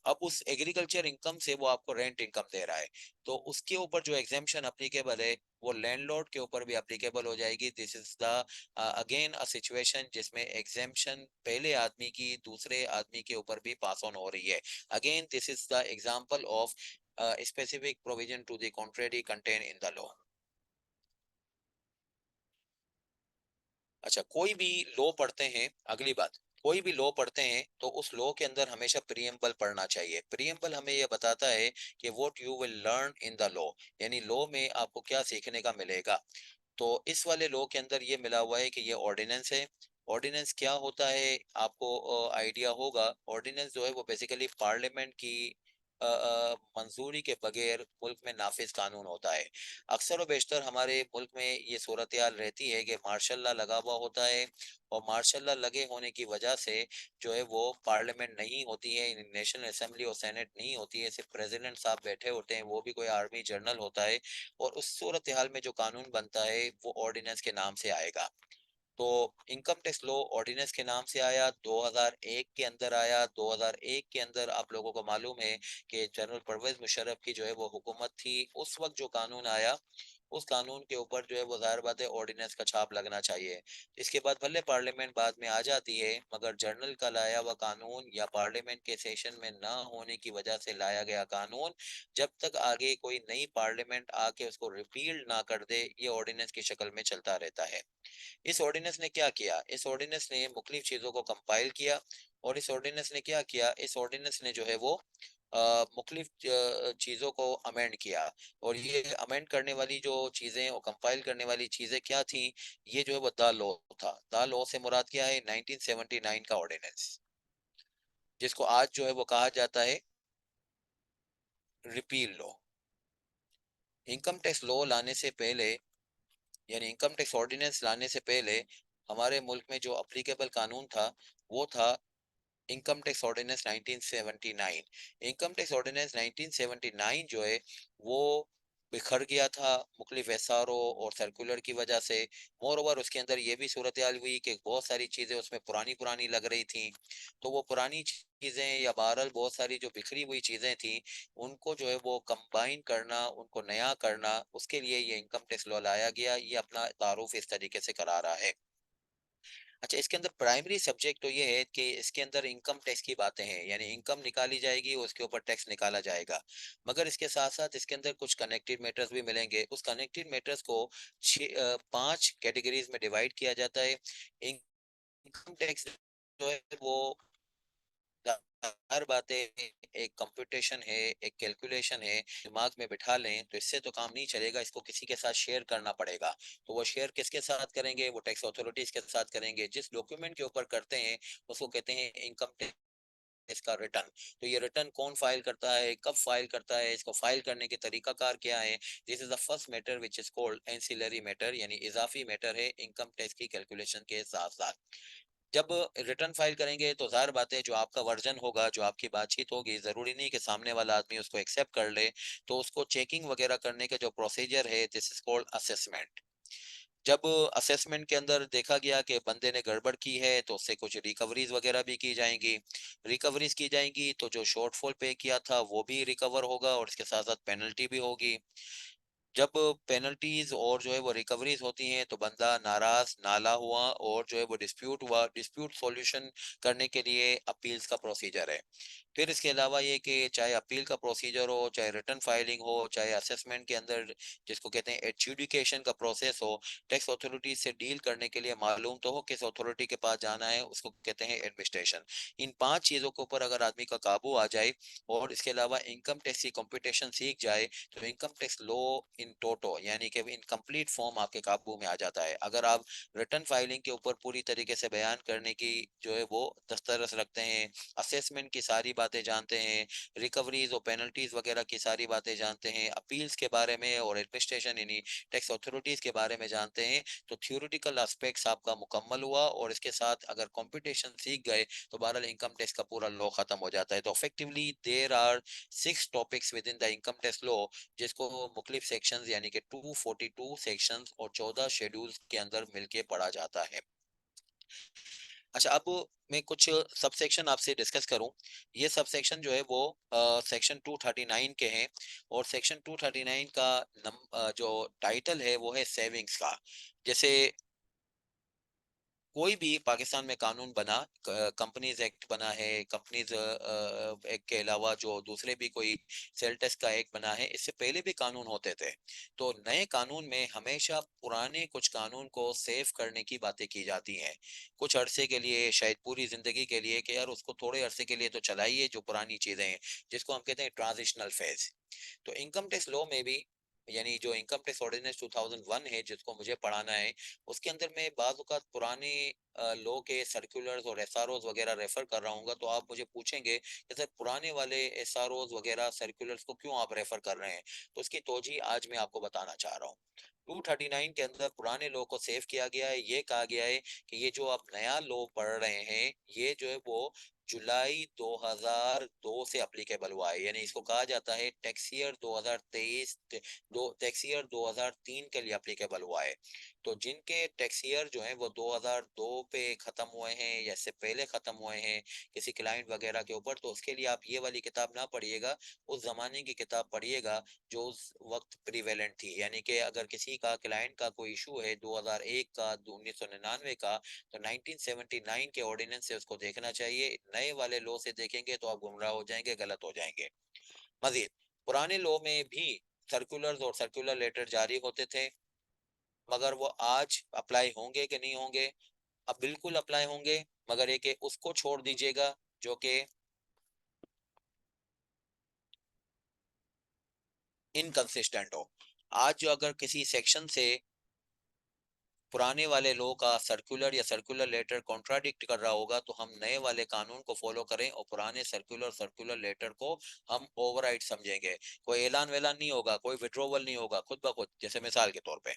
अब उस एग्रीकल्चर इनकम से वो आपको रेंट इनकम दे रहा है, तो उसके ऊपर जो एग्जेम्पशन अप्लीकेबल है वो लैंडलॉर्ड के ऊपर भी अप्लीकेबल हो जाएगी। This is the again a situation जिसमें एग्जेम्पशन पहले आदमी की दूसरे आदमी के ऊपर भी पास ऑन हो रही है। Again this is the example of specific provision to the contrary contain in the law. अच्छा, कोई भी लॉ पढ़ते हैं, अगली बात, कोई भी लॉ पढ़ते हैं तो उस लॉ के अंदर हमेशा प्रियम्बल पढ़ना चाहिए। प्रियम्बल हमें यह बताता है कि what you will learn in the law, यानी लॉ में आपको क्या सीखने का मिलेगा। तो इस वाले लॉ के अंदर ये मिला हुआ है कि ये ऑर्डिनेंस है। ऑर्डिनेंस क्या होता है आपको आइडिया होगा। ऑर्डिनेंस जो है वो बेसिकली पार्लियामेंट की मंजूरी के बगैर मुल्क में नाफिज कानून होता है। अक्सर व बेशतर हमारे मुल्क में ये सूरत हाल रहती है कि मार्शल लॉ लगा हुआ होता है और मार्शल लॉ लगे होने की वजह से जो है वो पार्लियामेंट नहीं होती है, नेशनल असेंबली और सेनेट नहीं होती है, सिर्फ प्रेसिडेंट साहब बैठे होते हैं, वो भी कोई आर्मी जनरल होता है। और उस सूरत हाल में जो कानून बनता है वो ऑर्डिनेंस के नाम से आएगा। तो इनकम टैक्स लॉ ऑर्डिनेंस के नाम से आया, 2001 के अंदर आया। 2001 के अंदर आप लोगों को मालूम है कि जनरल परवेज मुशर्रफ की जो है वो हुकूमत थी। उस वक्त जो कानून आया, उस कानून के ऊपर जो है वो जाहिर बात है ऑर्डिनेंस का छाप लगना चाहिए। इसके बाद भले पार्लियामेंट बाद में आ जाती है, मगर जर्नल का लाया हुआ कानून या पार्लियामेंट के सेशन में ना होने की वजह से लाया गया कानून, जब तक आगे कोई नई पार्लियामेंट आके उसको रिपील ना कर दे, ये ऑर्डिनेंस की शक्ल में चलता रहता है। इस ऑर्डिनेंस ने क्या किया? इस ऑर्डिनेंस ने मुख्तलिफ चीजों को कंपाइल किया। और इस ऑर्डिनेंस ने क्या किया? इस ऑर्डिनेंस ने जो है वो मुख्तलिफ चीजों को अमेंड किया। और ये अमेंड करने वाली जो चीजें और कंपाइल करने वाली चीजें क्या थी? ये जो है वो द लॉ था। द लॉ से मुराद क्या है? 1979 का ऑर्डिनेंस, जिसको आज जो है वो कहा जाता है repeal law. Income tax law लाने से पहले, यानी इनकम टैक्स ऑर्डिनेंस लाने से पहले, हमारे मुल्क में जो अप्लीकेबल कानून था वो था income tax ordinance 1979। Income tax ordinance 1979 जो है वो बिखर गया था मुख्तलिफ एसआरओ और सर्कुलर की वजह से। मोर ओवर उसके अंदर ये भी सूरत हाल हुई कि बहुत सारी चीज़ें उसमें पुरानी पुरानी लग रही थी। तो वो पुरानी चीज़ें या बहरहाल बहुत सारी जो बिखरी हुई चीज़ें थी, उनको जो है वो कंबाइन करना, उनको नया करना, उसके लिए ये इनकम टैक्स लॉ लाया गया। ये अपना तारुफ इस तरीके से करा रहा है। अच्छा, इसके अंदर प्राइमरी सब्जेक्ट तो ये है कि इसके अंदर इनकम टैक्स की बातें हैं, यानी इनकम निकाली जाएगी, उसके ऊपर टैक्स निकाला जाएगा। मगर इसके साथ साथ इसके अंदर कुछ कनेक्टेड मैटर्स भी मिलेंगे। उस कनेक्टेड मैटर्स को 5 कैटेगरीज में डिवाइड किया जाता है। इनकम टैक्स जो है वो हर बातें एक कंप्यूटेशन है, एक कैलकुलेशन है। दिमाग में बिठा लें तो इससे तो काम नहीं चलेगा, इसको किसी के साथ शेयर करना पड़ेगा। तो वो शेयर किसके साथ करेंगे? वो टैक्स अथॉरिटीज के साथ करेंगे। जिस डॉक्यूमेंट के ऊपर करते हैं उसको कहते हैं इनकम टैक्स का रिटर्न। तो ये रिटर्न कौन फाइल करता है, कब फाइल करता है, इसको फाइल करने के तरीका कार क्या है? This is the first matter which is called ancillary matter, यानी इजाफी मैटर है इनकम टैक्स की कैलकुलेशन के साथ साथ। जब रिटर्न फाइल करेंगे तो जाहिर बात है जो आपका वर्जन होगा, जो आपकी बातचीत होगी, जरूरी नहीं कि सामने वाला आदमी उसको एक्सेप्ट कर ले। तो उसको चेकिंग वगैरह करने का जो प्रोसीजर है, दिस इज कॉल्ड असेसमेंट। जब असेसमेंट के अंदर देखा गया कि बंदे ने गड़बड़ की है तो उससे कुछ रिकवरीज वगैरह भी की जाएंगी। रिकवरीज की जाएंगी तो जो शॉर्टफॉल पे किया था वो भी रिकवर होगा और इसके साथ साथ पेनल्टी भी होगी। जब पेनल्टीज और जो है वो रिकवरीज होती हैं तो बंदा नाराज नाला हुआ और जो है वो डिस्प्यूट हुआ, डिस्प्यूट सॉल्यूशन करने के लिए अपील्स का प्रोसीजर है। फिर इसके अलावा ये कि चाहे अपील का प्रोसीजर हो, चाहे रिटर्न फाइलिंग हो, चाहे असेसमेंट के अंदर जिसको कहते हैं एडजुडिकेशन का प्रोसेस हो, टैक्स अथॉरिटी से डील करने के लिए मालूम तो हो किस अथॉरिटी के पास जाना है, उसको कहते हैं एडमिनिस्ट्रेशन। इन 5 चीजों के ऊपर अगर आदमी का काबू आ जाए और इसके अलावा इनकम टैक्स की कंप्यूटेशन सीख जाए, तो इनकम टैक्स लॉ इन टोटो यानी कि इन कंप्लीट फॉर्म आपके काबू में आ जाता है। अगर आप रिटर्न फाइलिंग के ऊपर पूरी तरीके से बयान करने की जो है वो दस्तरस रखते हैं, असेसमेंट की सारी बातें जानते हैं, रिकवरीज और पेनल्टीज वगैरह की सारी बातें जानते हैं, अपील्स के बारे में और एडमिनिस्ट्रेशन यानी टैक्स अथॉरिटीज के बारे में जानते हैं, तो थियोरिटिकल एस्पेक्ट्स आपका मुकम्मल हुआ। और इसके साथ अगर कंप्यूटेशन सीख गए तो बहरहाल इनकम टैक्स का पूरा लॉ खत्म हो जाता है। तो effectively there are 6 topics within the income tax law, जिसको मुख्तलिफ सेक्शंस यानी कि 242 सेक्शंस और 14 शेड्यूल्स के अंदर मिलके पढ़ा जाता है। अच्छा, अब मैं कुछ सब सेक्शन आपसे डिस्कस करूं। ये सब सेक्शन जो है वो सेक्शन 239 के हैं। और सेक्शन 239 का जो टाइटल है वो है सेविंग्स का। जैसे कोई भी पाकिस्तान में कानून बना, कंपनीज एक्ट बना है, कंपनीज एक्ट के अलावा जो दूसरे भी कोई सेल टैक्स का एक्ट बना है, इससे पहले भी कानून होते थे। तो नए कानून में हमेशा पुराने कुछ कानून को सेव करने की बातें की जाती हैं, कुछ अरसे के लिए, शायद पूरी जिंदगी के लिए, कि यार उसको थोड़े अरसे के लिए तो चलाइए जो पुरानी चीजें हैं, जिसको हम कहते हैं ट्रांजिशनल फेज। तो इनकम टैक्स लॉ में भी, यानी जो इनकम टैक्स ऑर्डिनेंस 2001 है जिसको मुझे पढ़ाना है, उसके अंदर मैं बाज़ औक़ात पुराने लॉ के सर्कुलर्स और एसआरओज वगैरह रेफर कर रहा हूँ। तो आप मुझे पूछेंगे कि सर पुराने वाले एसआरओज वगैरह सर्कुलर्स को क्यों आप रेफर कर रहे हैं? तो उसकी तोजी आज मैं आपको बताना चाह रहा हूँ। 239 के अंदर पुराने लॉ को सेव किया गया है। ये कहा गया है कि ये जो आप नया लॉ पढ़ रहे हैं, ये जो है वो जुलाई 2002 से अप्लीकेबल हुआ है। यानी इसको कहा जाता है टैक्स ईयर 2023, दो टैक्स ईयर 2003 के लिए अप्लीकेबल हुआ है। तो जिनके टैक्स ईयर जो है वो 2002 पे खत्म हुए हैं या इससे पहले खत्म हुए हैं किसी क्लाइंट वगैरह के ऊपर, तो उसके लिए आप ये वाली किताब ना पढ़िएगा, उस जमाने की किताब पढ़िएगा जो उस वक्त प्रिवेलेंट थी। यानी कि अगर किसी का क्लाइंट का कोई इशू है 2001 का, 1999 का, तो 1979 के ऑर्डिनेंस से उसको देखना चाहिए। नए वाले लॉ से देखेंगे तो आप गुमराह हो जाएंगे, गलत हो जाएंगे। मजीद, पुराने लॉ में भी सर्कुलर्स और सर्कुलर लेटर जारी होते थे, मगर वो आज अप्लाई होंगे कि नहीं होंगे? अब बिल्कुल अप्लाई होंगे, मगर एक उसको छोड़ दीजिएगा जो कि इनकंसिस्टेंट हो। आज जो अगर किसी सेक्शन से पुराने वाले लॉ का सर्कुलर या सर्कुलर लेटर कॉन्ट्राडिक्ट कर रहा होगा, तो हम नए वाले कानून को फॉलो करें और पुराने सर्कुलर सर्कुलर लेटर को हम ओवरराइड समझेंगे। कोई ऐलान वैलान नहीं होगा, कोई विड्रॉवल नहीं होगा खुद ब खुद। जैसे मिसाल के तौर पे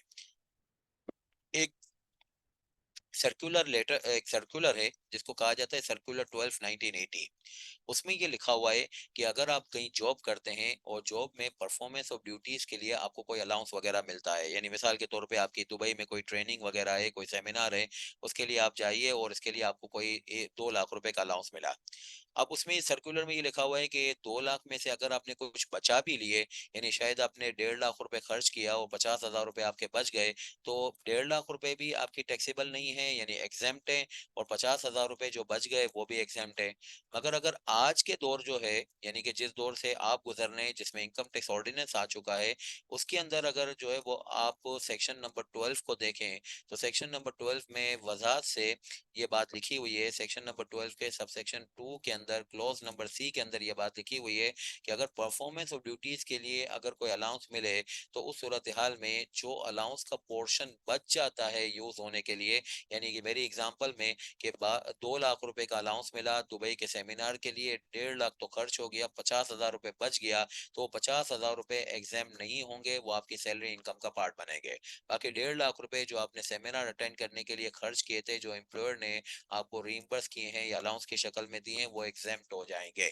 एक सर्कुलर लेटर, एक सर्कुलर है जिसको कहा जाता है सर्कुलर 12/1980। उसमें ये लिखा हुआ है कि अगर आप कहीं जॉब करते हैं और जॉब में परफॉर्मेंस ऑफ ड्यूटीज के लिए आपको कोई अलाउंस वगैरह मिलता है, यानी मिसाल के तौर पे आपकी दुबई में कोई ट्रेनिंग वगैरह है, कोई सेमिनार है, उसके लिए आप जाइए और इसके लिए आपको कोई 2 लाख रुपए का अलाउंस मिला। अब उसमें सर्कुलर में ये लिखा हुआ है कि 2 लाख में से अगर आपने कुछ बचा भी लिए, यानी शायद आपने 1.5 लाख रुपए खर्च किया और 50,000 रुपए आपके बच गए, तो 1.5 लाख रुपए भी आपकी टैक्सेबल नहीं है, यानी एग्जेम्प्ट है, और 50,000 रुपए जो बच गए वो भी एग्जेम्प्ट है। मगर अगर आज के दौर जो है, यानी कि जिस दौर से आप गुजर रहे हैं जिसमें इनकम टैक्स ऑर्डिनेंस आ चुका है, उसके अंदर अगर जो है वो आप सेक्शन नंबर 12 को देखें, तो सेक्शन नंबर 12 में वजाहत से ये बात लिखी हुई है। सेक्शन नंबर 12 के सब सेक्शन 2 के अंदर क्लॉज नंबर सी के अंदर ये बात लिखी हुई है कि अगर परफॉर्मेंस ऑफ ड्यूटीज के लिए अगर कोई अलाउंस मिले, तो उस सूरत हाल में जो अलाउंस का पोर्शन बच जाता है यूज होने के लिए, यानी कि मेरी एग्जांपल में कि 2 लाख रुपए का अलाउंस मिला दुबई के सेमिनार के लिए, 1.5 लाख तो खर्च हो गया, 50,000 रुपए बच गया, तो 50,000 रुपए एग्जाम नहीं होंगे, वो आपकी सैलरी इनकम का पार्ट बनेंगे। बाकी 1.5 लाख रुपए जो आपने सेमिनार अटेंड करने के लिए खर्च किए थे, जो एम्प्लॉयर ने आपको रीइंबर्स किए हैं या अलाउंस की शक्ल में दिए हैं, वो एग्जेम्प्ट हो जाएंगे।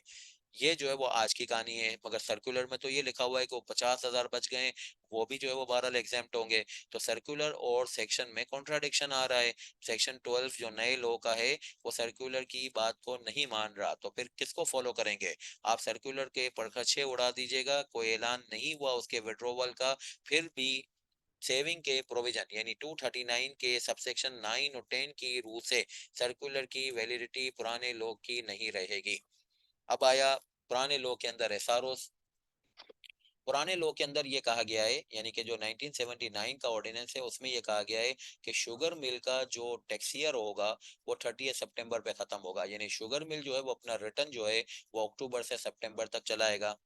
ये जो है वो आज की कहानी है। मगर सर्कुलर में तो ये लिखा हुआ है कि वो 50,000 बच गए, वो भी जो है वो बहरहाल एग्जेम्प्ट होंगे। तो सर्कुलर और सेक्शन में कॉन्ट्राडिक्शन आ रहा है। सेक्शन 12 जो नए लॉ का है, वो सर्कुलर की बात को नहीं मान रहा, तो फिर किसको फॉलो करेंगे? आप सर्कुलर के परखच्चे उड़ा दीजिएगा, कोई ऐलान नहीं हुआ उसके विड्रॉवल का, फिर भी सेविंग के प्रोविजन यानी 239 के सबसेक्शन 9 और 10 की रूल से सर्कुलर की वैलिडिटी पुराने लॉ की नहीं रहेगी। अब आया पुराने लॉ के अंदर एसआरओ। पुराने लॉ के अंदर ये कहा गया है, यानी कि जो 1979 का ऑर्डिनेंस है उसमें ये कहा गया है कि शुगर मिल का जो टैक्स ईयर होगा वो 30 सितंबर पे खत्म होगा। यानी शुगर मिल जो है वो अपना रिटर्न जो है वो अक्टूबर से सितंबर तक चलाएगा।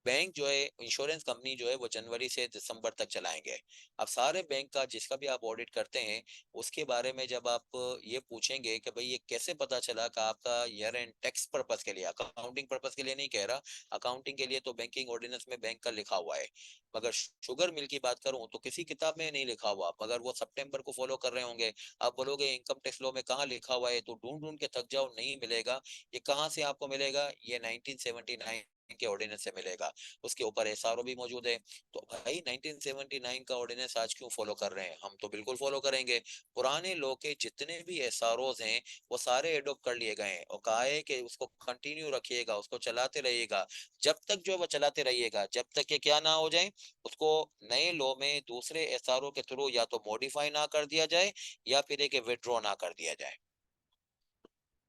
बैंक जो है, इंश्योरेंस कंपनी जो है वो जनवरी से दिसंबर तक चलाएंगे। अब सारे बैंक का जिसका भी आप ऑडिट करते हैं, उसके बारे में जब आप ये पूछेंगे कि भाई ये कैसे पता चला कि आपका ईयर एंड टैक्स पर्पस के लिए, अकाउंटिंग पर्पस के लिए नहीं कह रहा, अकाउंटिंग के लिए तो बैंकिंग ऑर्डिनेंस में बैंक का लिखा हुआ है, मगर शुगर मिल की बात करूं तो किसी किताब में नहीं लिखा हुआ, मगर वो सितंबर को फॉलो कर रहे होंगे। आप बोलोगे इनकम टैक्स लॉ में कहाँ लिखा हुआ है, तो ढूंढ ढूंढ के थक जाओ, नहीं मिलेगा। ये कहाँ से आपको मिलेगा? ये 1979 के ऑर्डिनेंस से मिलेगा। उसके ऊपर एसआरओ भी मौजूद है। तो भाई 1979 का ऑर्डिनेंस आज क्यों फॉलो कर रहे हैं? हम तो बिल्कुल फॉलो करेंगे। पुराने लॉ के जितने भी एसआरओज हैं वो सारे एडॉप्ट कर लिए गए हैं और कहा है कि उसको कंटिन्यू रखिएगा, उसको चलाते रहिएगा, जब तक जो है वो चलाते रहिएगा, जब तक ये क्या ना हो जाए, उसको नए लॉ में दूसरे एसआरओ के थ्रू या तो मॉडिफाई ना कर दिया जाए या फिर एक विड्रॉ ना कर दिया जाए।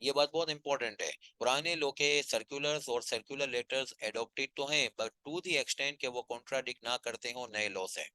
ये बात बहुत इंपॉर्टेंट है। पुराने लॉ के सर्कुलर्स और सर्कुलर लेटर्स एडॉप्टेड तो हैं, बट टू द एक्सटेंट के वो कॉन्ट्राडिक्ट ना करते हो नए लॉ से।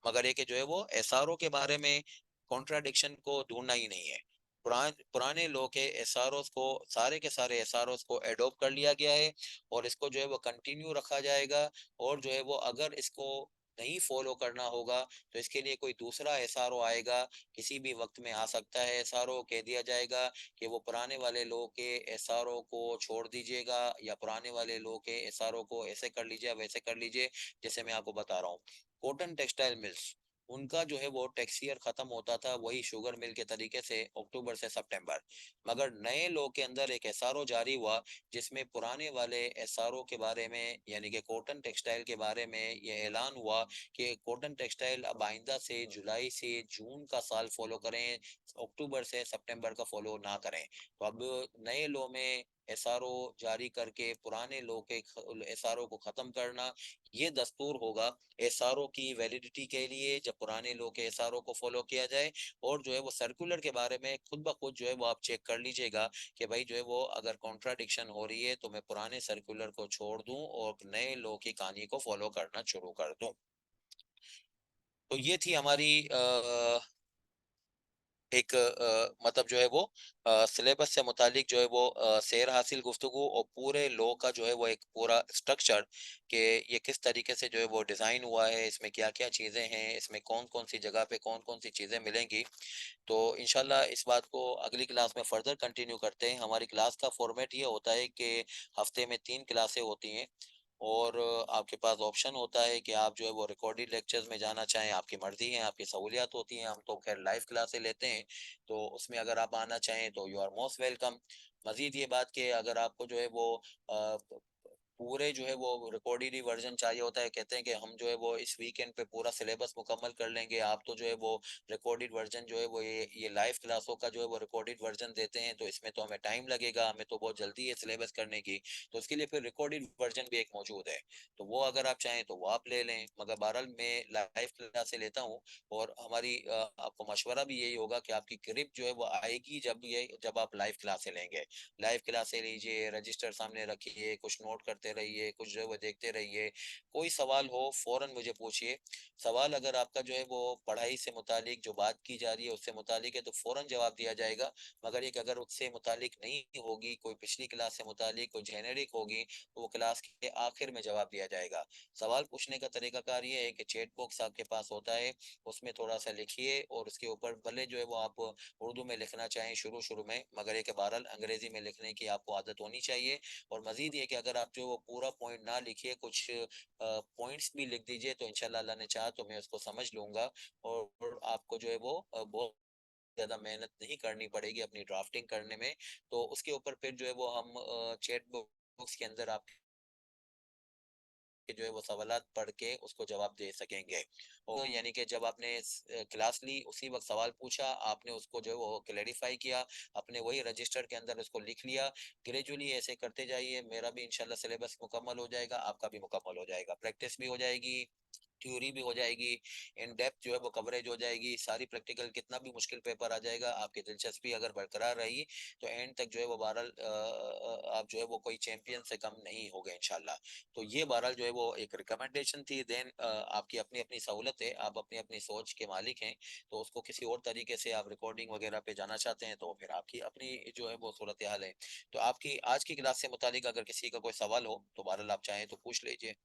मगर ये कि जो है वो एसआरओ के बारे में कॉन्ट्राडिक्शन को ढूंढना ही नहीं है। पुराने लॉ के एसआरओ को, सारे के सारे एसआरओ को एडॉप्ट कर लिया गया है और इसको जो है वो कंटिन्यू रखा जाएगा। और जो है वो अगर इसको नहीं फॉलो करना होगा, तो इसके लिए कोई दूसरा एसआरओ आएगा, किसी भी वक्त में आ सकता है एसआरओ, कह दिया जाएगा कि वो पुराने वाले लॉ के एसआरओ को छोड़ दीजिएगा या पुराने वाले लॉ के एसआरओ को ऐसे कर लीजिए वैसे कर लीजिए। जैसे मैं आपको बता रहा हूँ, कॉटन टेक्सटाइल मिल्स, उनका जो है वो टैक्स ईयर खत्म होता था वही शुगर मिल के तरीके से अक्टूबर से सितंबर। मगर नए लॉ के अंदर एक एसआरओ जारी हुआ जिसमें पुराने वाले एसआरओ के बारे में यानी कि कॉटन टेक्सटाइल के बारे में ये ऐलान हुआ कि कॉटन टेक्सटाइल अब आइंदा से जुलाई से जून का साल फॉलो करें, अक्टूबर से सितंबर का फॉलो ना करें। तो अब नए लॉ में एसआरओ जारी करके पुराने लॉ के एसआरओ को खत्म करना, ये दस्तूर होगा एसआरओ की वैलिडिटी के लिए जब पुराने लॉ के एसआरओ को फॉलो किया जाए। और जो है वो सर्कुलर के बारे में खुद ब खुद जो है वो आप चेक कर लीजिएगा कि भाई जो है वो अगर कॉन्ट्राडिक्शन हो रही है तो मैं पुराने सर्कुलर को छोड़ दूं और नए लॉ की कहानी को फॉलो करना शुरू कर दूं। तो ये थी हमारी एक मतलब जो है वो सिलेबस से मुतालिक जो है वो सैर हासिल गुफ्तगू और पूरे लॉ का जो है वो एक पूरा स्ट्रक्चर कि ये किस तरीके से जो है वो डिज़ाइन हुआ है, इसमें क्या क्या चीज़ें हैं, इसमें कौन कौन सी जगह पे कौन कौन सी चीज़ें मिलेंगी। तो इंशाल्लाह इस बात को अगली क्लास में फर्दर कंटिन्यू करते हैं। हमारी क्लास का फॉर्मेट ये होता है कि हफ्ते में 3 क्लासें होती हैं और आपके पास ऑप्शन होता है कि आप जो है वो रिकॉर्डेड लेक्चर्स में जाना चाहें, आपकी मर्जी है, आपकी सहूलियात होती हैं। हम तो खैर लाइव क्लासें लेते हैं, तो उसमें अगर आप आना चाहें तो यू आर मोस्ट वेलकम। मजीद ये बात कि अगर आपको जो है वो अ, पूरे जो है वो रिकॉर्डेड ही वर्जन चाहिए होता है, कहते हैं कि हम जो है वो इस वीकेंड पे पूरा सिलेबस मुकम्मल कर लेंगे, आप तो जो है वो रिकॉर्डेड वर्जन जो है वो ये लाइव क्लासों का जो है वो रिकॉर्डेड वर्जन देते हैं, तो इसमें तो हमें टाइम लगेगा, हमें तो बहुत जल्दी है सिलेबस करने की। तो उसके लिए फिर रिकॉर्डेड वर्जन भी एक मौजूद है, तो वो अगर आप चाहें तो वो आप ले लें। मगर बहरहाल मैं लाइव क्लासे लेता हूँ और हमारी आपको मशवरा भी यही होगा कि आपकी ग्रिप जो है वो आएगी जब आप लाइव क्लासे लेंगे। लाइव क्लासे लीजिए, रजिस्टर सामने रखिए, कुछ नोट करते रहिए, कुछ जो है वो देखते रहिए। कोई सवाल हो फौरन मुझे पूछिए। सवाल अगर आपका जो है वो पढ़ाई से मुतालिक जो बात की जा रही है उससे मुतालिक है तो फौरन जवाब दिया जाएगा। मगर एक अगर उससे मुतालिक नहीं होगी, कोई पिछली क्लास से मुतालिक कोई जेनेरिक होगी, तो वो क्लास के आखिर में जवाब दिया जाएगा। सवाल पूछने का तरीकाकार ये है कि चैट बॉक्स आपके पास होता है, उसमें थोड़ा सा लिखिए और उसके ऊपर भले जो है वो आप उर्दू में लिखना चाहें शुरू शुरू में, मगर एक बहरहाल अंग्रेजी में लिखने की आपको आदत होनी चाहिए। और मजीद ये कि अगर आप जो वो पूरा पॉइंट ना लिखिए, कुछ पॉइंट्स भी लिख दीजिए, तो इंशाल्लाह अल्लाह ने चाहा तो मैं उसको समझ लूंगा और आपको जो है वो बहुत ज्यादा मेहनत नहीं करनी पड़ेगी अपनी ड्राफ्टिंग करने में। तो उसके ऊपर फिर जो है वो हम चैट बॉक्स के अंदर आप के जो है वो सवालात पढ़ के उसको जवाब दे सकेंगे। और यानी कि जब आपने क्लास ली उसी वक्त सवाल पूछा, आपने उसको जो है वो क्लेरिफाई किया, अपने वही रजिस्टर के अंदर उसको लिख लिया। ग्रेजुअली ऐसे करते जाइए, मेरा भी इंशाल्लाह सिलेबस मुकम्मल हो जाएगा, आपका भी मुकम्मल हो जाएगा, प्रैक्टिस भी हो जाएगी, थ्योरी भी हो जाएगी, इन डेप्थ जो है वो कवरेज हो जाएगी, सारी प्रैक्टिकल कितना भी मुश्किल पेपर आ जाएगा, आपकी दिलचस्पी अगर बरकरार रही तो एंड तक जो है वो बहरहाल आप जो है वो कोई चैंपियन से कम नहीं होगे इंशाल्लाह। तो ये बहरहाल जो है वो एक रिकमेंडेशन थी। देन आपकी अपनी अपनी सहूलत है, आप अपनी अपनी सोच के मालिक हैं, तो उसको किसी और तरीके से आप रिकॉर्डिंग वगैरह पे जाना चाहते हैं तो फिर आपकी अपनी जो है वो सूरत हाल है। तो आपकी आज की क्लास से मुतालिक अगर किसी का कोई सवाल हो तो बहरहाल आप चाहें तो पूछ लीजिए।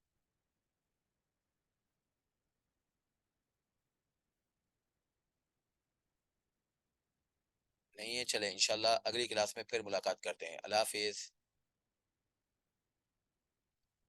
नहीं है, चले इंशाल्लाह अगली क्लास में फिर मुलाकात करते हैं। अल्लाह हाफिज।